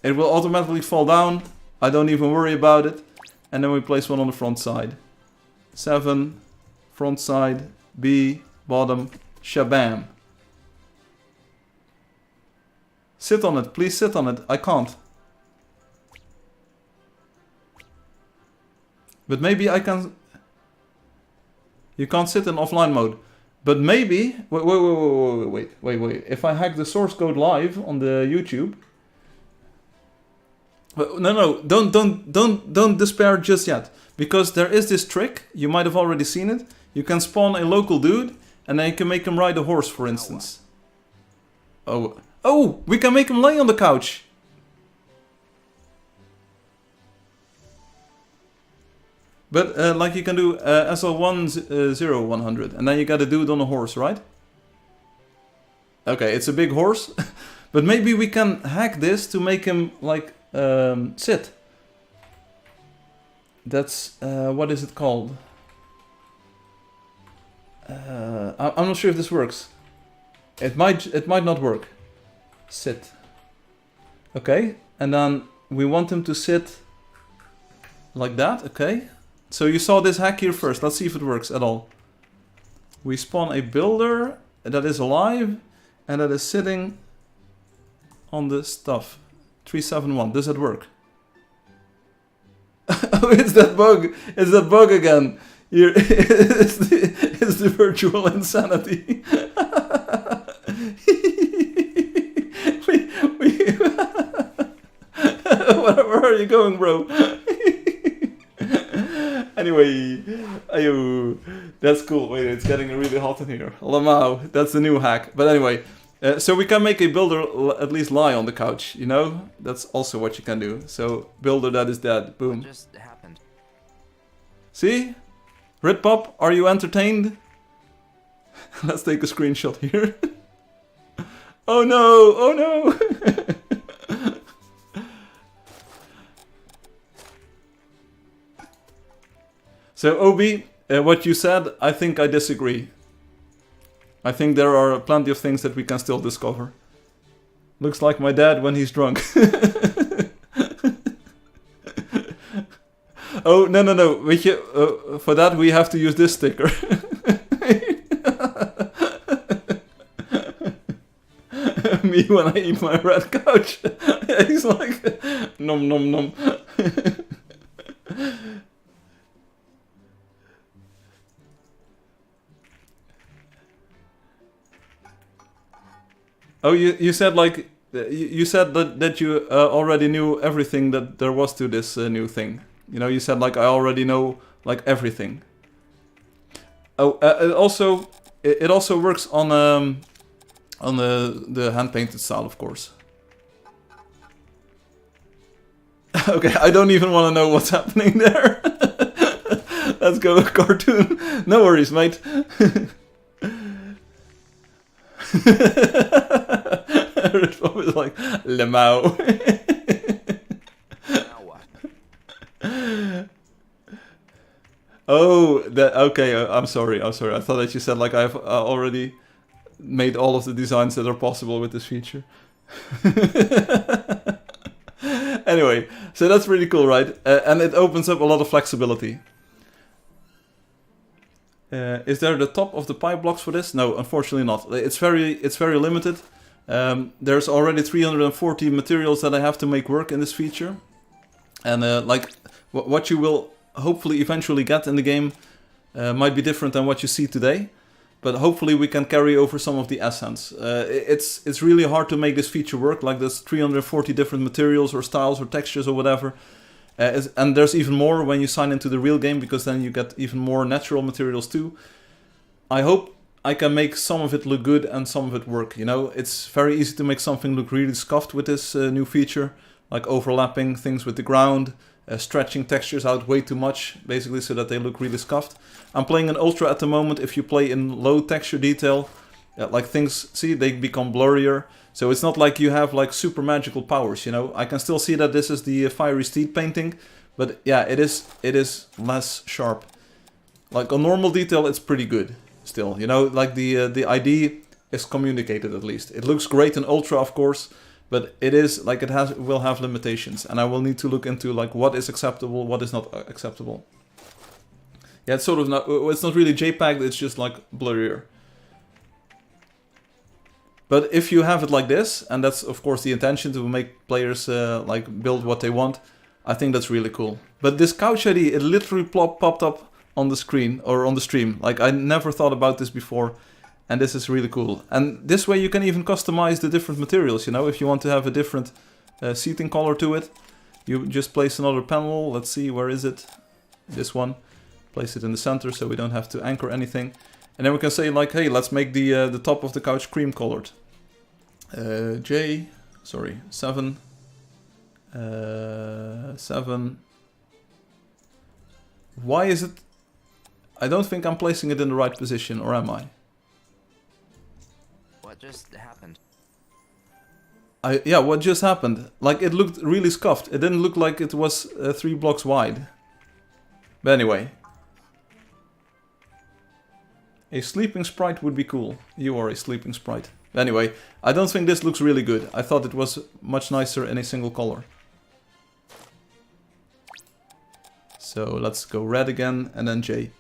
It will automatically fall down. I don't even worry about it. And then we place one on the front side. 7. Front side. B. Bottom. Shabam. Sit on it, please sit on it. I can't. But maybe I can... You can't sit in offline mode. But maybe... Wait. If I hack the source code live on the YouTube... No, don't despair just yet. Because there is this trick, you might have already seen it. You can spawn a local dude, and then you can make him ride a horse, for instance. Oh, we can make him lay on the couch. But like you can do SL10100, and then you gotta do it on a horse, right? Okay, it's a big horse. But maybe we can hack this to make him like sit. That's what is it called? I'm not sure if this works. It might not work. Sit. Okay, and then we want him to sit like that. Okay, so you saw this hack here first. Let's see if it works at all. We spawn a builder that is alive and that is sitting on the stuff. 371. Does it work? Oh, it's that bug. It's that bug again. Here, it's the virtual insanity. Where are you going, bro? Anyway, ayo, that's cool. Wait, it's getting really hot in here. Lamau, that's the new hack. But anyway, so we can make a builder at least lie on the couch, you know? That's also what you can do. So, builder that is dead. Boom. Just happened. See? Ritpop, are you entertained? Let's take a screenshot here. Oh no! Oh no! So Obi, what you said, I think I disagree. I think there are plenty of things that we can still discover. Looks like my dad when he's drunk. Oh, no. Weet je, for that we have to use this sticker. Me when I eat my red couch. He's like, nom nom nom. Oh, you said like, you said that you already knew everything that there was to this new thing. You know, you said like, I already know like everything. Oh, it also works on the hand painted style, of course. Okay, I don't even want to know what's happening there. Let's go cartoon. No worries, mate. Ritpop is like, Lemau. Now what? Oh, that okay. I'm sorry. I thought that you said like I've already made all of the designs that are possible with this feature. Anyway, so that's really cool, right? And it opens up a lot of flexibility. Is there the top of the pipe blocks for this? No, unfortunately not. It's very limited. There's already 340 materials that I have to make work in this feature. And like what you will hopefully eventually get in the game might be different than what you see today. But hopefully we can carry over some of the essence. It's really hard to make this feature work. Like there's 340 different materials or styles or textures or whatever. And there's even more when you sign into the real game, because then you get even more natural materials too. I hope I can make some of it look good and some of it work, you know. It's very easy to make something look really scuffed with this new feature, like overlapping things with the ground, stretching textures out way too much, basically so that they look really scuffed. I'm playing in Ultra at the moment. If you play in low texture detail, like things, see, they become blurrier. So it's not like you have like super magical powers, you know. I can still see that this is the Fiery Steed painting, but yeah, it is less sharp. Like on normal detail, it's pretty good still, you know. Like the idea is communicated at least. It looks great in Ultra, of course, but it is like it will have limitations, and I will need to look into like what is acceptable, what is not acceptable. Yeah, it's sort of not. It's not really JPEG. It's just like blurrier. But if you have it like this, and that's of course the intention, to make players like build what they want, I think that's really cool. But this couch ID, it literally popped up on the screen or on the stream. Like I never thought about this before, and this is really cool. And this way you can even customize the different materials, you know, if you want to have a different seating color to it. You just place another panel. Let's see, where is it? This one. Place it in the center so we don't have to anchor anything. And then we can say like, hey, let's make the top of the couch cream colored. 7. 7. Why is it? I don't think I'm placing it in the right position, or am I? What just happened? Yeah, what just happened? Like it looked really scuffed. It didn't look like it was 3 blocks wide. But anyway. A sleeping sprite would be cool. You are a sleeping sprite. Anyway, I don't think this looks really good. I thought it was much nicer in a single color. So let's go red again and then J.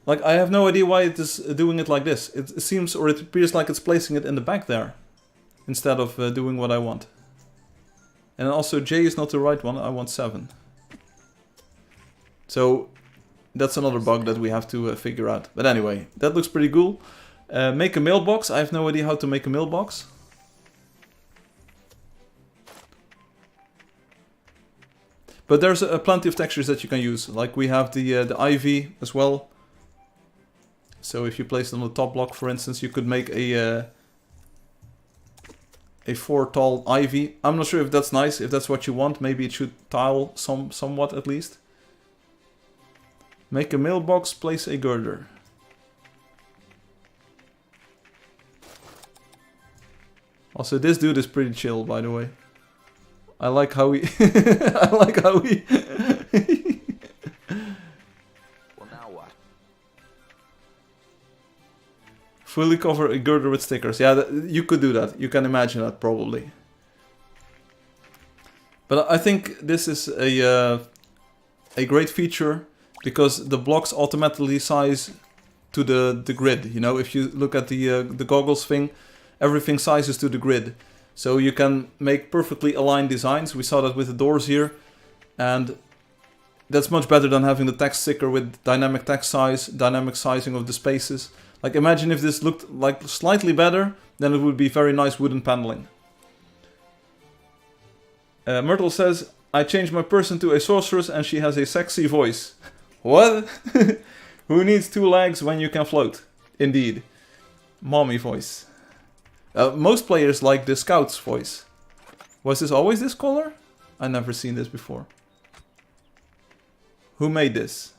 Like I have no idea why it is doing it like this. It seems, or it appears like it's placing it in the back there, instead of doing what I want. And also J is not the right one, I want 7. So that's another bug that we have to figure out. But anyway, that looks pretty cool. Make a mailbox. I have no idea how to make a mailbox. But there's plenty of textures that you can use. Like we have the ivy as well. So if you place it on the top block, for instance, you could make a 4 tall ivy. I'm not sure if that's nice, if that's what you want. Maybe it should tile somewhat at least. Make a mailbox, place a girder. Also, this dude is pretty chill, by the way. I like how he... I like how he... Well, now what? Fully cover a girder with stickers. Yeah, you could do that. You can imagine that, probably. But I think this is a great feature, because the blocks automatically size to the grid. You know, if you look at the goggles thing, everything sizes to the grid. So you can make perfectly aligned designs. We saw that with the doors here. And that's much better than having the text sticker with dynamic text size, dynamic sizing of the spaces. Like imagine if this looked like slightly better, then it would be very nice wooden paneling. Myrtle says, I changed my person to a sorceress and she has a sexy voice. What? Who needs 2 legs when you can float? Indeed. Mommy voice. Most players like the scout's voice. Was this always this color? I never seen this before. Who made this?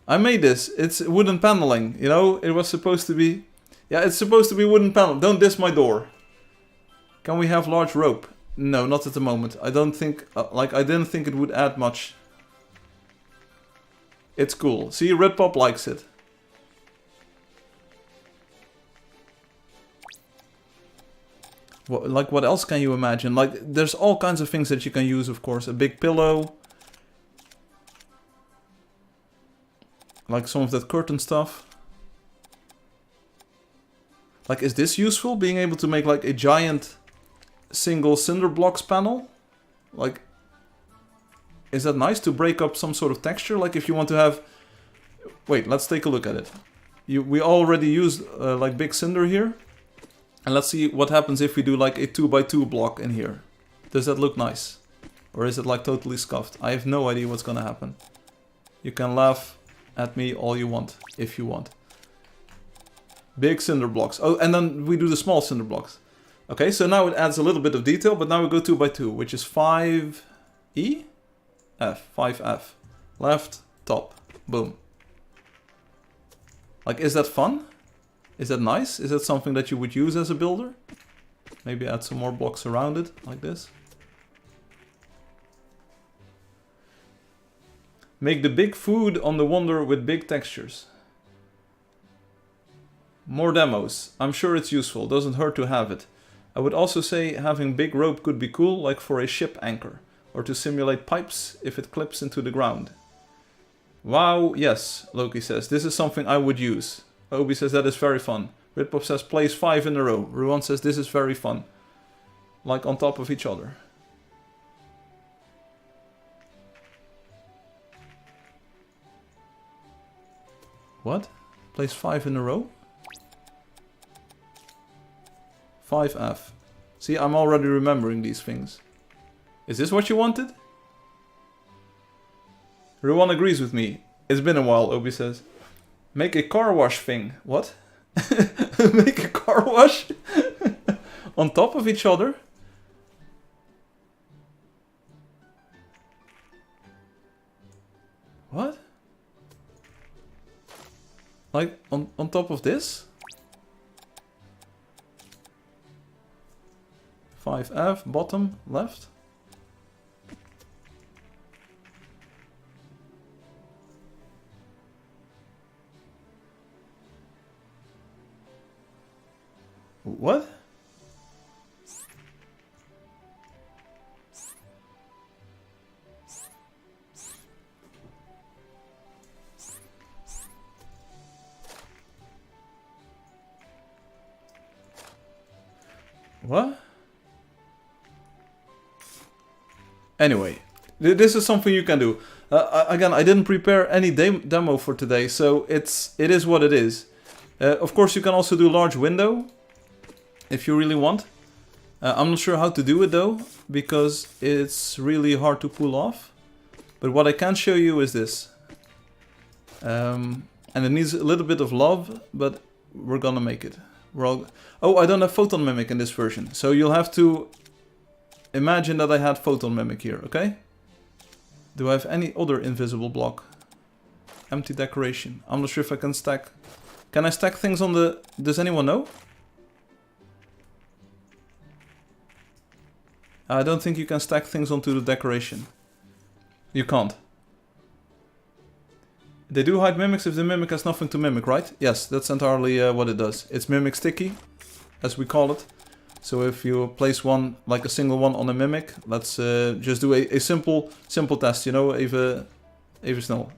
I made this. It's wooden paneling. You know, it was supposed to be... Yeah, it's supposed to be wooden panel. Don't diss my door. Can we have large rope? No, not at the moment. I don't think... I didn't think it would add much. It's cool. See, Red Pop likes it. What else can you imagine? Like, there's all kinds of things that you can use, of course. A big pillow. Like some of that curtain stuff. Like, is this useful? Being able to make like a giant single cinder blocks panel? Like, is that nice to break up some sort of texture? Like if you want to have... Wait, let's take a look at it. We already used like big cinder here. And let's see what happens if we do like a 2x2 block in here. Does that look nice? Or is it like totally scuffed? I have no idea what's gonna happen. You can laugh at me all you want, if you want. Big cinder blocks. Oh, and then we do the small cinder blocks. Okay, so now it adds a little bit of detail, but now we go 2x2, which is 5E? F, 5F. Left, top, boom. Like, is that fun? Is that nice? Is that something that you would use as a builder? Maybe add some more blocks around it, like this. Make the big food on the Wonder with big textures. More demos. I'm sure it's useful. Doesn't hurt to have it. I would also say having big rope could be cool, like for a ship anchor. Or to simulate pipes if it clips into the ground. Wow, yes, Loki says. This is something I would use. Obi says that is very fun. Ritpop says plays 5 in a row. Ruan says this is very fun. Like on top of each other. What? Plays 5 in a row? 5F. See, I'm already remembering these things. Is this what you wanted? Ruan agrees with me. It's been a while, Obi says. Make a car wash thing. What? Make a car wash? On top of each other? What? Like on top of this? 5F, bottom, left. What? What? Anyway, this is something you can do. Again, I didn't prepare any demo for today, so it is what it is. Of course, you can also do large window, if you really want. I'm not sure how to do it though, because it's really hard to pull off. But what I can show you is this. And it needs a little bit of love, but we're gonna make it. Oh, I don't have Photon Mimic in this version, so you'll have to imagine that I had Photon Mimic here, okay? Do I have any other invisible block? Empty decoration. I'm not sure if I can stack... Can I stack things on the... Does anyone know? I don't think you can stack things onto the decoration. You can't. They do hide mimics if the mimic has nothing to mimic, right? Yes, that's entirely what it does. It's mimic sticky, as we call it. So if you place one, like a single one on a mimic, let's just do a simple test, you know, even snel.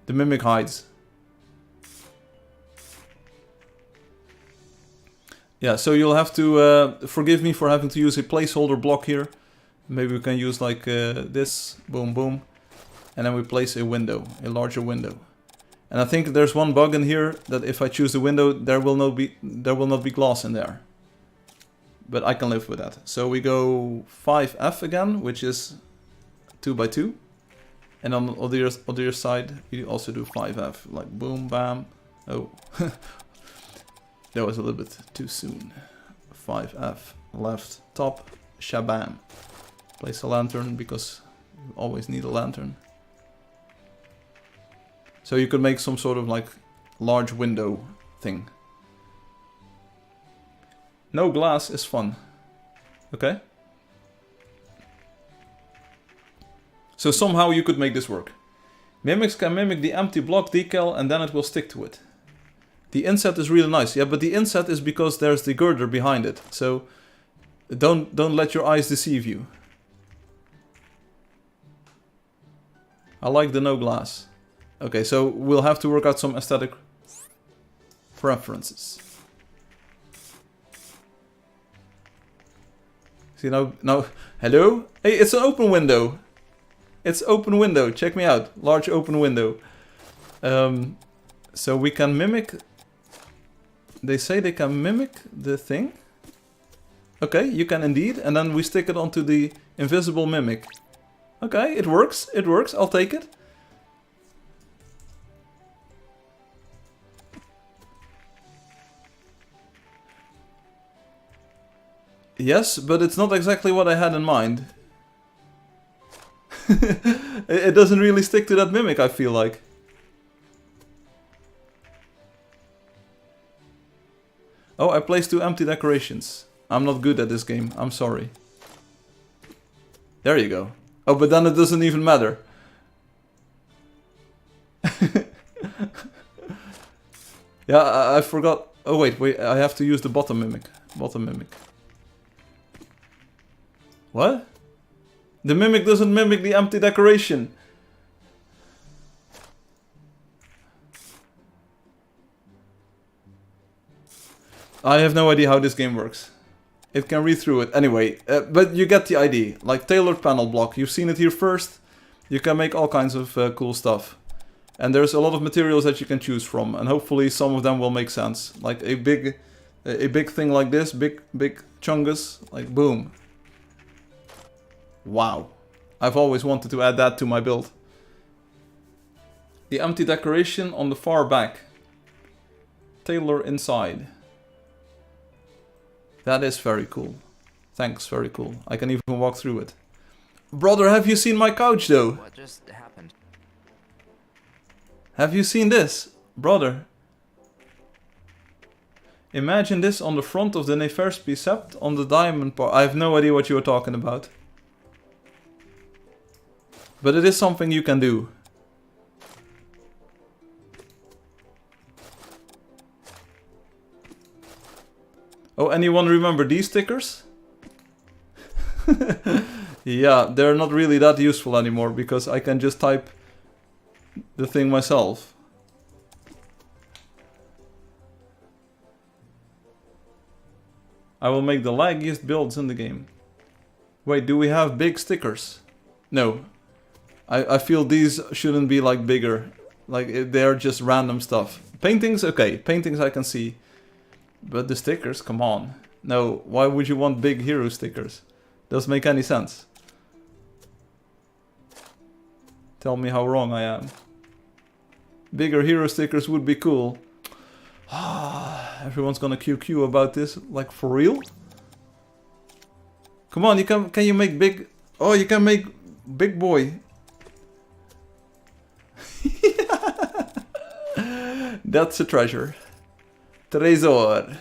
The mimic hides. Yeah, so you'll have to forgive me for having to use a placeholder block here. Maybe we can use like this, boom, boom. And then we place a window, a larger window. And I think there's one bug in here that if I choose the window, there will not be glass in there. But I can live with that. So we go 5F again, which is 2x2. And on the other side, you also do 5F, like boom, bam. Oh, that was a little bit too soon. 5F, left, top, shabam. Place a lantern because you always need a lantern. So you could make some sort of like large window thing. No glass is fun. Okay? So somehow you could make this work. Mimics can mimic the empty block decal and then it will stick to it. The inset is really nice. Yeah, but the inset is because there's the girder behind it. So don't let your eyes deceive you. I like the no glass. Okay, so we'll have to work out some aesthetic preferences. See now, hello? Hey, it's an open window. It's open window, check me out. Large open window. So we can mimic... They say they can mimic the thing. Okay, you can indeed. And then we stick it onto the invisible mimic. Okay, it works. It works. I'll take it. Yes, but it's not exactly what I had in mind. It doesn't really stick to that mimic, I feel like. Oh, I placed 2 empty decorations. I'm not good at this game. I'm sorry. There you go. Oh, but then it doesn't even matter. Yeah, I forgot. Oh, wait. I have to use the bottom mimic. Bottom mimic. What? The mimic doesn't mimic the empty decoration. I have no idea how this game works. It can read through it. Anyway, but you get the idea. Like tailored panel block. You've seen it here first. You can make all kinds of cool stuff. And there's a lot of materials that you can choose from. And hopefully some of them will make sense. Like a big thing like this. Big chungus. Like boom. Wow. I've always wanted to add that to my build. The empty decoration on the far back. Tailor inside. That is very cool. Thanks, very cool. I can even walk through it. Brother, have you seen my couch though? What just happened? Have you seen this? Brother. Imagine this on the front of the Nefer's Precept on the diamond part. I have no idea what you are talking about. But it is something you can do. Oh, anyone remember these stickers? Yeah, they're not really that useful anymore because I can just type the thing myself. I will make the laggiest builds in the game. Wait, do we have big stickers? No. I feel these shouldn't be like bigger. Like they're just random stuff. Paintings, okay. Paintings I can see. But the stickers, come on. No, why would you want big hero stickers? Doesn't make any sense. Tell me how wrong I am. Bigger hero stickers would be cool. Everyone's gonna QQ about this, like for real? Come on, can you make big... Oh, you can make big boy. That's a treasure. Tresor.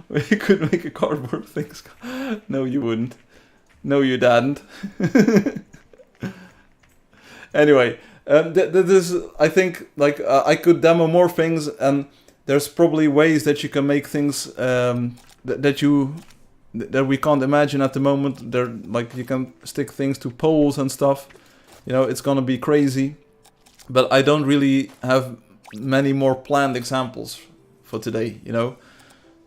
We could make a cardboard thing. No, you wouldn't. No, you didn't. Anyway, this I think like I could demo more things, and there's probably ways that you can make things that we can't imagine at the moment. There, like you can stick things to poles and stuff. You know, it's gonna be crazy. But I don't really have many more planned examples for today, you know.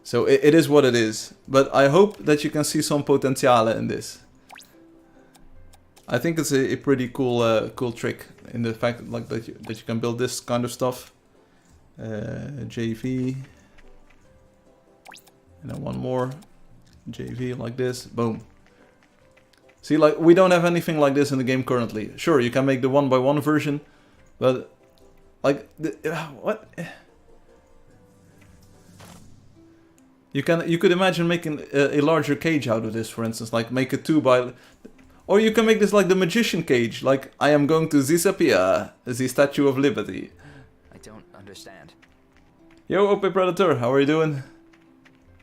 So it is what it is. But I hope that you can see some potential in this. I think it's a pretty cool cool trick in the fact like that you can build this kind of stuff. JV. And then one more. JV like this. Boom. See, like, we don't have anything like this in the game currently. Sure, you can make the 1x1 version, but, like, what? You could imagine making a larger cage out of this, for instance, like make a 2x... Or you can make this like the magician cage, like, I am going to disappear, the Statue of Liberty. I don't understand. Yo, OP Predator, how are you doing?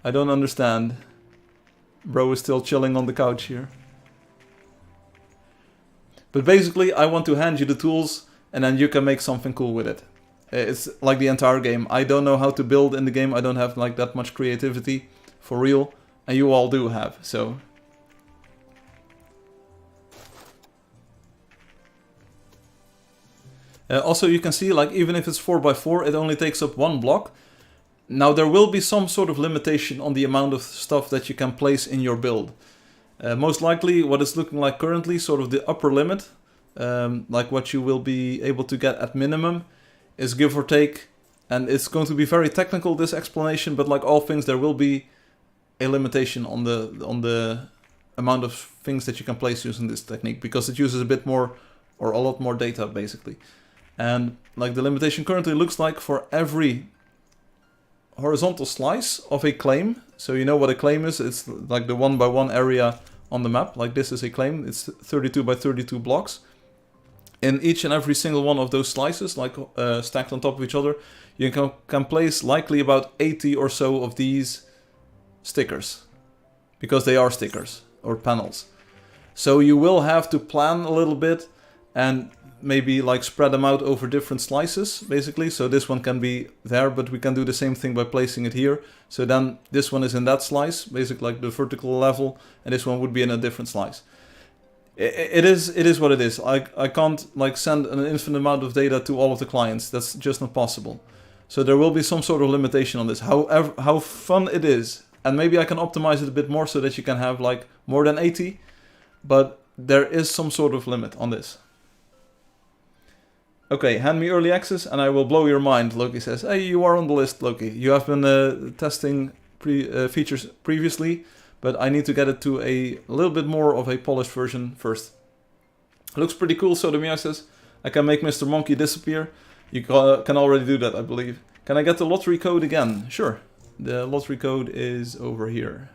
I don't understand. Bro is still chilling on the couch here. But basically, I want to hand you the tools, and then you can make something cool with it. It's like the entire game. I don't know how to build in the game. I don't have like that much creativity, for real. And you all do have, so... also, you can see, like, even if it's 4x4, it only takes up 1 block. Now, there will be some sort of limitation on the amount of stuff that you can place in your build. Most likely, what it's looking like currently, sort of the upper limit, like what you will be able to get at minimum, is give or take, and it's going to be very technical, this explanation, but like all things, there will be a limitation on the amount of things that you can place using this technique, because it uses a bit more, or a lot more data, basically. And like the limitation currently looks like for every horizontal slice of a claim. So you know what a claim is. It's like the 1x1 area on the map. Like this is a claim. It's 32 by 32 blocks. In each and every single one of those slices, like stacked on top of each other, you can place likely about 80 or so of these stickers. Because they are stickers or panels. So you will have to plan a little bit and maybe like spread them out over different slices, basically. So this one can be there, but we can do the same thing by placing it here. So then this one is in that slice, basically like the vertical level, and this one would be in a different slice. It is what it is. I can't like send an infinite amount of data to all of the clients. That's just not possible. So there will be some sort of limitation on this. However, how fun it is, and maybe I can optimize it a bit more so that you can have like more than 80, but there is some sort of limit on this. Okay, hand me early access and I will blow your mind, Loki says. Hey, you are on the list, Loki. You have been testing features previously, but I need to get it to a little bit more of a polished version first. Looks pretty cool, Sodomia says. I can make Mr. Monkey disappear. You can already do that, I believe. Can I get the lottery code again? Sure. The lottery code is over here.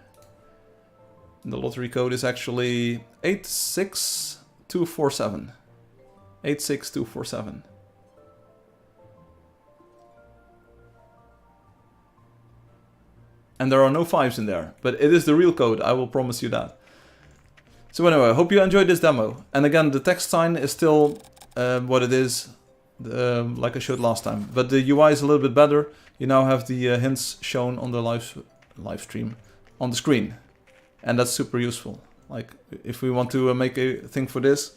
The lottery code is actually 86247. 86247. And there are no 5s in there, but it is the real code, I will promise you that. So anyway, I hope you enjoyed this demo. And again, the text sign is still what it is, like I showed last time. But the UI is a little bit better. You now have the hints shown on the live stream on the screen. And that's super useful. Like, if we want to make a thing for this,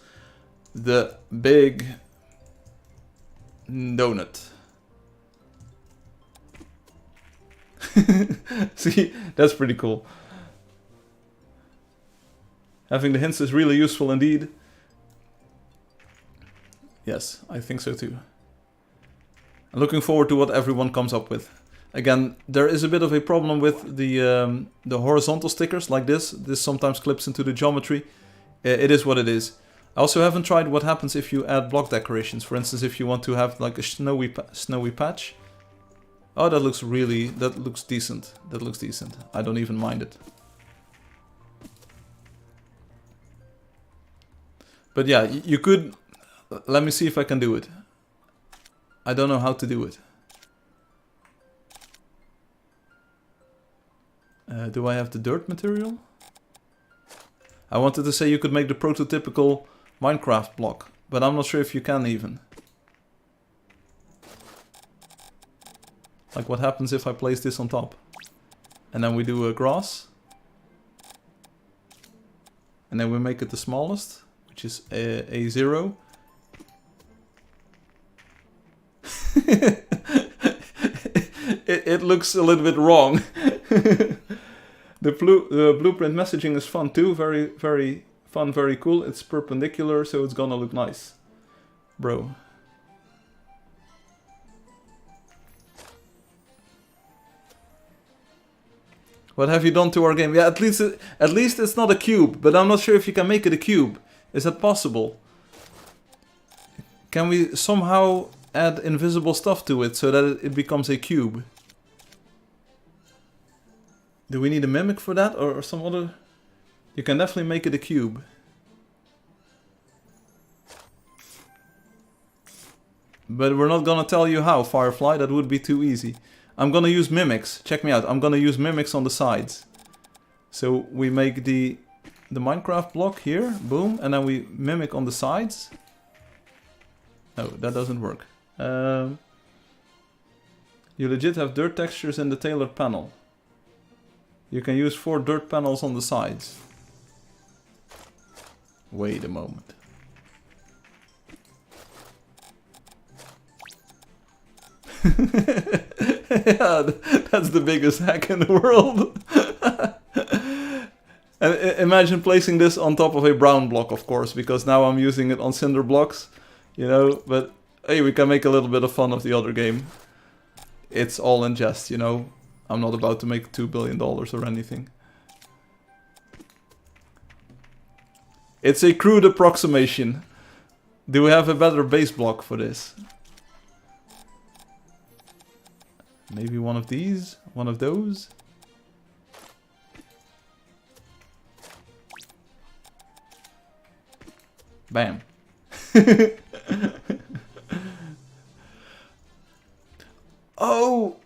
the big donut. See, that's pretty cool. Having the hints is really useful indeed. Yes, I think so too. I'm looking forward to what everyone comes up with. Again, there is a bit of a problem with the horizontal stickers like this. This sometimes clips into the geometry. It is what it is. I also haven't tried what happens if you add block decorations. For instance, if you want to have like a snowy patch. Oh, that looks decent. That looks decent. I don't even mind it. But yeah, you could... Let me see if I can do it. I don't know how to do it. Do I have the dirt material? I wanted to say you could make the prototypical Minecraft block, but I'm not sure if you can even. Like what happens if I place this on top? And then we do a grass. And then we make it the smallest, which is a 0. it looks a little bit wrong. The blueprint messaging is fun too, very, very fun, very cool. It's perpendicular, so it's gonna look nice. Bro. What have you done to our game? Yeah, at least it's not a cube, but I'm not sure if you can make it a cube. Is that possible? Can we somehow add invisible stuff to it so that it becomes a cube? Do we need a mimic for that or some other? You can definitely make it a cube. But we're not gonna tell you how, Firefly, that would be too easy. I'm gonna use mimics, check me out, I'm gonna use mimics on the sides. So we make the the Minecraft block here, boom, and then we mimic on the sides. No, that doesn't work. You legit have dirt textures in the tailored panel. You can use 4 dirt panels on the sides. Wait a moment. Yeah, that's the biggest hack in the world. And imagine placing this on top of a brown block, of course, because now I'm using it on cinder blocks, you know, but hey, we can make a little bit of fun of the other game. It's all in jest, you know. I'm not about to make $2 billion or anything. It's a crude approximation. Do we have a better base block for this? Maybe one of these? One of those? Bam. Oh,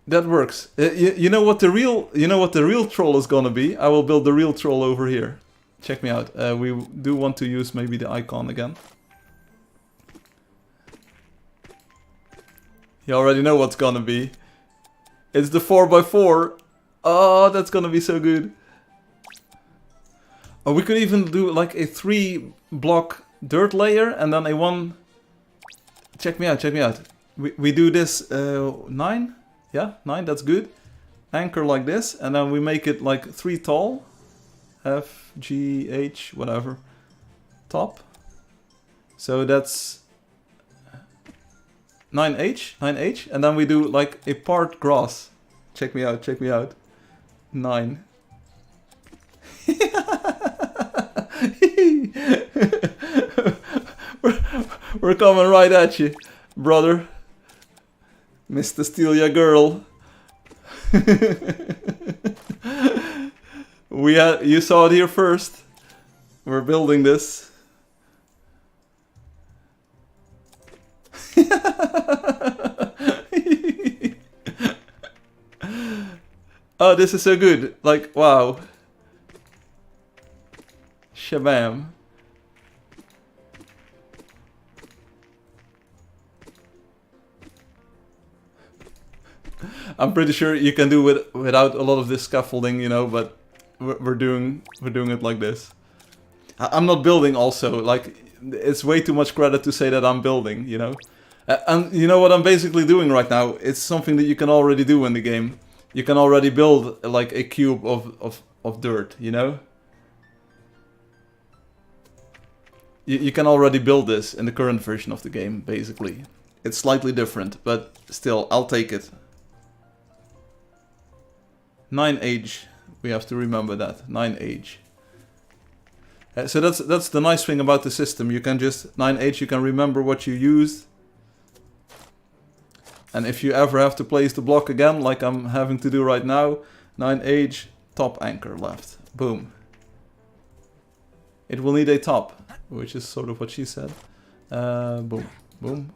that works. You know what the real troll is gonna be? I will build the real troll over here. Check me out. We do want to use maybe the icon again. You already know what's gonna be. It's the 4x4. Oh, that's gonna be so good. Or we could even do like a 3-block dirt layer and then a 1... Check me out, check me out. We do this 9? Yeah, 9, that's good. Anchor like this, and then we make it like 3 tall. F, G, H, whatever. Top. So that's 9H, 9H, and then we do like a part grass. Check me out, check me out. 9. We're coming right at you, brother. Mr. Steal Your Girl. You saw it here first. We're building this. Oh, this is so good. Like, wow. Shabam. I'm pretty sure you can do it without a lot of this scaffolding, you know, but we're doing it like this. I'm not building also, like, it's way too much credit to say that I'm building, you know. And you know what I'm basically doing right now? It's something that you can already do in the game. You can already build like a cube of dirt, you know. You can already build this in the current version of the game, basically. It's slightly different, but still, I'll take it. 9H, we have to remember that, 9H. So that's the nice thing about the system. You can just 9H, you can remember what you used. And if you ever have to place the block again, like I'm having to do right now, 9H, top anchor left. Boom. It will need a top, which is sort of what she said. Boom, boom.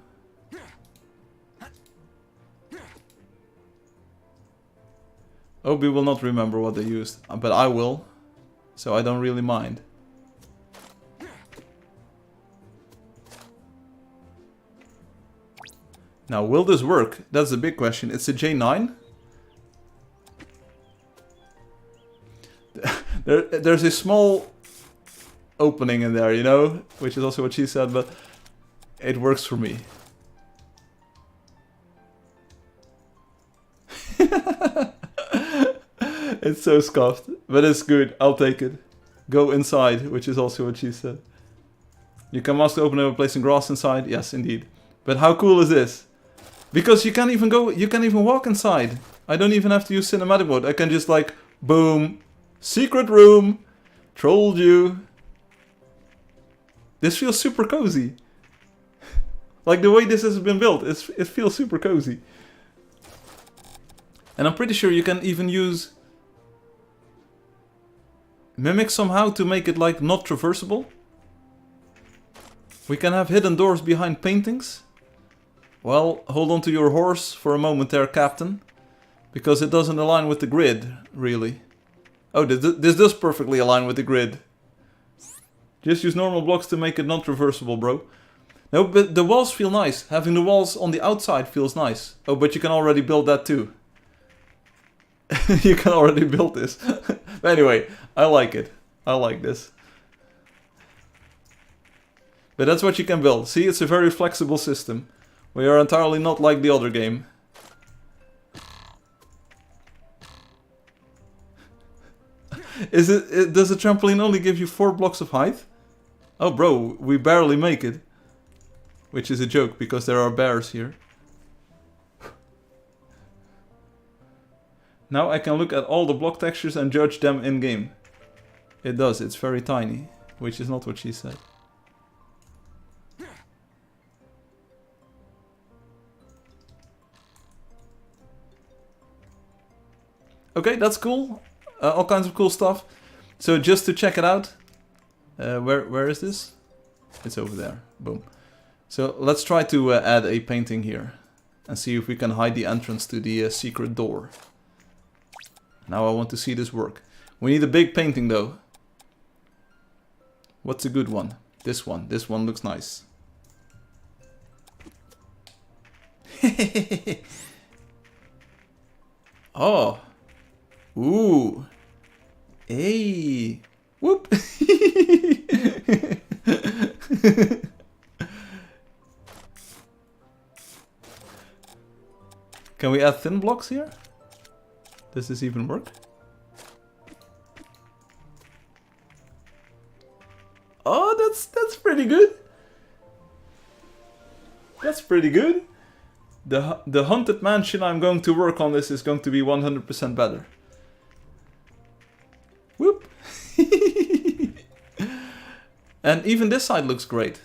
Obi will not remember what they used, but I will, so I don't really mind. Now, will this work? That's the big question. It's a J9. There's a small opening in there, you know, which is also what she said, but it works for me. It's so scuffed, but it's good. I'll take it. Go inside, which is also what she said. You can mask the opening by placing grass inside. Yes, indeed. But how cool is this? Because you can't even go, you can't even walk inside. I don't even have to use cinematic mode. I can just like, boom, secret room, trolled you. This feels super cozy. Like the way this has been built, it feels super cozy. And I'm pretty sure you can even use Mimic somehow to make it like not traversable. We can have hidden doors behind paintings. Well, hold on to your horse for a moment there, Captain. Because it doesn't align with the grid, really. Oh, this does perfectly align with the grid. Just use normal blocks to make it not reversible, bro. No, but the walls feel nice. Having the walls on the outside feels nice. Oh, but you can already build that too. You can already build this. But anyway, I like it. I like this. But that's what you can build. See, it's a very flexible system. We are entirely not like the other game. Does the trampoline only give you 4 blocks of height? Oh bro, we barely make it. Which is a joke, because there are bears here. Now I can look at all the block textures and judge them in-game. It does, it's very tiny. Which is not what she said. Okay, that's cool. All kinds of cool stuff. So just to check it out, where is this? It's over there. Boom. So let's try to add a painting here and see if we can hide the entrance to the secret door. Now I want to see this work. We need a big painting though. What's a good one? This one. This one looks nice. Oh. Ooh. Hey. Whoop. Can we add thin blocks here? Does this even work? Oh, that's pretty good. That's pretty good. The haunted mansion I'm going to work on this is going to be 100% better. Whoop. And even this side looks great.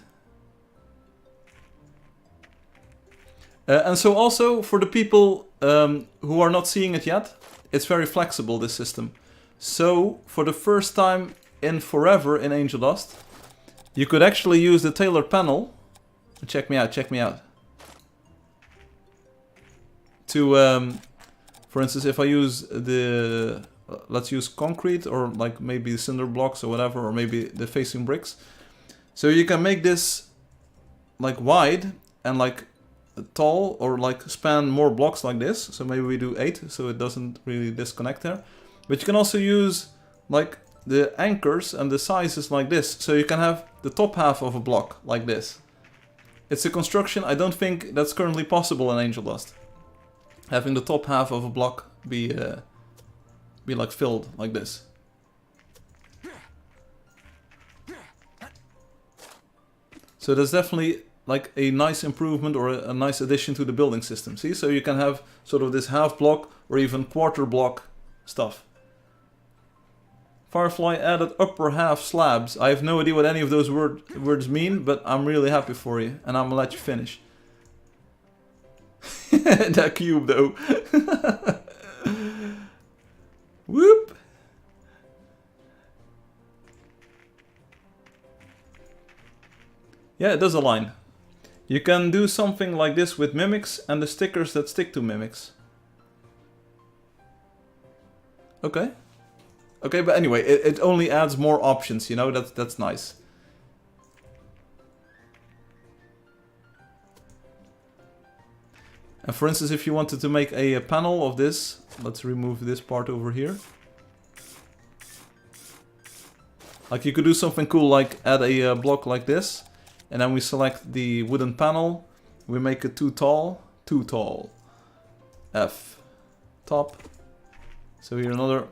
And so also for the people who are not seeing it yet, it's very flexible, this system. So for the first time in forever in Angeldust, you could actually use the tailored panel. Check me out, check me out. To, for instance, if I use the, let's use concrete or like maybe cinder blocks or whatever, or maybe the facing bricks. So you can make this like wide and like tall, or like span more blocks like this. So maybe we do 8 so it doesn't really disconnect there. But you can also use like the anchors and the sizes like this. So you can have the top half of a block like this. It's a construction I don't think that's currently possible in Angeldust. Having the top half of a block be like filled like this. So that's definitely like a nice improvement or a nice addition to the building system. See, so you can have sort of this half block or even quarter block stuff. Firefly added upper half slabs. I have no idea what any of those words mean, but I'm really happy for you, and I'm gonna let you finish. That cube though. Whoop. Yeah, it does align. You can do something like this with mimics and the stickers that stick to mimics. Okay. Okay, but anyway, it only adds more options, you know, that's nice. And for instance, if you wanted to make a panel of this, let's remove this part over here. Like you could do something cool like add a block like this. And then we select the wooden panel. We make it too tall. F. Top. So here another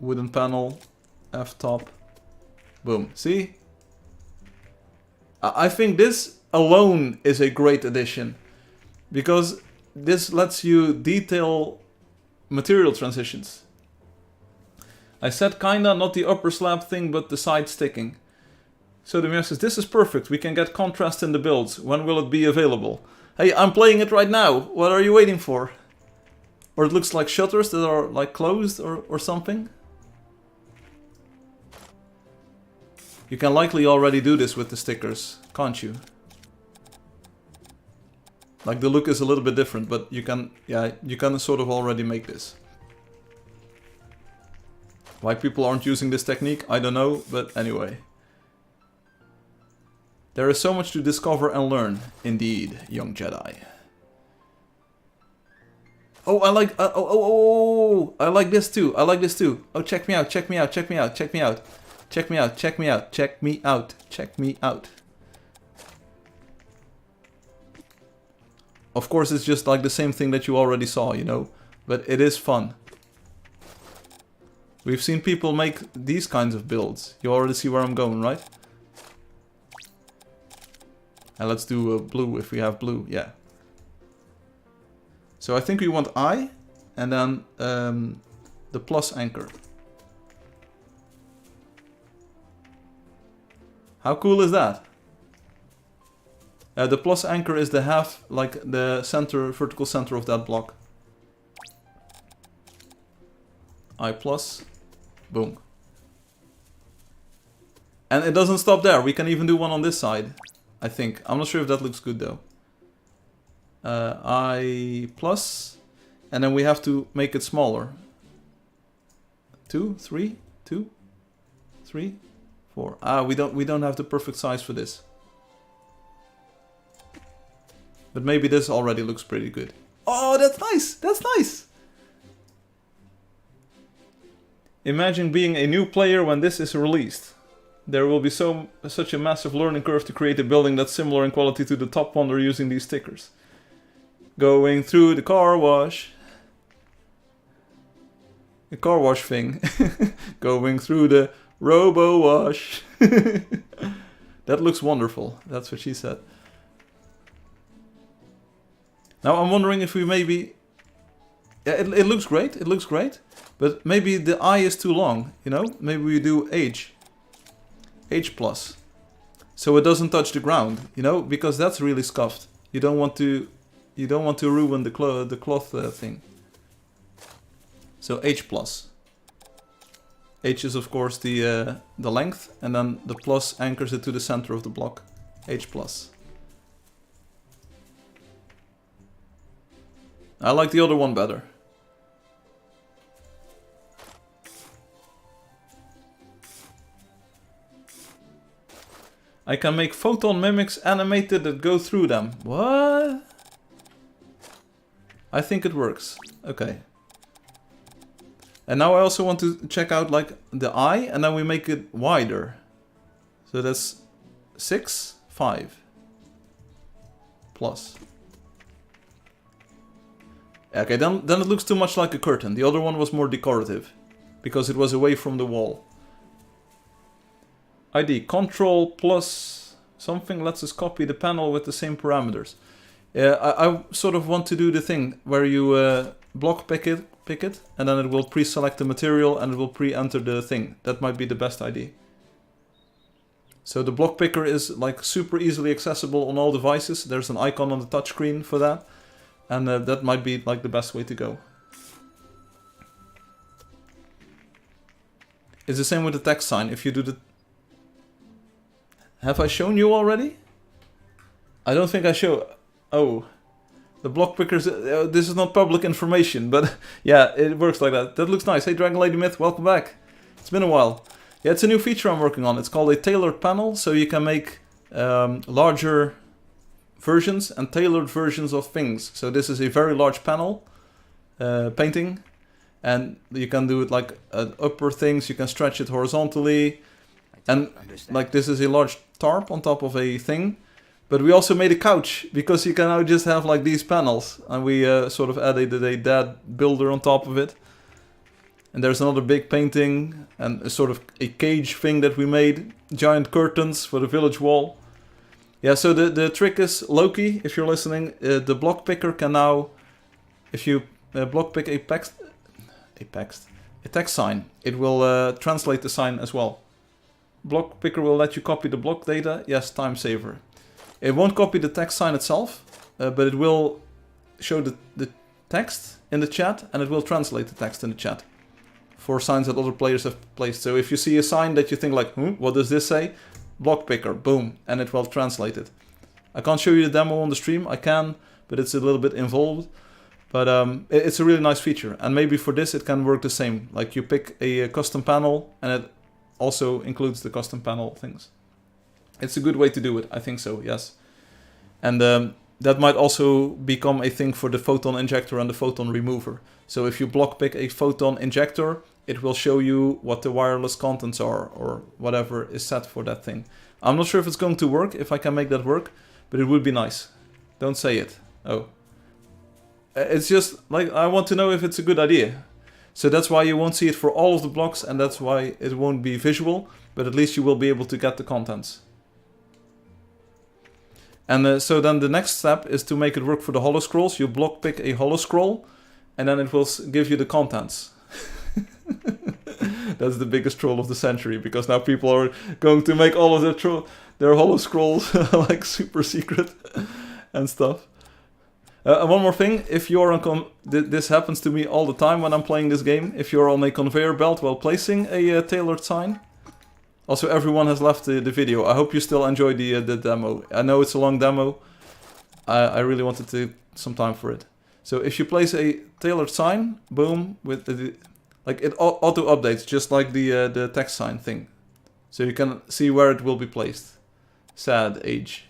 wooden panel. F top. Boom. See? I think this alone is a great addition. Because this lets you detail material transitions. I said kinda, not the upper slab thing, but the side sticking. So the mirror says, this is perfect, we can get contrast in the builds. When will it be available? Hey, I'm playing it right now. What are you waiting for? Or it looks like shutters that are like closed or something. You can likely already do this with the stickers, can't you? Like the look is a little bit different, but you can, yeah, you can sort of already make this. Why people aren't using this technique, I don't know, but anyway. There is so much to discover and learn, indeed, young Jedi. Oh, I like, I like this too, I like this too. Oh, check me out, check me out, check me out, check me out. Check me out, check me out, check me out, check me out. Of course, it's just like the same thing that you already saw, you know, but it is fun. We've seen people make these kinds of builds. You already see where I'm going, right? And let's do blue if we have blue, yeah. So I think we want I, and then the plus anchor. How cool is that? The plus anchor is the half, like the center, vertical center of that block. I plus, boom. And it doesn't stop there, we can even do one on this side, I think. I'm not sure if that looks good though. I plus, and then we have to make it smaller. 2, 3, 2, 3, 4. Ah, we don't have the perfect size for this. But maybe this already looks pretty good. Oh, that's nice! That's nice! Imagine being a new player when this is released. There will be such a massive learning curve to create a building that's similar in quality to the top one they're using these stickers. Going through the car wash. The car wash thing. Going through the robo wash. That looks wonderful. That's what she said. Now I'm wondering if we maybe... Yeah, it looks great, it looks great. But maybe the I is too long, you know? Maybe we do H. H plus. So it doesn't touch the ground, you know? Because that's really scuffed. You don't want to ruin the cloth thing. So H plus. H is of course the length, and then the plus anchors it to the center of the block. H plus. I like the other one better. I can make photon mimics animated that go through them. What? I think it works. Okay. And now I also want to check out like the eye, and then we make it wider. So that's 6, 5. Plus. Okay, then it looks too much like a curtain. The other one was more decorative, because it was away from the wall. ID, Control plus something lets us copy the panel with the same parameters. I sort of want to do the thing where you block pick it, and then it will pre-select the material and it will pre-enter the thing. That might be the best idea. So the block picker is like super easily accessible on all devices. There's an icon on the touchscreen for that. And that might be like the best way to go. It's the same with the text sign. If you do the... Have I shown you already? I don't think I show... Oh. The block pickers... this is not public information, but yeah, it works like that. That looks nice. Hey Dragon Lady Myth, welcome back. It's been a while. Yeah, it's a new feature I'm working on. It's called a tailored panel, so you can make larger versions and tailored versions of things. So this is a very large panel painting, and you can do it like upper things. You can stretch it horizontally, and like this is a large tarp on top of a thing. But we also made a couch, because you can now just have like these panels, and we sort of added a dad builder on top of it. And there's another big painting and a sort of a cage thing that we made, giant curtains for the village wall. Yeah, so the trick is, Loki, if you're listening, the block picker can now, if you block pick a text sign, it will translate the sign as well. Block picker will let you copy the block data. Yes, time saver. It won't copy the text sign itself, but it will show the text in the chat, and it will translate the text in the chat for signs that other players have placed. So if you see a sign that you think like, what does this say? Block picker, boom, and it will translate it. I can't show you the demo on the stream. I can, but it's a little bit involved. But it's a really nice feature, and maybe for this it can work the same. Like you pick a custom panel, and it also includes the custom panel things. It's a good way to do it, I think so, yes. And that might also become a thing for the photon injector and the photon remover. So if you block pick a photon injector, it will show you what the wireless contents are, or whatever is set for that thing. I'm not sure if it's going to work, if I can make that work, but it would be nice. Don't say it. Oh. It's just, like, I want to know if it's a good idea. So that's why you won't see it for all of the blocks, and that's why it won't be visual, but at least you will be able to get the contents. And so then the next step is to make it work for the holo scrolls. You block pick a holo scroll, and then it will give you the contents. That's the biggest troll of the century, because now people are going to make all of their holo scrolls like super secret and stuff. And one more thing, if you're on this happens to me all the time when I'm playing this game. If you're on a conveyor belt while placing a tailored sign. Also, everyone has left the video. I hope you still enjoy the demo. I know it's a long demo. I really wanted some time for it. So if you place a tailored sign, boom, with like it auto updates, just like the text sign thing. So you can see where it will be placed. Sad age.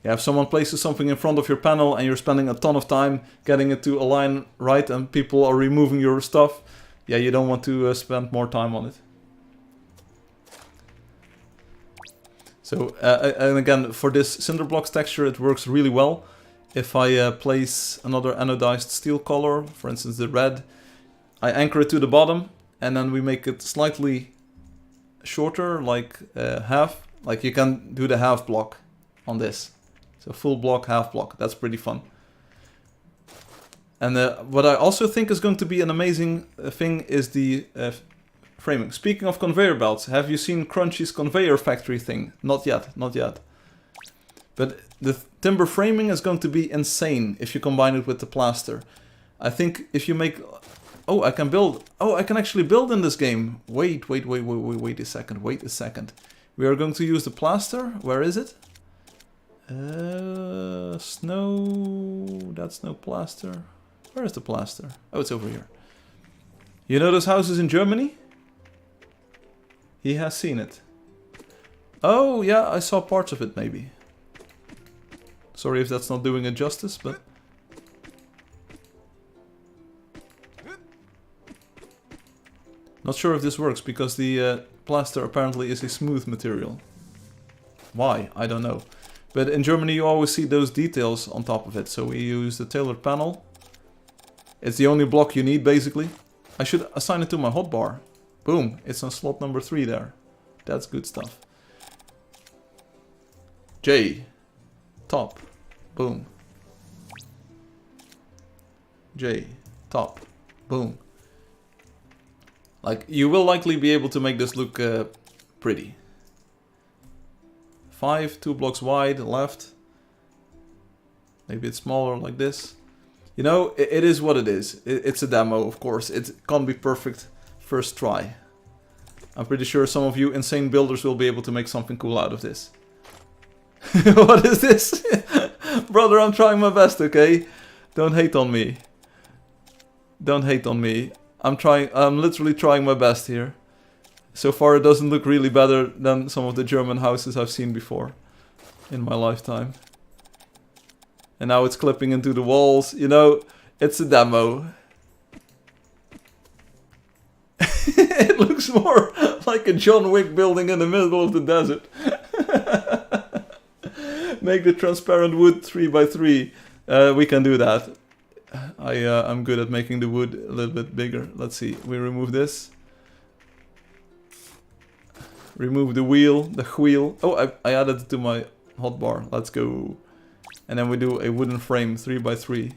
Yeah, if someone places something in front of your panel and you're spending a ton of time getting it to align right and people are removing your stuff, yeah, you don't want to spend more time on it. So, and again, for this cinder blocks texture, it works really well. If I place another anodized steel color, for instance the red, I anchor it to the bottom and then we make it slightly shorter, like half. Like you can do the half block on this. So full block, half block, that's pretty fun. And what I also think is going to be an amazing thing is the framing. Speaking of conveyor belts, have you seen Crunchy's conveyor factory thing? Not yet, not yet. But the timber framing is going to be insane if you combine it with the plaster. I think if you make... Oh, I can build... Oh, I can actually build in this game. Wait a second. We are going to use the plaster. Where is it? Snow... That's no plaster. Where is the plaster? Oh, it's over here. You know those houses in Germany? He has seen it. Oh, yeah, I saw parts of it, maybe. Sorry if that's not doing it justice, but... Not sure if this works, because the plaster apparently is a smooth material. Why? I don't know. But in Germany you always see those details on top of it, so we use the tailored panel. It's the only block you need, basically. I should assign it to my hotbar. Boom, it's on slot number 3 there. That's good stuff. J. Top. Boom. J. Top. Boom. Like, you will likely be able to make this look pretty. 5, 2 blocks wide, left. Maybe it's smaller like this. You know, it is what it is. It's a demo, of course. It can't be perfect first try. I'm pretty sure some of you insane builders will be able to make something cool out of this. What is this? Brother, I'm trying my best, okay? Don't hate on me. Don't hate on me. I'm literally trying my best here. So far it doesn't look really better than some of the German houses I've seen before in my lifetime. And now it's clipping into the walls. You know, it's a demo. It looks more like a John Wick building in the middle of the desert. Make the transparent wood 3x3. We can do that. I'm good at making the wood a little bit bigger. Let's see. We remove this. Remove the wheel, the wheel. Oh, I added it to my hotbar. Let's go. And then we do a wooden frame 3x3.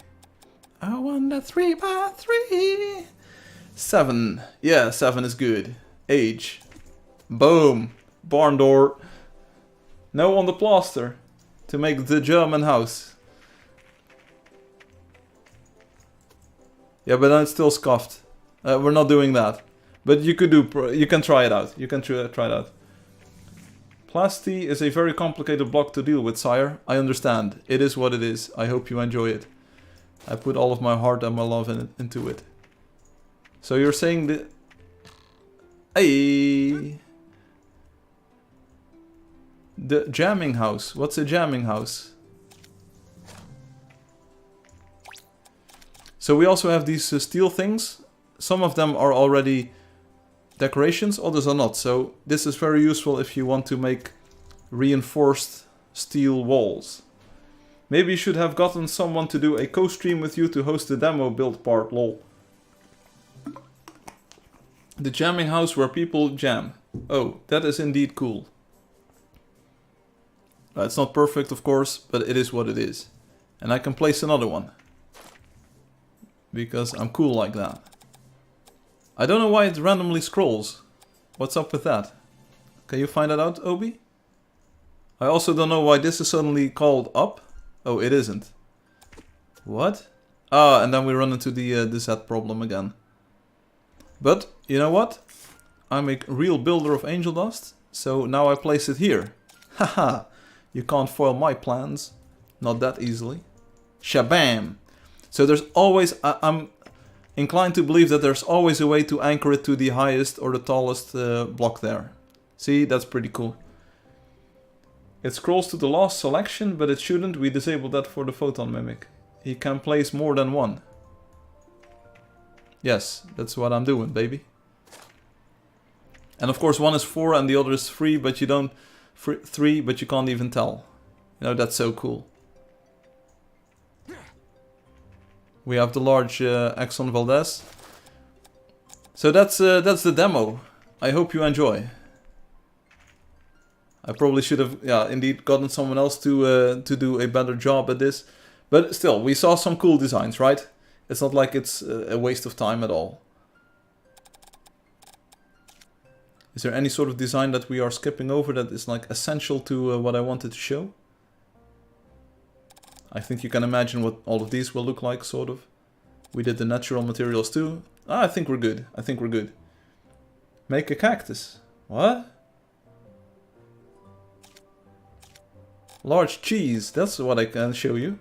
I want a 3x3. 7. Yeah, 7 is good. Age. Boom. Barn door. No on the plaster. To make the German house. Yeah, but then it's still scuffed. We're not doing that. But you could do. You can try it out. You can try it out. Plasti is a very complicated block to deal with, sire. I understand. It is what it is. I hope you enjoy it. I put all of my heart and my love into it. So you're saying that... Hey! The jamming house. What's a jamming house? So we also have these steel things. Some of them are already decorations, others are not. So this is very useful if you want to make reinforced steel walls. Maybe you should have gotten someone to do a co-stream with you to host the demo build part, lol. The jamming house where people jam. Oh, that is indeed cool. It's not perfect, of course, but it is what it is. And I can place another one. Because I'm cool like that. I don't know why it randomly scrolls. What's up with that? Can you find that out, Obi? I also don't know why this is suddenly called up. Oh, it isn't. What? Ah, and then we run into the Z problem again. But, you know what? I'm a real builder of Angeldust, so now I place it here. Haha, you can't foil my plans. Not that easily. Shabam! So there's always... I'm inclined to believe that there's always a way to anchor it to the highest or the tallest block there. See, that's pretty cool. It scrolls to the last selection, but it shouldn't. We disabled that for the photon mimic. He can place more than one. Yes, that's what I'm doing, baby. And of course one is 4 and the other is 3, but you don't... 3, but you can't even tell. You know, that's so cool. We have the large Exxon Valdez. So that's the demo. I hope you enjoy. I probably should have, yeah, indeed gotten someone else to do a better job at this. But still, we saw some cool designs, right? It's not like it's a waste of time at all. Is there any sort of design that we are skipping over that is like essential to what I wanted to show? I think you can imagine what all of these will look like, sort of. We did the natural materials too. Ah, I think we're good. I think we're good. Make a cactus. What? Large cheese. That's what I can show you.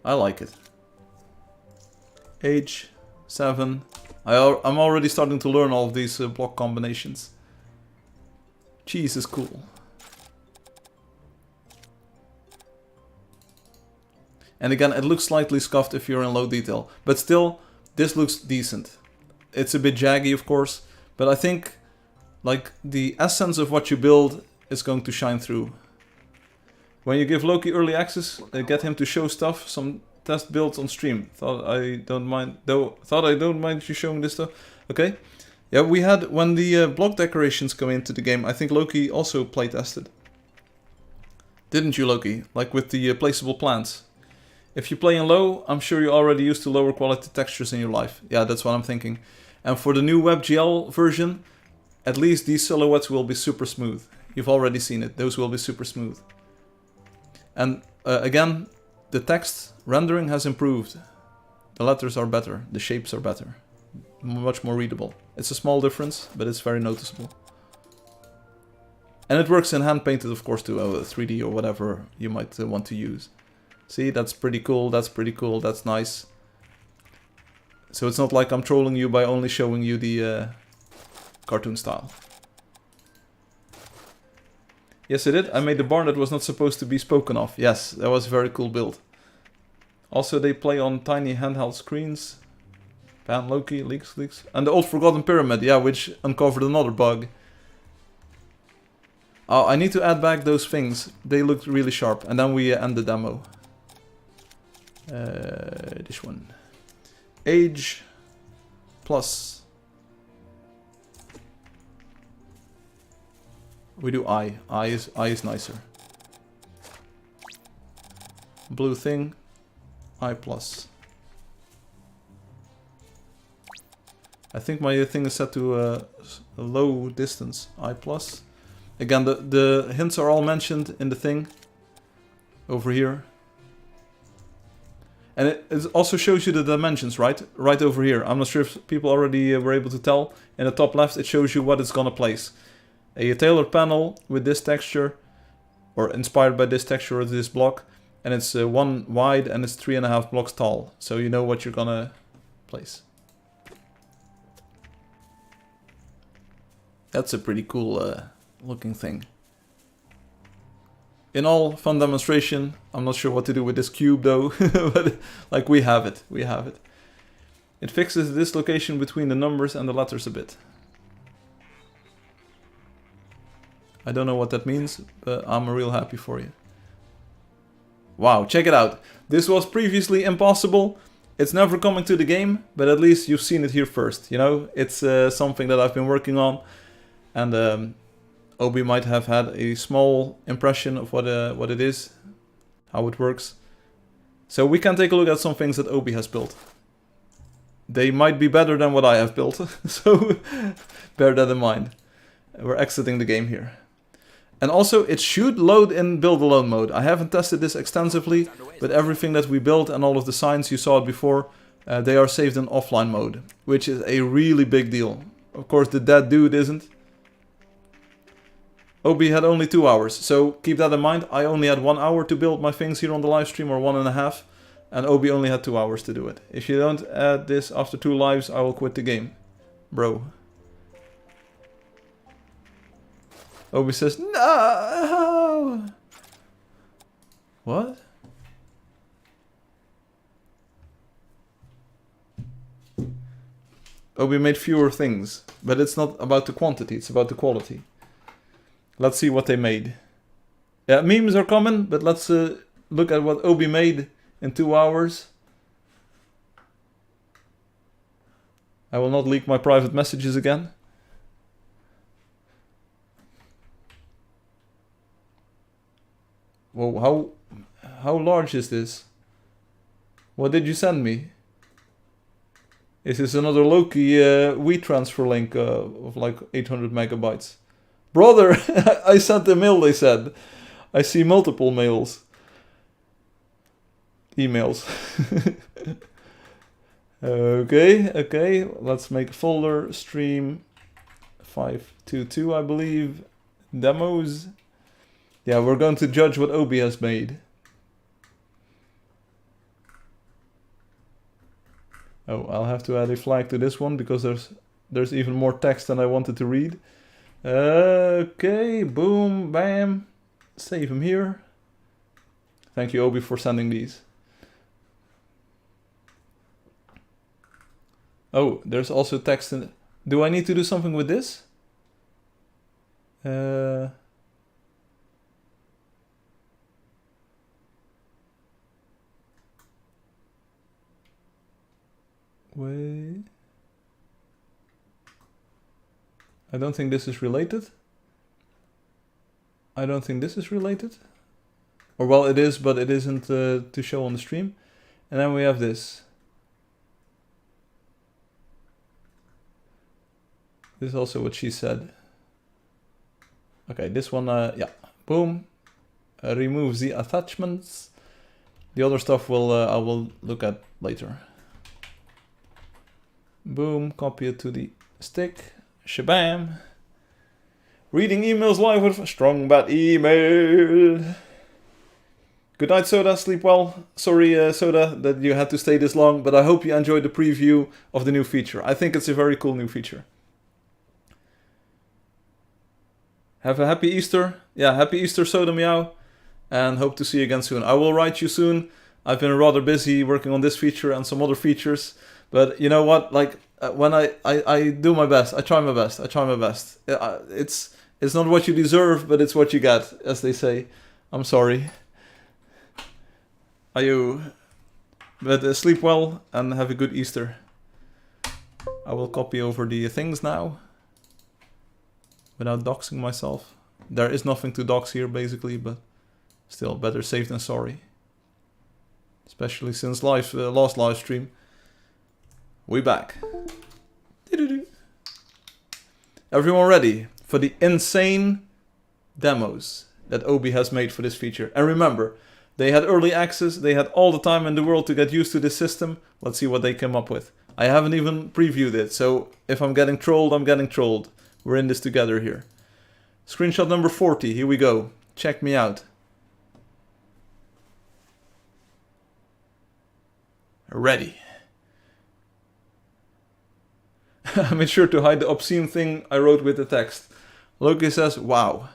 I like it. Age 7. I'm already starting to learn all of these block combinations. Cheese is cool. And again, it looks slightly scuffed if you're in low detail. But still, this looks decent. It's a bit jaggy, of course. But I think, like, the essence of what you build is going to shine through. When you give Loki early access, get him to show stuff, some test builds on stream. Thought I don't mind you showing this stuff. Okay. Yeah, we had, when the block decorations come into the game, I think Loki also playtested. Didn't you, Loki? Like with the placeable plants. If you play in low, I'm sure you're already used to lower quality textures in your life. Yeah, that's what I'm thinking. And for the new WebGL version, at least these silhouettes will be super smooth. You've already seen it. Those will be super smooth. And again, the text rendering has improved. The letters are better. The shapes are better. Much more readable. It's a small difference, but it's very noticeable. And it works in hand-painted, of course, too. 3D or whatever you might want to use. See, that's pretty cool, that's pretty cool, that's nice. So it's not like I'm trolling you by only showing you the cartoon style. Yes, I did. I made the barn that was not supposed to be spoken of. Yes, that was a very cool build. Also, they play on tiny handheld screens. Pan, Loki, leaks. And the old forgotten pyramid, yeah, which uncovered another bug. Oh, I need to add back those things. They looked really sharp. And then we end the demo. This one. Age plus. We do I. I is nicer. Blue thing. I plus. I think my thing is set to a low distance. I plus. Again, the hints are all mentioned in the thing. Over here. And it also shows you the dimensions, right? Right over here. I'm not sure if people already were able to tell. In the top left, it shows you what it's gonna place. A tailored panel with this texture, or inspired by this texture of this block. And it's 1 wide and it's 3.5 blocks tall. So you know what you're gonna place. That's a pretty cool looking thing. In all, fun demonstration. I'm not sure what to do with this cube though, but like we have it, we have it. It fixes the dislocation between the numbers and the letters a bit. I don't know what that means, but I'm real happy for you. Wow, check it out. This was previously impossible. It's never coming to the game, but at least you've seen it here first, you know? It's something that I've been working on. And Obi might have had a small impression of what it is, how it works. So we can take a look at some things that Obi has built. They might be better than what I have built, so bear that in mind. We're exiting the game here. And also, it should load in build alone mode. I haven't tested this extensively, but everything that we built and all of the signs, you saw it before, they are saved in offline mode, which is a really big deal. Of course, the dead dude isn't. Obi had only 2 hours, so keep that in mind. I only had 1 hour to build my things here on the live stream, or 1.5, and Obi only had 2 hours to do it. If you don't add this after 2 lives, I will quit the game. Bro. Obi says, no! What? Obi made fewer things, but it's not about the quantity, it's about the quality. Let's see what they made. Yeah, memes are common, but let's look at what Obi made in 2 hours. I will not leak my private messages again. Whoa, how large is this? What did you send me? Is this another Loki WeTransfer link of like 800 megabytes? Brother, I sent a mail, they said. I see multiple mails. Emails. Okay. Let's make a folder. Stream 522, I believe. Demos. Yeah, we're going to judge what Obi has made. Oh, I'll have to add a flag to this one because there's even more text than I wanted to read. Okay, boom, bam. Save him here. Thank you, Obi, for sending these. Oh, there's also text in... Do I need to do something with this? Wait. I don't think this is related. I don't think this is related. Or well, it is, but it isn't to show on the stream. And then we have this. This is also what she said. Okay, this one, yeah, boom. Remove the attachments. The other stuff will I will look at later. Boom, copy it to the stick. Shabam. Reading emails live with strong bad email. Good night, Soda. Sleep well. Sorry, Soda, that you had to stay this long, but I hope you enjoyed the preview of the new feature. I think it's a very cool new feature. Have a happy Easter. Yeah, happy Easter, Soda Meow. And hope to see you again soon. I will write you soon. I've been rather busy working on this feature and some other features. But you know what? Like, when I do my best. I try my best. It's not what you deserve, but it's what you get, as they say. I'm sorry. But sleep well and have a good Easter. I will copy over the things now. Without doxing myself. There is nothing to dox here, basically, but still, better safe than sorry. Especially since last live stream. We back. Everyone ready for the insane demos that Obi has made for this feature? And remember, They had early access, they had all the time in the world to get used to this system. Let's see what they came up with. I haven't even previewed it, so if I'm getting trolled, I'm getting trolled. We're in this together here. Screenshot number 40, here we go. Check me out. Ready. I made sure to hide the obscene thing I wrote with the text. Loki says, wow.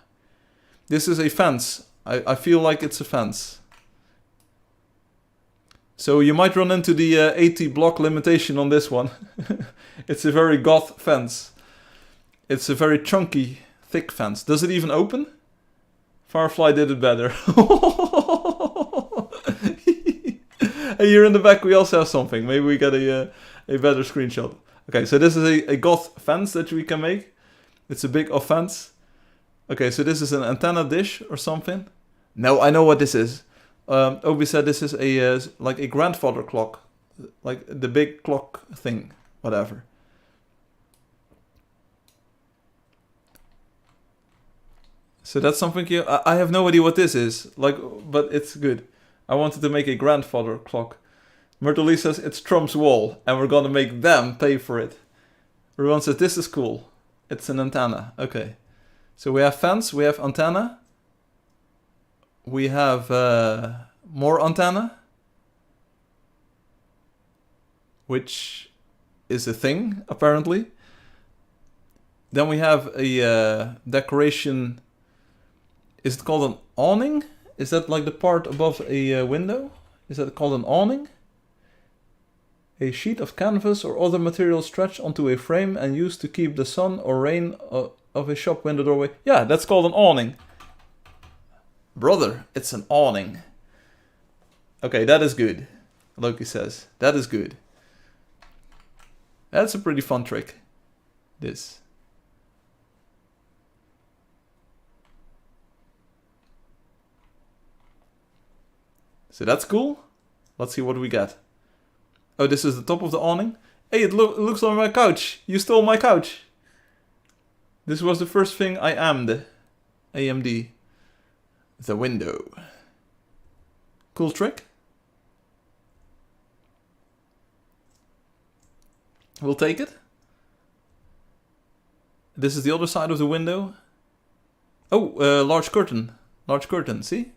This is a fence. I feel like it's a fence. So you might run into the 80 block limitation on this one. It's a very goth fence. It's a very chunky, thick fence. Does it even open? Firefly did it better. Hey, here in the back we also have something. Maybe we get a better screenshot. Okay, so this is a goth fence that we can make. It's a big offense. Okay, so this is an antenna dish or something. No, I know what this is. Obi said this is a like a grandfather clock. Like the big clock thing. Whatever. So that's something here. I have no idea what this is. Like, but it's good. I wanted to make a grandfather clock. Myrtle Lee says it's Trump's wall, and we're gonna make them pay for it. Ruan says this is cool. It's an antenna. Okay. So we have fence, we have antenna. We have more antenna. Which is a thing, apparently. Then we have a decoration. Is it called an awning? Is that like the part above a window? Is that called an awning? A sheet of canvas or other material stretched onto a frame and used to keep the sun or rain of a shop window doorway. Yeah, that's called an awning. Brother, it's an awning. Okay, that is good. Loki says. That is good. That's a pretty fun trick. This. So that's cool. Let's see what we get. Oh, this is the top of the awning. Hey, it looks like my couch. You stole my couch. This was the first thing I AMD. AMD. The window. Cool trick. We'll take it. This is the other side of the window. Oh, large curtain. Large curtain, see?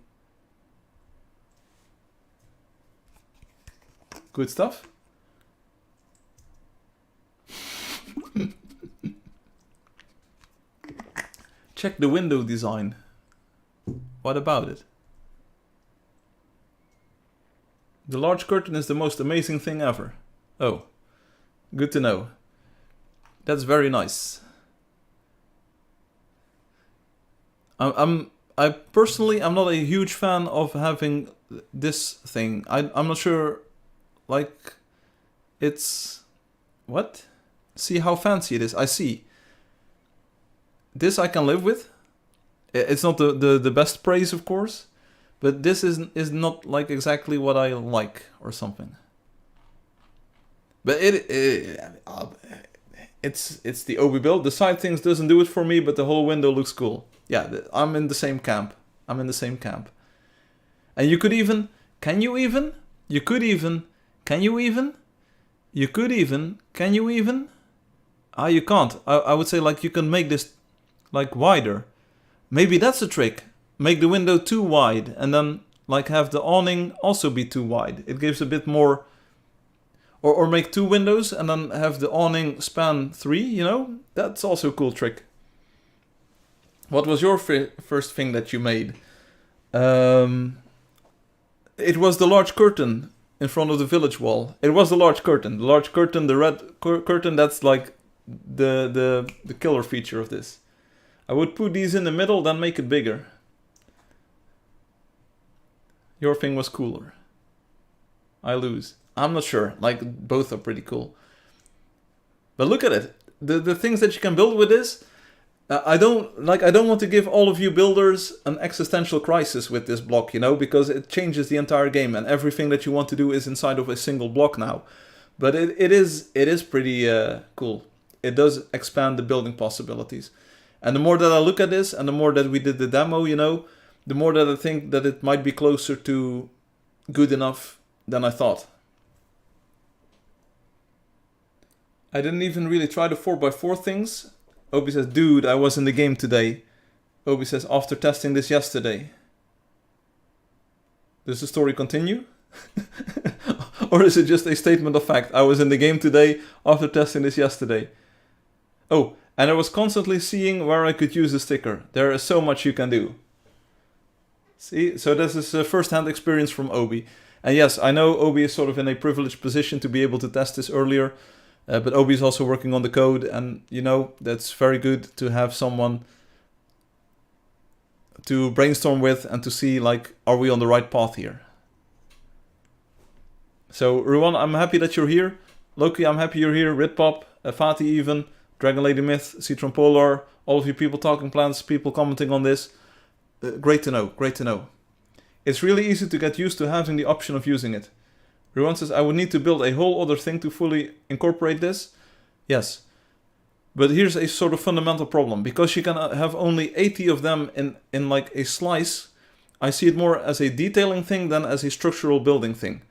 Good stuff. Check the window design. What about it? The large curtain is the most amazing thing ever. Oh, good to know. That's very nice. I personally, I'm not a huge fan of having this thing. I'm not sure. Like, it's... What? See how fancy it is. I see. This I can live with. It's not the best praise, of course. But this is not like exactly what I like or something. But it's the Obi build. The side things doesn't do it for me, but the whole window looks cool. Yeah, I'm in the same camp. I'm in the same camp. And you could even... Can you even? You could even... Can you even? You could even. Can you even? Ah, you can't. I would say like you can make this like wider. Maybe that's a trick. Make the window too wide and then like have the awning also be too wide. It gives a bit more... Or make two windows and then have the awning span 3, you know? That's also a cool trick. What was your first thing that you made? It was the large curtain in front of the village wall. It was the large curtain. The large curtain, the red curtain, that's like the killer feature of this. I would put these in the middle, then make it bigger. Your thing was cooler. I lose. I'm not sure. Like, both are pretty cool. But look at it. The things that you can build with this, I don't want to give all of you builders an existential crisis with this block, you know, because it changes the entire game and everything that you want to do is inside of a single block now. But it is pretty cool. It does expand the building possibilities. And the more that I look at this and the more that we did the demo, you know, the more that I think that it might be closer to good enough than I thought. I didn't even really try the 4x4 things. Obi says, dude, I was in the game today. Obi says, after testing this yesterday. Does the story continue? Or is it just a statement of fact? I was in the game today after testing this yesterday. Oh, and I was constantly seeing where I could use a sticker. There is so much you can do. See, so this is a first-hand experience from Obi. And yes, I know Obi is sort of in a privileged position to be able to test this earlier. But Obi is also working on the code. And, you know, that's very good to have someone to brainstorm with and to see, like, are we on the right path here? So, Ruan, I'm happy that you're here. Loki, I'm happy you're here. Ritpop, Fatih even, Dragon Lady Myth, Citron Polar, all of you people talking plants, people commenting on this. Great to know, great to know. It's really easy to get used to having the option of using it. Ruan says, I would need to build a whole other thing to fully incorporate this. Yes. But here's a sort of fundamental problem. Because you can have only 80 of them in like a slice, I see it more as a detailing thing than as a structural building thing.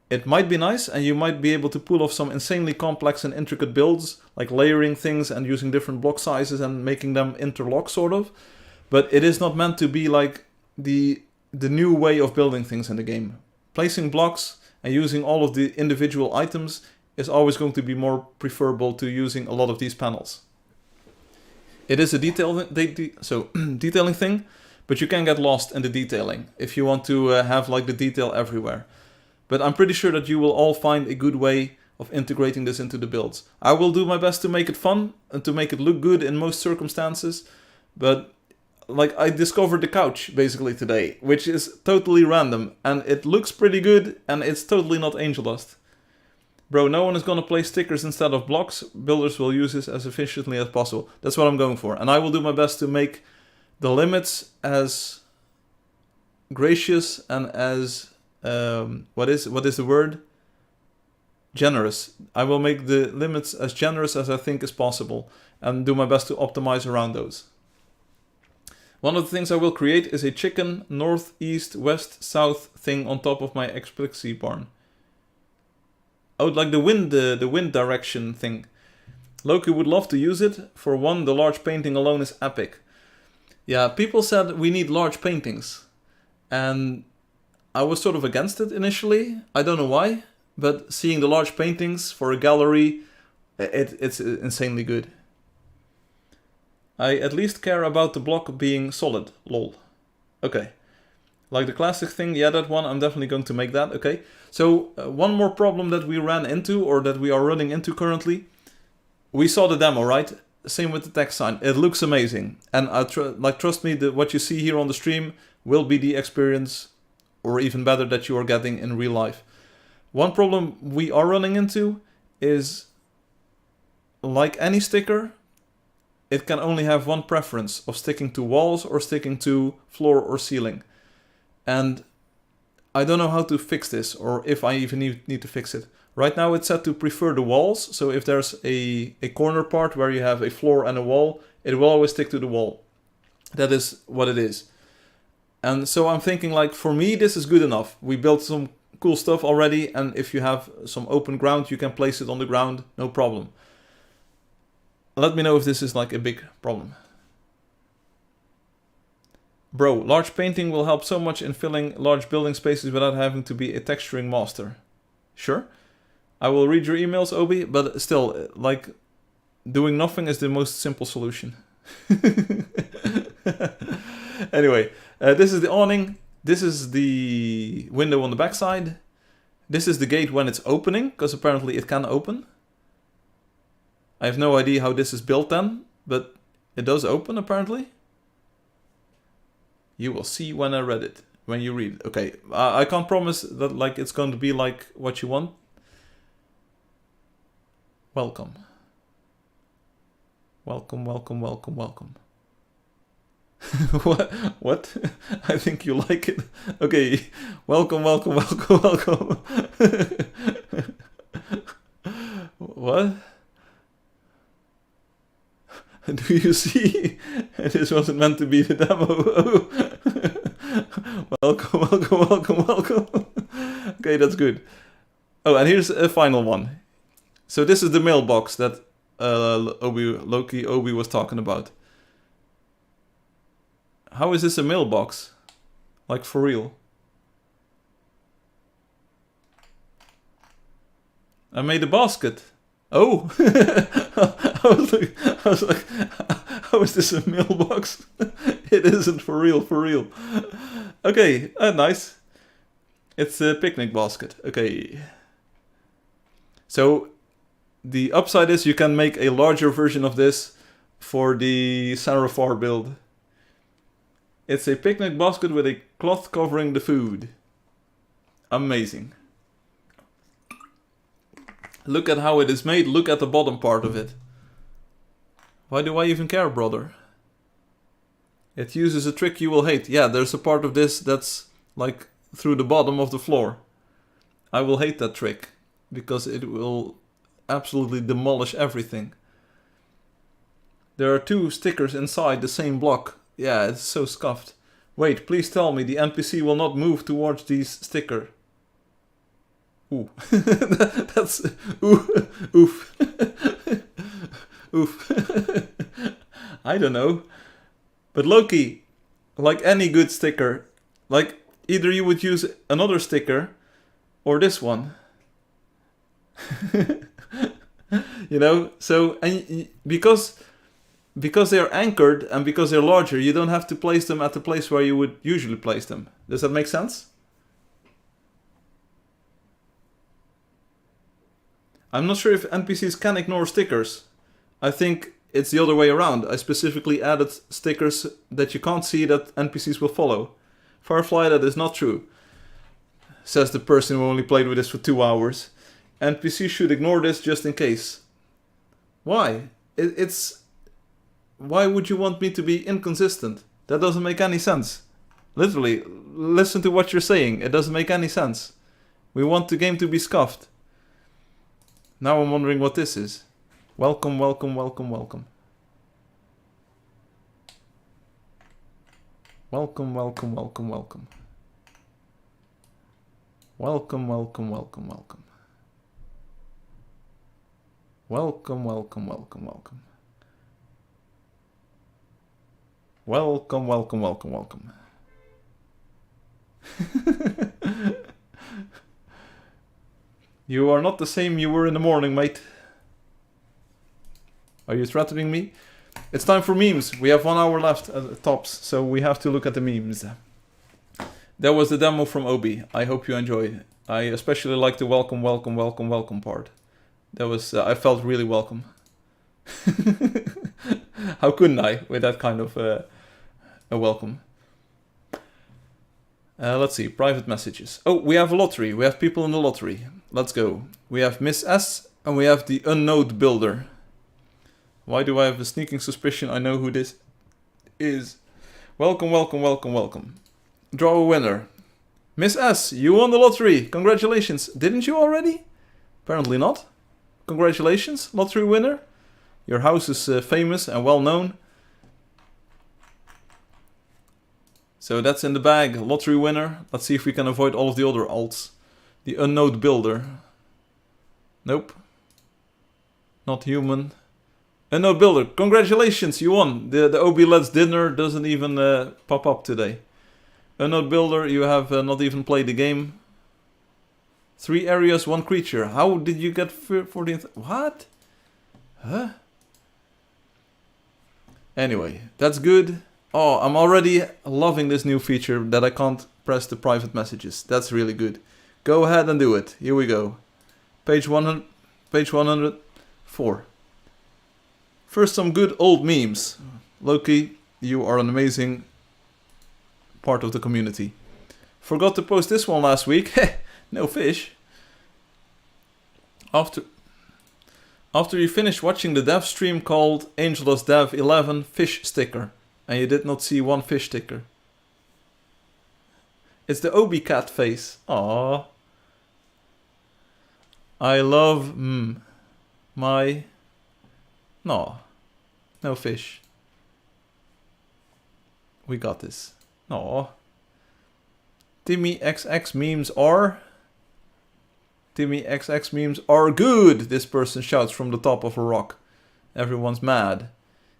It might be nice and you might be able to pull off some insanely complex and intricate builds, like layering things and using different block sizes and making them interlock sort of. But it is not meant to be like the new way of building things in the game. Placing blocks and using all of the individual items is always going to be more preferable to using a lot of these panels. It is a detailing thing, but you can get lost in the detailing if you want to have like the detail everywhere. But I'm pretty sure that you will all find a good way of integrating this into the builds. I will do my best to make it fun and to make it look good in most circumstances, but like I discovered the couch basically today, which is totally random and it looks pretty good and it's totally not Angeldust. Bro, no one is gonna place stickers instead of blocks. Builders will use this as efficiently as possible. That's what I'm going for. And I will do my best to make the limits as gracious and as, what is the word? Generous. I will make the limits as generous as I think is possible and do my best to optimize around those. One of the things I will create is a chicken north, east, west, south thing on top of my Explixie barn. I would like the wind direction thing. Loki would love to use it. For one, the large painting alone is epic. Yeah, people said we need large paintings. And I was sort of against it initially. I don't know why. But seeing the large paintings for a gallery, it's insanely good. I at least care about the block being solid, lol. Okay. Like the classic thing, yeah, that one, I'm definitely going to make that, okay. So, one more problem that we ran into, or that we are running into currently. We saw the demo, right? Same with the text sign. It looks amazing. And trust me, what you see here on the stream will be the experience, or even better, that you are getting in real life. One problem we are running into is, like any sticker, it can only have one preference of sticking to walls or sticking to floor or ceiling. And I don't know how to fix this, or if I even need to fix it. Right now it's set to prefer the walls, so if there's a corner part where you have a floor and a wall, it will always stick to the wall. That is what it is. And so I'm thinking, like, for me this is good enough. We built some cool stuff already, and if you have some open ground you can place it on the ground, no problem. Let me know if this is like a big problem. Bro, large painting will help so much in filling large building spaces without having to be a texturing master. Sure. I will read your emails, Obi, but still, like, doing nothing is the most simple solution. Anyway, this is the awning. This is the window on the backside. This is the gate when it's opening, because apparently it can open. I have no idea how this is built then, but it does open apparently. You will see when I read it, when you read it. Okay, I can't promise that like it's going to be like what you want. Welcome. Welcome, welcome, welcome, welcome. What? I think you like it. Okay, welcome, welcome, welcome, welcome. What? Do you see? This wasn't meant to be the demo. Welcome, welcome, welcome, welcome. Okay, that's good. Oh, and here's a final one. So this is the mailbox that Loki Obi was talking about. How is this a mailbox? Like for real? I made a basket. Oh! I was like, how is this a mailbox? It isn't for real, for real. Okay, nice. It's a picnic basket. Okay. So, the upside is you can make a larger version of this for the Sarafar build. It's a picnic basket with a cloth covering the food. Amazing. Look at how it is made, look at the bottom part of it. Why do I even care, brother? It uses a trick you will hate. Yeah, there's a part of this that's like through the bottom of the floor. I will hate that trick, because it will absolutely demolish everything. There are 2 stickers inside the same block. Yeah, it's so scuffed. Wait, please tell me the NPC will not move towards these stickers. Ooh. That's... Ooh. Oof. Oof. I don't know. But Loki, like any good sticker, like either you would use another sticker or this one. You know, so and because they are anchored and because they're larger, you don't have to place them at the place where you would usually place them. Does that make sense? I'm not sure if NPCs can ignore stickers. I think it's the other way around. I specifically added stickers that you can't see that NPCs will follow. Firefly, that is not true. Says the person who only played with this for 2 hours. NPCs should ignore this just in case. Why? It's... Why would you want me to be inconsistent? That doesn't make any sense. Literally, listen to what you're saying. It doesn't make any sense. We want the game to be scuffed. Now I'm wondering what this is. Welcome, welcome, welcome, welcome. Welcome, welcome, welcome, welcome. Welcome, welcome, welcome, welcome. Welcome, welcome, welcome, welcome. Welcome, welcome, welcome, welcome. You are not the same you were in the morning, mate. Are you threatening me? It's time for memes. We have 1 hour left at tops, so we have to look at the memes. That was the demo from Obi. I hope you enjoyed. I especially like the welcome, welcome, welcome, welcome part. That was, I felt really welcome. How couldn't I with that kind of a welcome? Let's see, private messages. Oh, we have a lottery. We have people in the lottery. Let's go. We have Miss S and we have the unknown builder. Why do I have a sneaking suspicion I know who this is? Welcome, welcome, welcome, welcome. Draw a winner. Miss S, you won the lottery. Congratulations. Didn't you already? Apparently not. Congratulations, lottery winner. Your house is famous and well known. So that's in the bag, lottery winner. Let's see if we can avoid all of the other alts. The unknown builder. Nope. Not human. Unknown builder, congratulations, you won. The OB Let's dinner doesn't even pop up today. Unknown builder, you have not even played the game. 3 areas, 1 creature. How did you get 14th? What? Huh? Anyway, that's good. Oh, I'm already loving this new feature that I can't press the private messages. That's really good. Go ahead and do it. Here we go. Page 100, page 104. First, some good old memes. Loki, you are an amazing part of the community. Forgot to post this one last week. No fish. After you finished watching the dev stream called Angeldust Dev 11 Fish Sticker, and you did not see 1 fish sticker. It's the Obi cat face. Aww. I love my... No. No fish. We got this. Aww. Timmy XX memes are... Timmy XX memes are good, this person shouts from the top of a rock. Everyone's mad.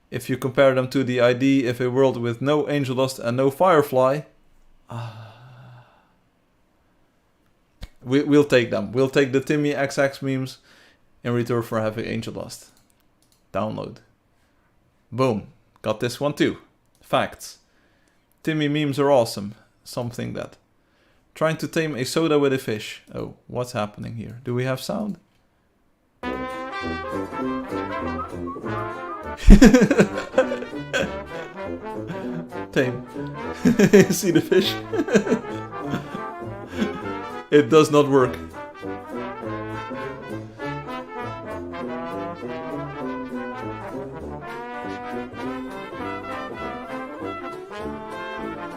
If you compare them to the idea of a world with no Angeldust and no Firefly... We'll take them. We'll take the Timmy XX memes in return for having Angeldust. Download. Boom. Got this one too. Facts. Timmy memes are awesome. Something that. Trying to tame a soda with a fish. Oh, what's happening here? Do we have sound? Tame. See the fish? It does not work.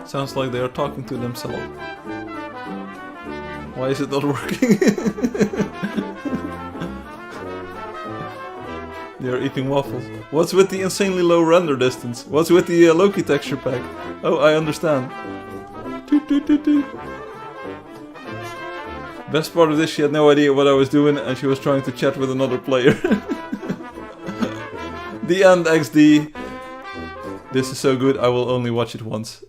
Sounds like they are talking to themselves. Why is it not working? They are eating waffles. What's with the insanely low render distance? What's with the Loki texture pack? Oh, I understand. Toot, toot, toot, toot. Best part of this, she had no idea what I was doing and she was trying to chat with another player. The end XD. This is so good, I will only watch it once.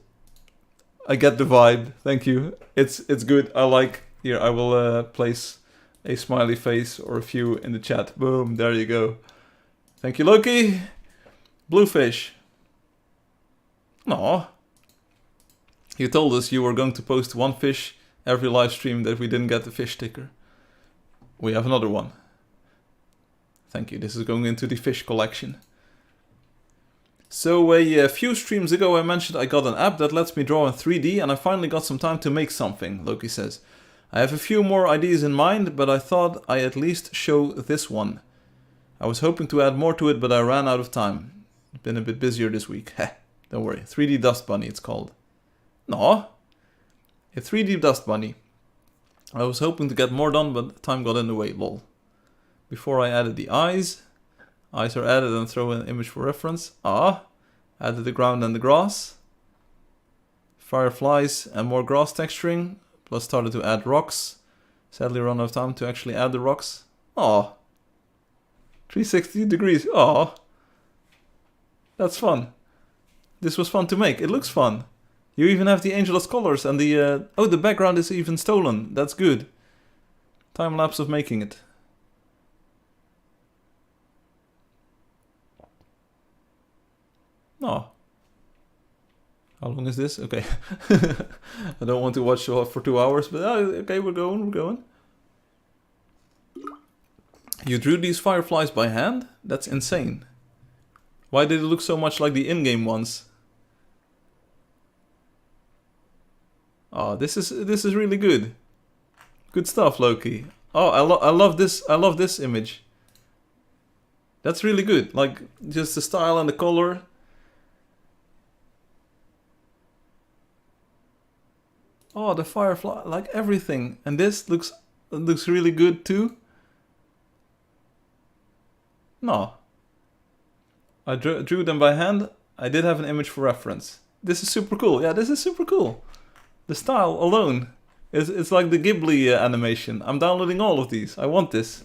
I get the vibe, thank you. It's good, I like. Here, I will place a smiley face or a few in the chat. Boom, there you go. Thank you, Loki. Bluefish. Aw. You told us you were going to post one fish every live stream that we didn't get the fish sticker. We have another one. Thank you, this is going into the fish collection. So a few streams ago I mentioned I got an app that lets me draw in 3D and I finally got some time to make something, Loki says. I have a few more ideas in mind, but I thought I at least show this one. I was hoping to add more to it, but I ran out of time. Been a bit busier this week. Heh, don't worry. 3D Dust Bunny it's called. No. A 3D Dust Bunny. I was hoping to get more done, but time got in the way, lol. Before I added the eyes. Eyes are added and throw an image for reference. Added the ground and the grass. Fireflies and more grass texturing. Plus started to add rocks. Sadly run out of time to actually add the rocks. 360 degrees. That's fun. This was fun to make. It looks fun. You even have the Angeldust colors and the... oh, the background is even stolen. That's good. Time lapse of making it. How long is this? Okay. I don't want to watch for 2 hours, but okay, we're going. You drew these fireflies by hand? That's insane. Why did it look so much like the in-game ones? This is really good. Good stuff, Loki. I love this image. That's really good. Like just the style and the color. The firefly, like everything. And this looks really good too. No. I drew them by hand. I did have an image for reference. This is super cool. Yeah, this is super cool. The style alone. It's like the Ghibli animation. I'm downloading all of these. I want this.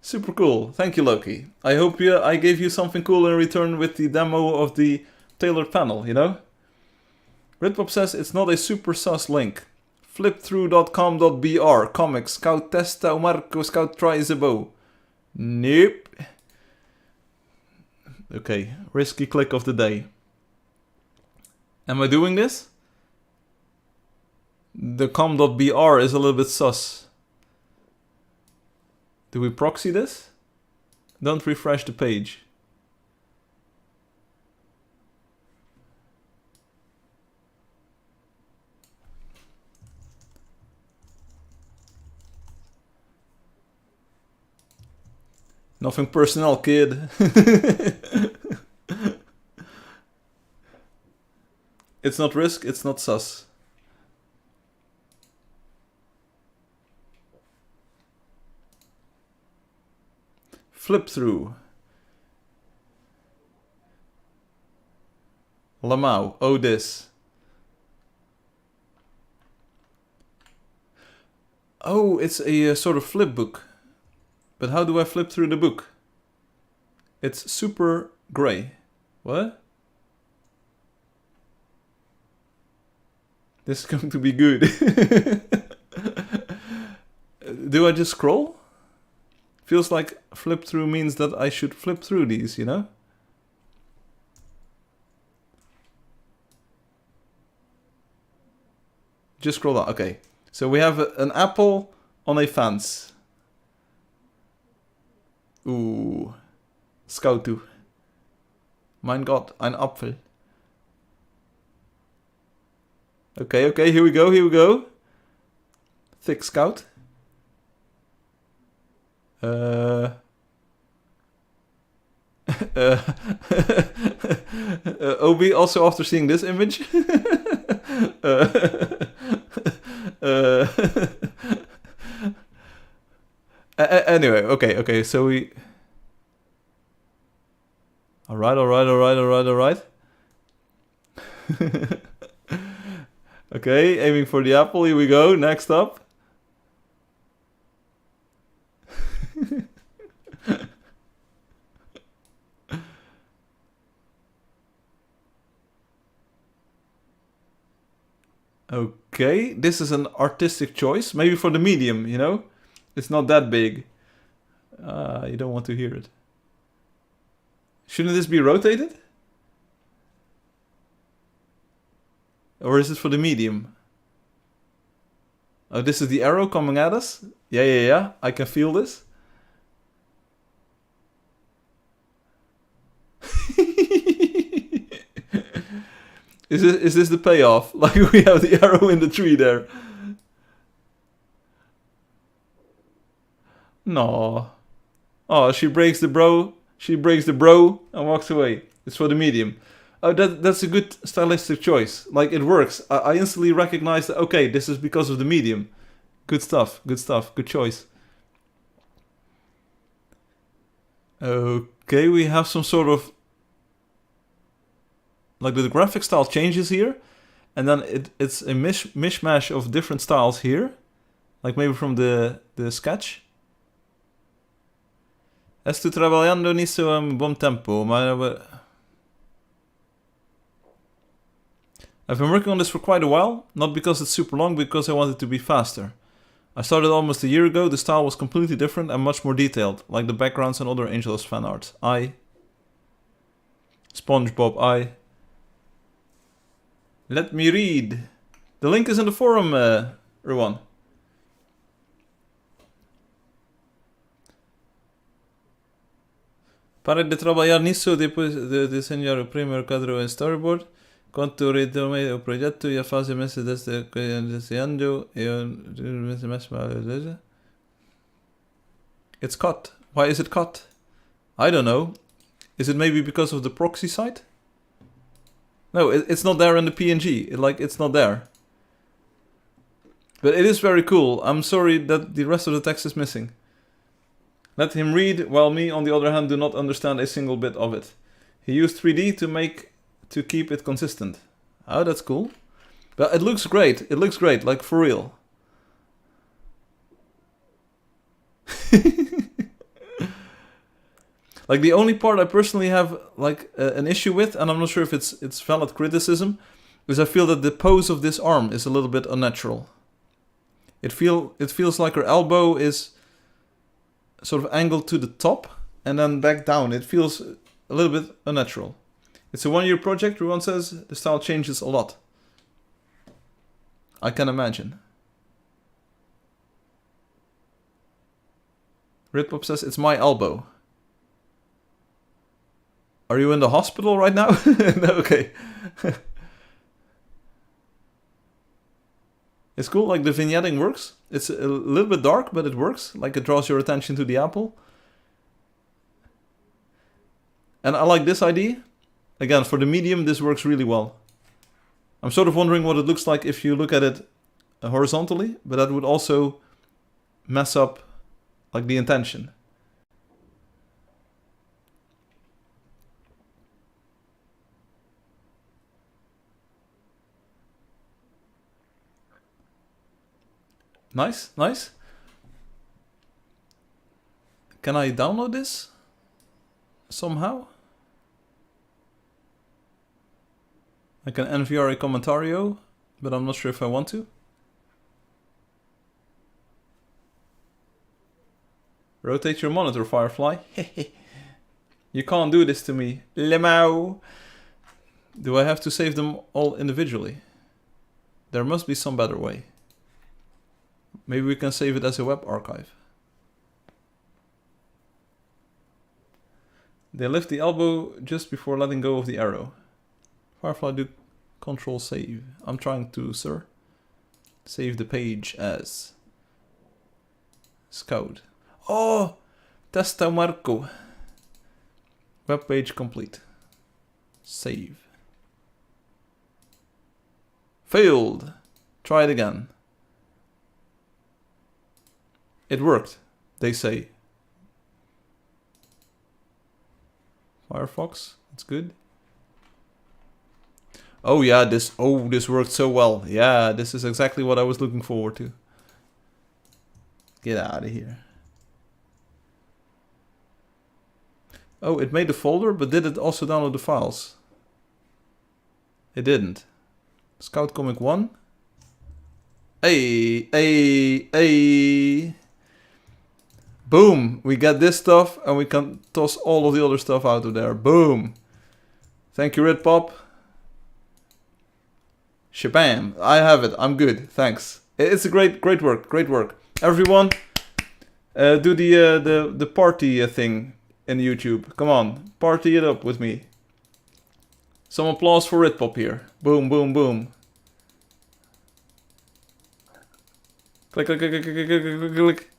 Super cool. Thank you, Loki. I hope I gave you something cool in return with the demo of the tailored panel, you know? Ritpop says it's not a super sus link. Flipthrough.com.br. Comics. Scout testa Marco Scout tries a bow. Nope. Okay, risky click of the day. Am I doing this? The com.br is a little bit sus. Do we proxy this? Don't refresh the page. Nothing personal, kid. It's not risk, it's not sus. Flip through. Lamau, oh this. Oh, it's a sort of flip book. But how do I flip through the book? It's super gray. What? This is going to be good. Do I just scroll? Feels like flip through means that I should flip through these, you know? Just scroll down. Okay. So we have an apple on a fence. Ooh. Scout du. Mein Gott, ein Apfel. Okay, here we go. Thick Scout. Obi, also after seeing this image. Anyway, okay, so we... Alright. Okay, aiming for the apple, here we go, next up. Okay, this is an artistic choice, maybe for the medium, you know? It's not that big. You don't want to hear it. Shouldn't this be rotated? Or is it for the medium? Oh, this is the arrow coming at us? Yeah. I can feel this. Is this the payoff? Like we have the arrow in the tree there. No. Oh, she breaks the bro. She breaks the bro and walks away. It's for the medium. Oh, that's a good stylistic choice. Like, it works. I instantly recognize that, okay, this is because of the medium. Good stuff. Good choice. Okay, we have some sort of... Like, the graphic style changes here. And then it's a mishmash of different styles here. Like, maybe from the sketch. Estoy trabajando nisso a bom tempo, mas... I've been working on this for quite a while, not because it's super long, because I want it to be faster. I started almost a year ago, the style was completely different and much more detailed, like the backgrounds and other Angeldust fan art. SpongeBob, Let me read. The link is in the forum, Ruan. Para de trabalhar nisso, depois de desenhar o primeiro quadro em storyboard, quando retomei o projeto e a fase mês deste ano, It's cut. Why is it cut? I don't know. Is it maybe because of the proxy site? No, it's not there in the PNG. It's not there. But it is very cool. I'm sorry that the rest of the text is missing. Let him read, while me, on the other hand, do not understand a single bit of it. He used 3D to keep it consistent. Oh, that's cool. But it looks great. It looks great, like for real. Like, the only part I personally have like an issue with, and I'm not sure if it's valid criticism, is I feel that the pose of this arm is a little bit unnatural. It feels like her elbow is sort of angled to the top and then back down. It feels a little bit unnatural. It's a one-year project, Ruan says. The style changes a lot. I can imagine. Ritpop says, it's my elbow. Are you in the hospital right now? No, okay. It's cool, like the vignetting works. It's a little bit dark, but it works. Like, it draws your attention to the apple. And I like this idea. Again, for the medium, this works really well. I'm sort of wondering what it looks like if you look at it horizontally, but that would also mess up like the intention. Nice, nice. Can I download this? Somehow? I can NVR a commentario, but I'm not sure if I want to. Rotate your monitor, Firefly. You can't do this to me. Lemau. Do I have to save them all individually? There must be some better way. Maybe we can save it as a web archive. They lift the elbow just before letting go of the arrow. Firefly, do control save. I'm trying to, sir. Save the page as Scout. Oh! Testa Marco. Web page complete. Save. Failed. Try it again. It worked, they say. Firefox, that's good. Oh yeah, this worked so well. Yeah, this is exactly what I was looking forward to. Get out of here. Oh, it made a folder, but did it also download the files? It didn't. Scout Comic 1. Hey. Boom, we get this stuff and we can toss all of the other stuff out of there. Boom. Thank you, Red Pop. Shabam, I have it, I'm good, thanks. It's a great work. Everyone, do the party thing in YouTube. Come on, party it up with me. Some applause for Red Pop here. Boom, boom, boom. Click, click, click, click, click, click, click, click.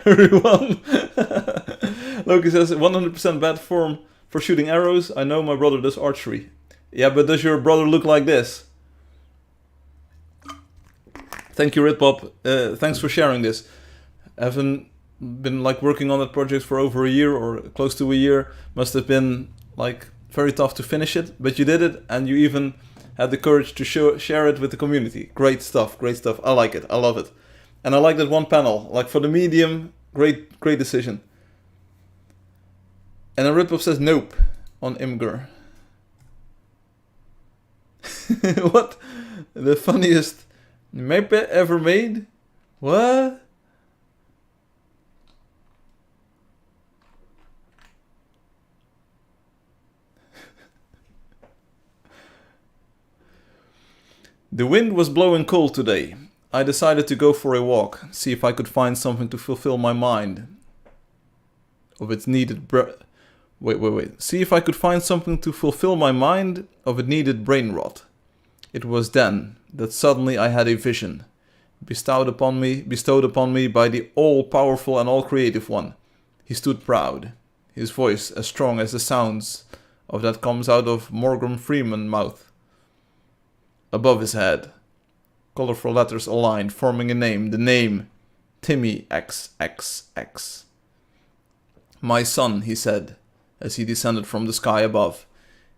Everyone. Loki says 100% bad form for shooting arrows. I know my brother does archery. Yeah, but does your brother look like this? Thank you, Ritpop. Thanks for sharing this. I haven't been like working on that project for over a year or close to a year. Must have been like very tough to finish it, but you did it, and you even had the courage to share it with the community. Great stuff, great stuff. I like it, I love it. And I like that one panel, like for the medium, great decision. And then Ritpop says nope on Imgur. What? The funniest map ever made? What? The wind was blowing cold today. I decided to go for a walk, see if I could find something to fulfill my mind of its needed See if I could find something to fulfill my mind of it needed brain rot. It was then that suddenly I had a vision, bestowed upon me by the all-powerful and all-creative one. He stood proud, his voice as strong as the sounds of that comes out of Morgan Freeman's mouth. Above his head, colorful letters aligned, forming a name, the name Timmy XXX. My son, he said, as he descended from the sky above.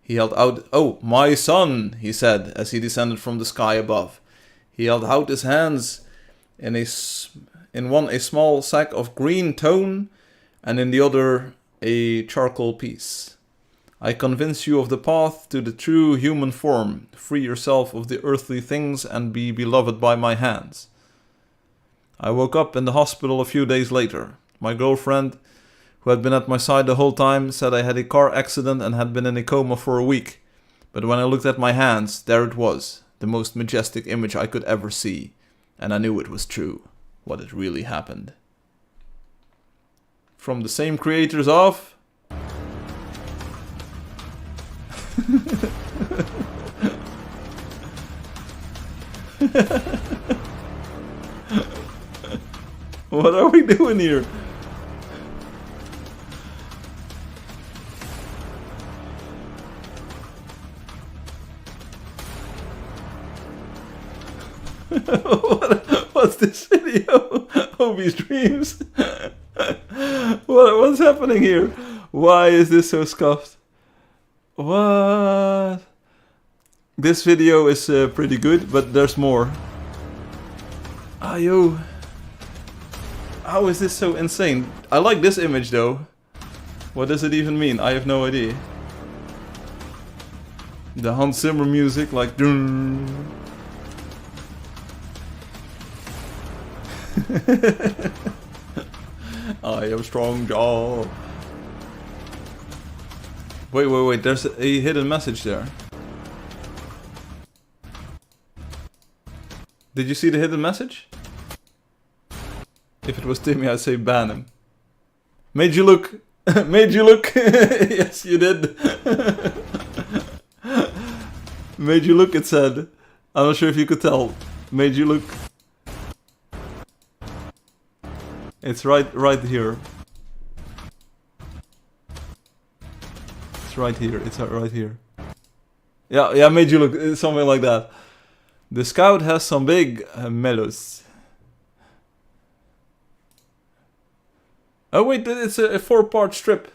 He held out, oh, my son, he said, as he descended from the sky above. He held out his hands, in one a small sack of green tone, and in the other a charcoal piece. I convince you of the path to the true human form. Free yourself of the earthly things and be beloved by my hands. I woke up in the hospital a few days later. My girlfriend, who had been at my side the whole time, said I had a car accident and had been in a coma for a week. But when I looked at my hands, there it was, the most majestic image I could ever see. And I knew it was true, what had really happened. From the same creators of... What are we doing here? What's this video? Hobie's dreams. What's happening here? Why is this so scuffed? What? This video is pretty good, but there's more. Ah, yo. How is this so insane? I like this image though. What does it even mean? I have no idea. The Hans Zimmer music, like... Dun. I have a strong jaw. Wait, there's a hidden message there. Did you see the hidden message? If it was Timmy, I'd say ban him. Made you look. Made you look. Yes, you did. Made you look, it said. I'm not sure if you could tell. Made you look. It's right here. It's right here. It's right here. Yeah, made you look. Something like that. The scout has some big mellows. Oh wait, it's a 4-part strip.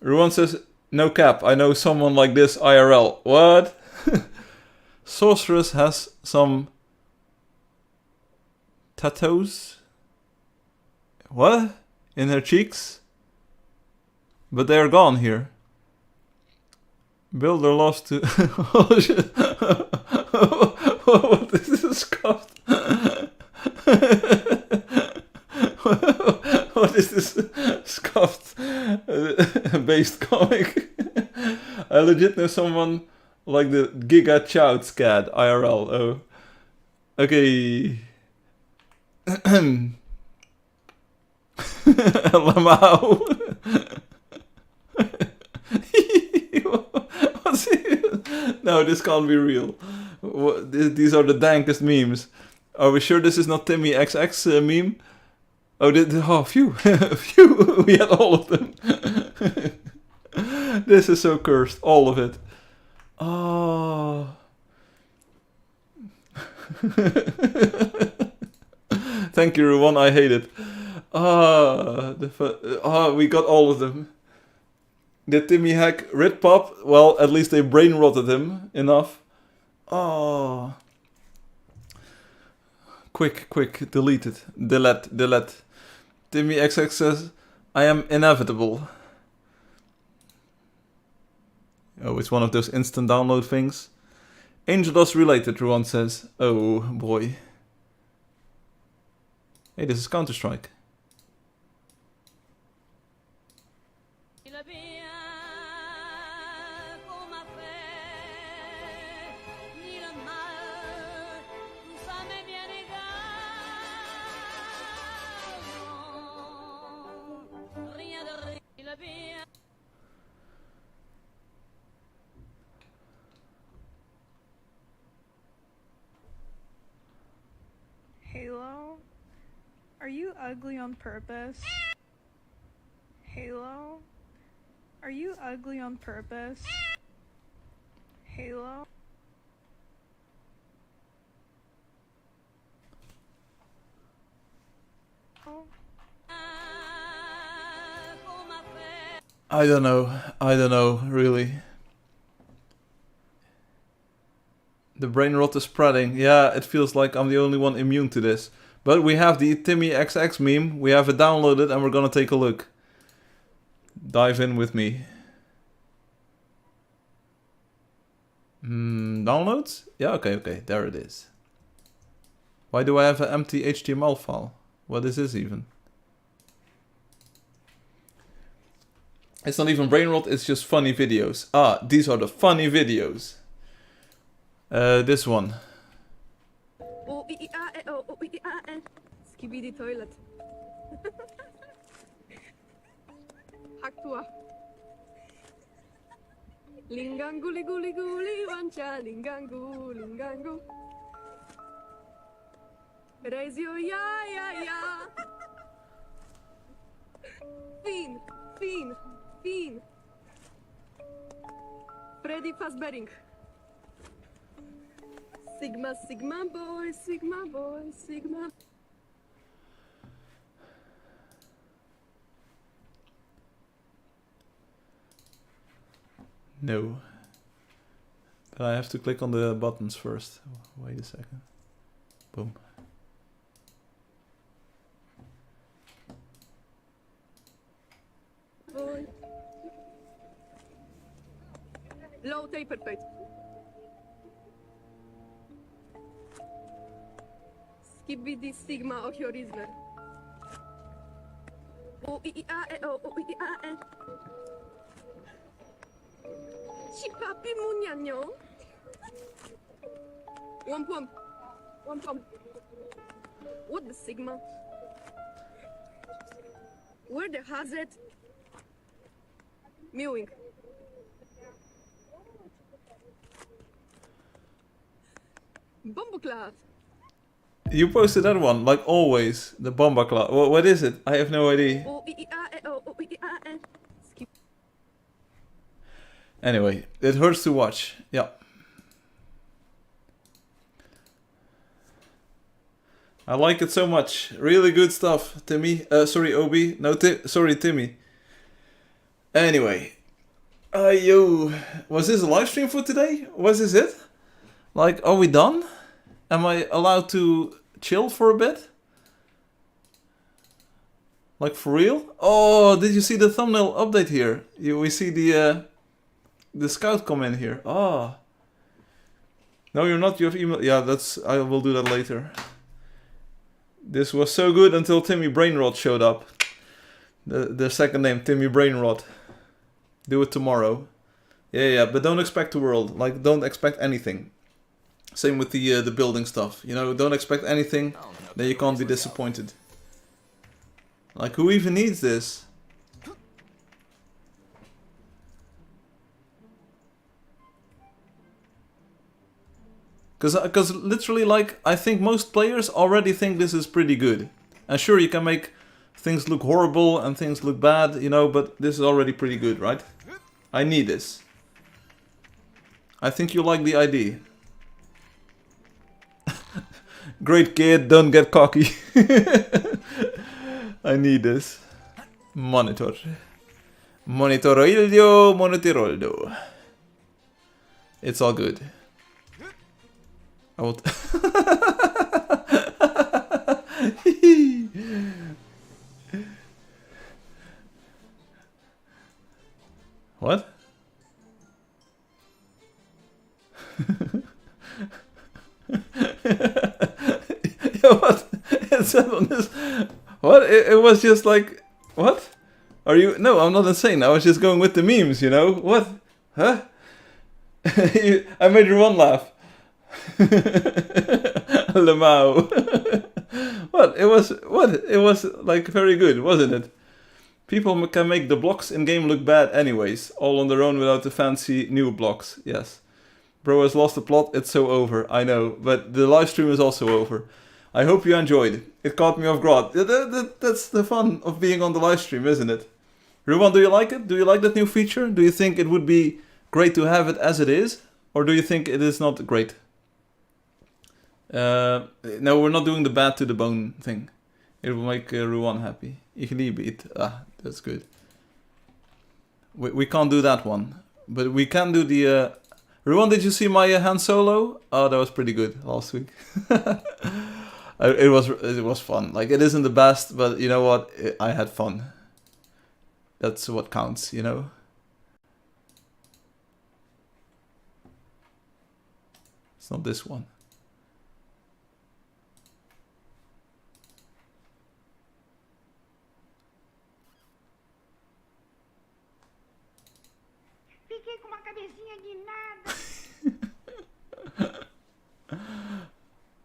Ruan says, no cap, I know someone like this IRL. What? Sorceress has some tattoos. What? In her cheeks? But they are gone here. Builder loves to... Oh shit. What is this scuffed? What is this scuffed based comic? I legit know someone like the Giga Chow Scad IRL. Oh. Okay. Lamau. No, this can't be real. These are the dankest memes. Are we sure this is not Timmy XX meme? Oh, oh, phew. Phew, we had all of them. This is so cursed, all of it. Oh. Thank you, Ruan, I hate it. We got all of them. Did Timmy hack Rit Pop? Well, at least they brain rotted him enough. Oh. Quick, delete it. Delete. Timmy XX says, I am inevitable. Oh, it's one of those instant download things. Angeldust related, Ruan says. Oh, boy. Hey, this is Counter-Strike. Halo? Are you ugly on purpose? Halo? Are you ugly on purpose? Halo? I don't know, really. The brain rot is spreading. Yeah, it feels like I'm the only one immune to this. But we have the Timmy XX meme. We have it downloaded and we're gonna take a look. Dive in with me. Downloads? Yeah, okay, there it is. Why do I have an empty HTML file? What is this even? It's not even brain rot, it's just funny videos. Ah, these are the funny videos. This one. Skibidi toilet. Haktua. Lingangu liguli guli wancha lingangu lingangu. Raise your ya. Fiend. Freddy Fazbearing. Sigma boy. No. But I have to click on the buttons first. Wait a second. Boom. Boy. Low taper plate. Skibidi Sigma och Horizler. O I A E O O I A E. Chipapi Munyanyo. Wampum. Wampum. What the Sigma? Where the Hazard? Mewing. Bumbleclaw. You posted that one, like always. The Bomba Club. What is it? I have no idea. O I A E O O I A E. Skip. Anyway, it hurts to watch. Yeah. I like it so much. Really good stuff, Timmy. Sorry, Obi. No, sorry, Timmy. Anyway. Yo. Was this a live stream for today? Was this it? Like, are we done? Am I allowed to chill for a bit? Like, for real? Oh, did you see the thumbnail update here? We see the scout come in here. Ah. No, you're not. You have email. Yeah, I will do that later. This was so good until Timmy Brainrot showed up. The second name, Timmy Brainrot. Do it tomorrow. Yeah, but don't expect the world. Like, don't expect anything. Same with the building stuff. You know, don't expect anything, then you can't be disappointed. Like, who even needs this? Because literally, like, I think most players already think this is pretty good. And sure, you can make things look horrible and things look bad, you know, but this is already pretty good, right? I need this. I think you like the idea. Great kid, don't get cocky. I need this. Monitor. Monitoroldo. It's all good. I will... What? What? It said on this. What? It was just like. What? Are you? No, I'm not insane. I was just going with the memes, you know? What? Huh? I made Ron laugh. Lemao. What? It was. What? It was like very good, wasn't it? People can make the blocks in game look bad anyways, all on their own without the fancy new blocks. Yes. Bro has lost the plot, it's so over. I know, but the live stream is also over. I hope you enjoyed. It caught me off guard. That's the fun of being on the live stream, isn't it? Ruwan, do you like it? Do you like that new feature? Do you think it would be great to have it as it is? Or do you think it is not great? No, we're not doing the bad to the bone thing. It will make Ruwan happy. Ich liebe it. Ah, that's good. We can't do that one. But we can do the... Ruwan, did you see my Han Solo? Oh, that was pretty good last week. It was fun. Like, it isn't the best, but you know what? I had fun. That's what counts, you know? It's not this one. Fiquei com uma cabecinha de nada.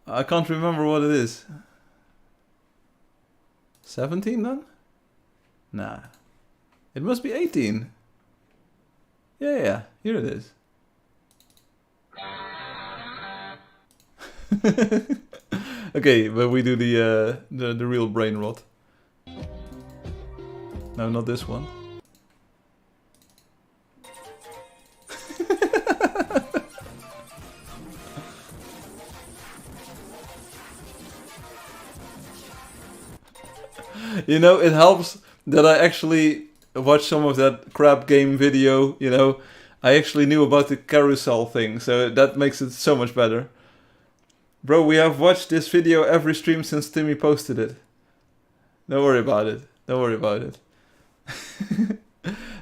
I can't remember what it is. 17 then? Nah. It must be 18. Yeah, here it is. Okay, but we do the real brain rot. No, not this one. You know, it helps that I actually watched some of that crap game video, you know. I actually knew about the carousel thing, so that makes it so much better. Bro, we have watched this video every stream since Timmy posted it. Don't worry about it. Don't worry about it.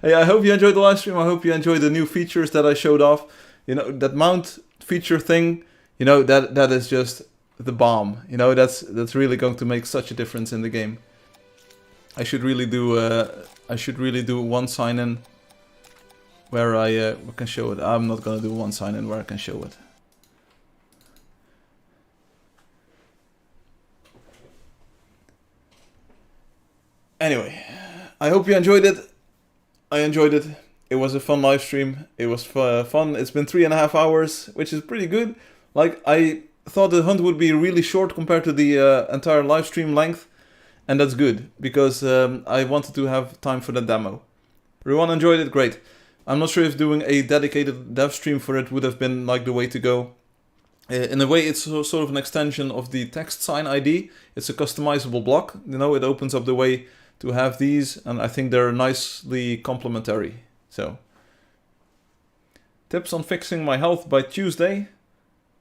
Hey, I hope you enjoyed the live stream. I hope you enjoyed the new features that I showed off. You know, that mount feature thing, you know, that is just the bomb. You know, that's really going to make such a difference in the game. I should really do one sign-in where I can show it. I'm not gonna do one sign-in where I can show it. Anyway, I hope you enjoyed it. I enjoyed it. It was a fun live stream. It was fun. It's been 3.5 hours, which is pretty good. Like, I thought the hunt would be really short compared to the entire live stream length. And that's good, because I wanted to have time for the demo. Everyone enjoyed it? Great. I'm not sure if doing a dedicated dev stream for it would have been like the way to go. In a way, it's sort of an extension of the text sign ID. It's a customizable block. You know, it opens up the way to have these, and I think they're nicely complementary. So, tips on fixing my health by Tuesday.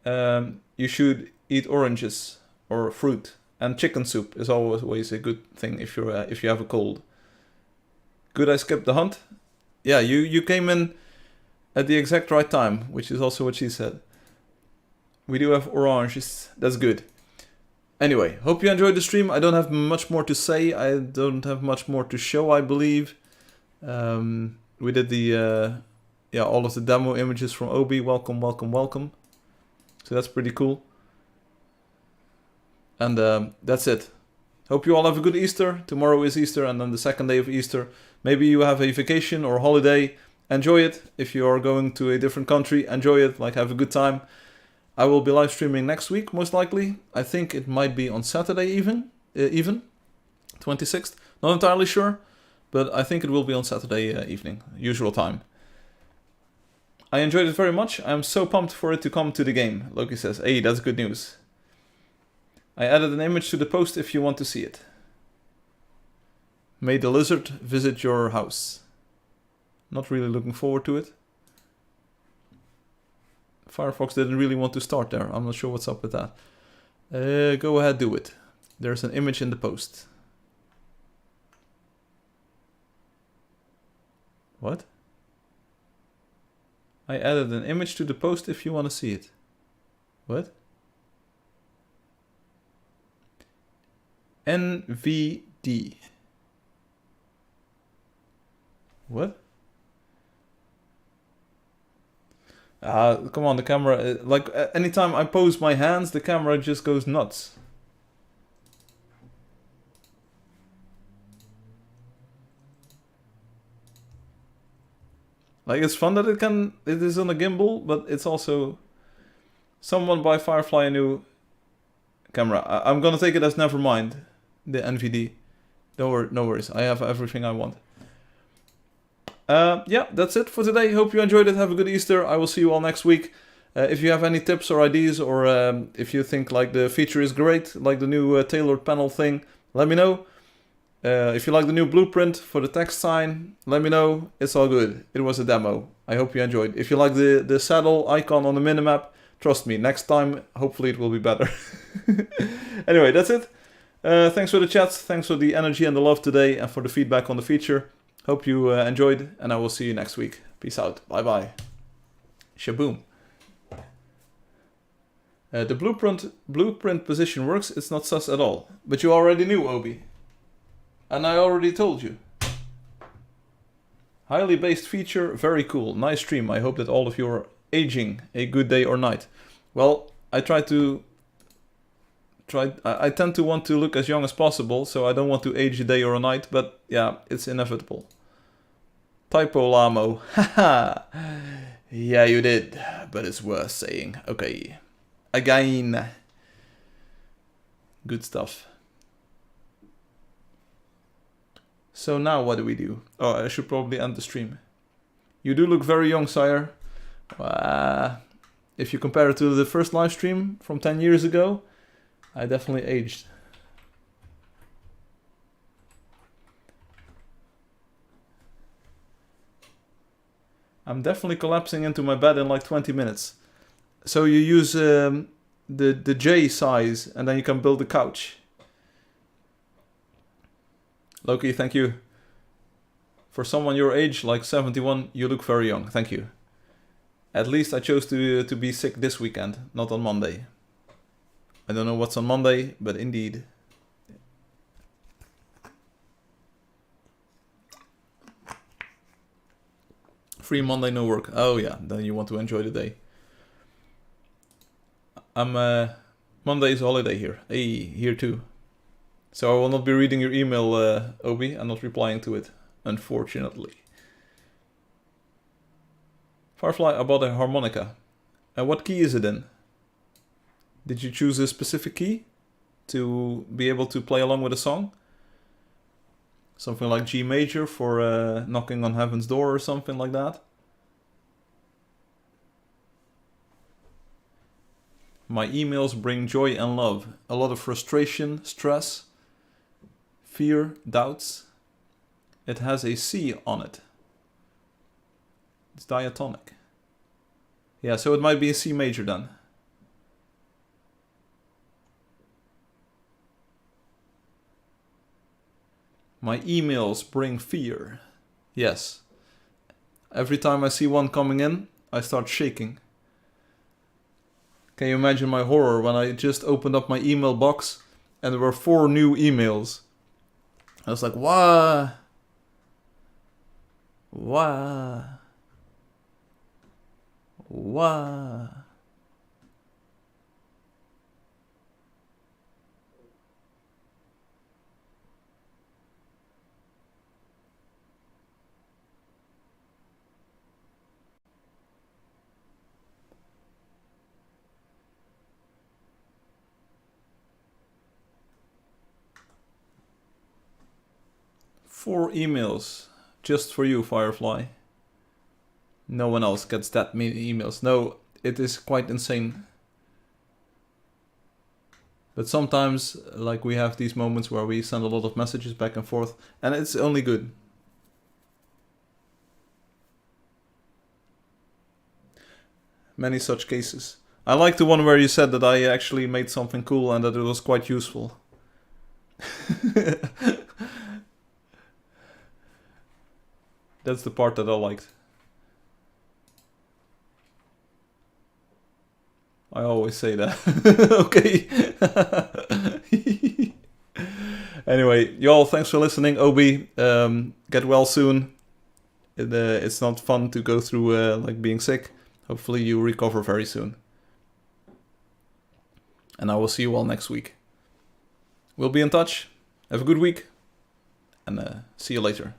You should eat oranges or fruit, and chicken soup is always a good thing if you have a cold. Good, I skipped the hunt. Yeah, you came in at the exact right time, which is also what she said. We do have oranges. That's good. Anyway, hope you enjoyed the stream. I don't have much more to say. I don't have much more to show, I believe. We did the all of the demo images from Obi. Welcome, welcome, welcome. So that's pretty cool. And that's it. Hope you all have a good Easter. Tomorrow is Easter, and then the second day of Easter. Maybe you have a vacation or holiday. Enjoy it. If you are going to a different country, enjoy it. Like, have a good time. I will be live streaming next week, most likely. I think it might be on Saturday even 26th. Not entirely sure, but I think it will be on Saturday evening, usual time. I enjoyed it very much. I'm so pumped for it to come to the game. Loki says, hey, that's good news. I added an image to the post if you want to see it. May the lizard visit your house. Not really looking forward to it. Firefox didn't really want to start there. I'm not sure what's up with that. Go ahead, do it. There's an image in the post. What? I added an image to the post if you want to see it. What? NVD. What? Come on, the camera, like, anytime I pose my hands, the camera just goes nuts. Like, it's fun that it is on a gimbal, but it's also, someone buy Firefly a new camera. I'm gonna take it as never mind, the NVD. Don't worry, no worries, I have everything I want. Yeah, that's it for today. Hope you enjoyed it. Have a good Easter. I will see you all next week. If you have any tips or ideas, or if you think like the feature is great, like the new tailored panel thing, let me know. If you like the new blueprint for the text sign, let me know. It's all good. It was a demo. I hope you enjoyed. If you like the saddle icon on the minimap, trust me, next time, hopefully it will be better. Anyway, that's it. Thanks for the chats. Thanks for the energy and the love today, and for the feedback on the feature. Hope you enjoyed, and I will see you next week. Peace out. Bye-bye. Shaboom. The blueprint position works. It's not sus at all. But you already knew, Obi. And I already told you. Highly based feature. Very cool. Nice stream. I hope that all of you are aging a good day or night. Well, I tend to want to look as young as possible, so I don't want to age a day or a night, but yeah, it's inevitable. Typo Lamo. Haha. Yeah, you did, but it's worth saying. Okay. Again. Good stuff. So now what do we do? Oh, I should probably end the stream. You do look very young, sire. If you compare it to the first live stream from 10 years ago, I definitely aged. I'm definitely collapsing into my bed in like 20 minutes. So you use the J size and then you can build a couch. Loki, thank you. For someone your age, like 71, you look very young. Thank you. At least I chose to be sick this weekend, not on Monday. I don't know what's on Monday, but indeed. Free Monday, no work. Oh yeah, then you want to enjoy the day. Monday is a holiday here. Hey, here too. So I will not be reading your email, Obi. I'm not replying to it, unfortunately. Firefly, I bought a harmonica. And what key is it in? Did you choose a specific key to be able to play along with a song? Something like G major for knocking on heaven's door or something like that? My emails bring joy and love. A lot of frustration, stress, fear, doubts. It has a C on it. It's diatonic. Yeah, so it might be a C major then. My emails bring fear. Yes. Every time I see one coming in, I start shaking. Can you imagine my horror when I just opened up my email box and there were 4 new emails? I was like, wah. Wah. Wah. Four emails just for you, Firefly. No one else gets that many emails. No, it is quite insane. But sometimes, like, we have these moments where we send a lot of messages back and forth, and it's only good. Many such cases. I like the one where you said that I actually made something cool and that it was quite useful. That's the part that I liked. I always say that. Okay. Anyway, y'all, thanks for listening. Obi, get well soon. It's not fun to go through like being sick. Hopefully you recover very soon. And I will see you all next week. We'll be in touch. Have a good week. And see you later.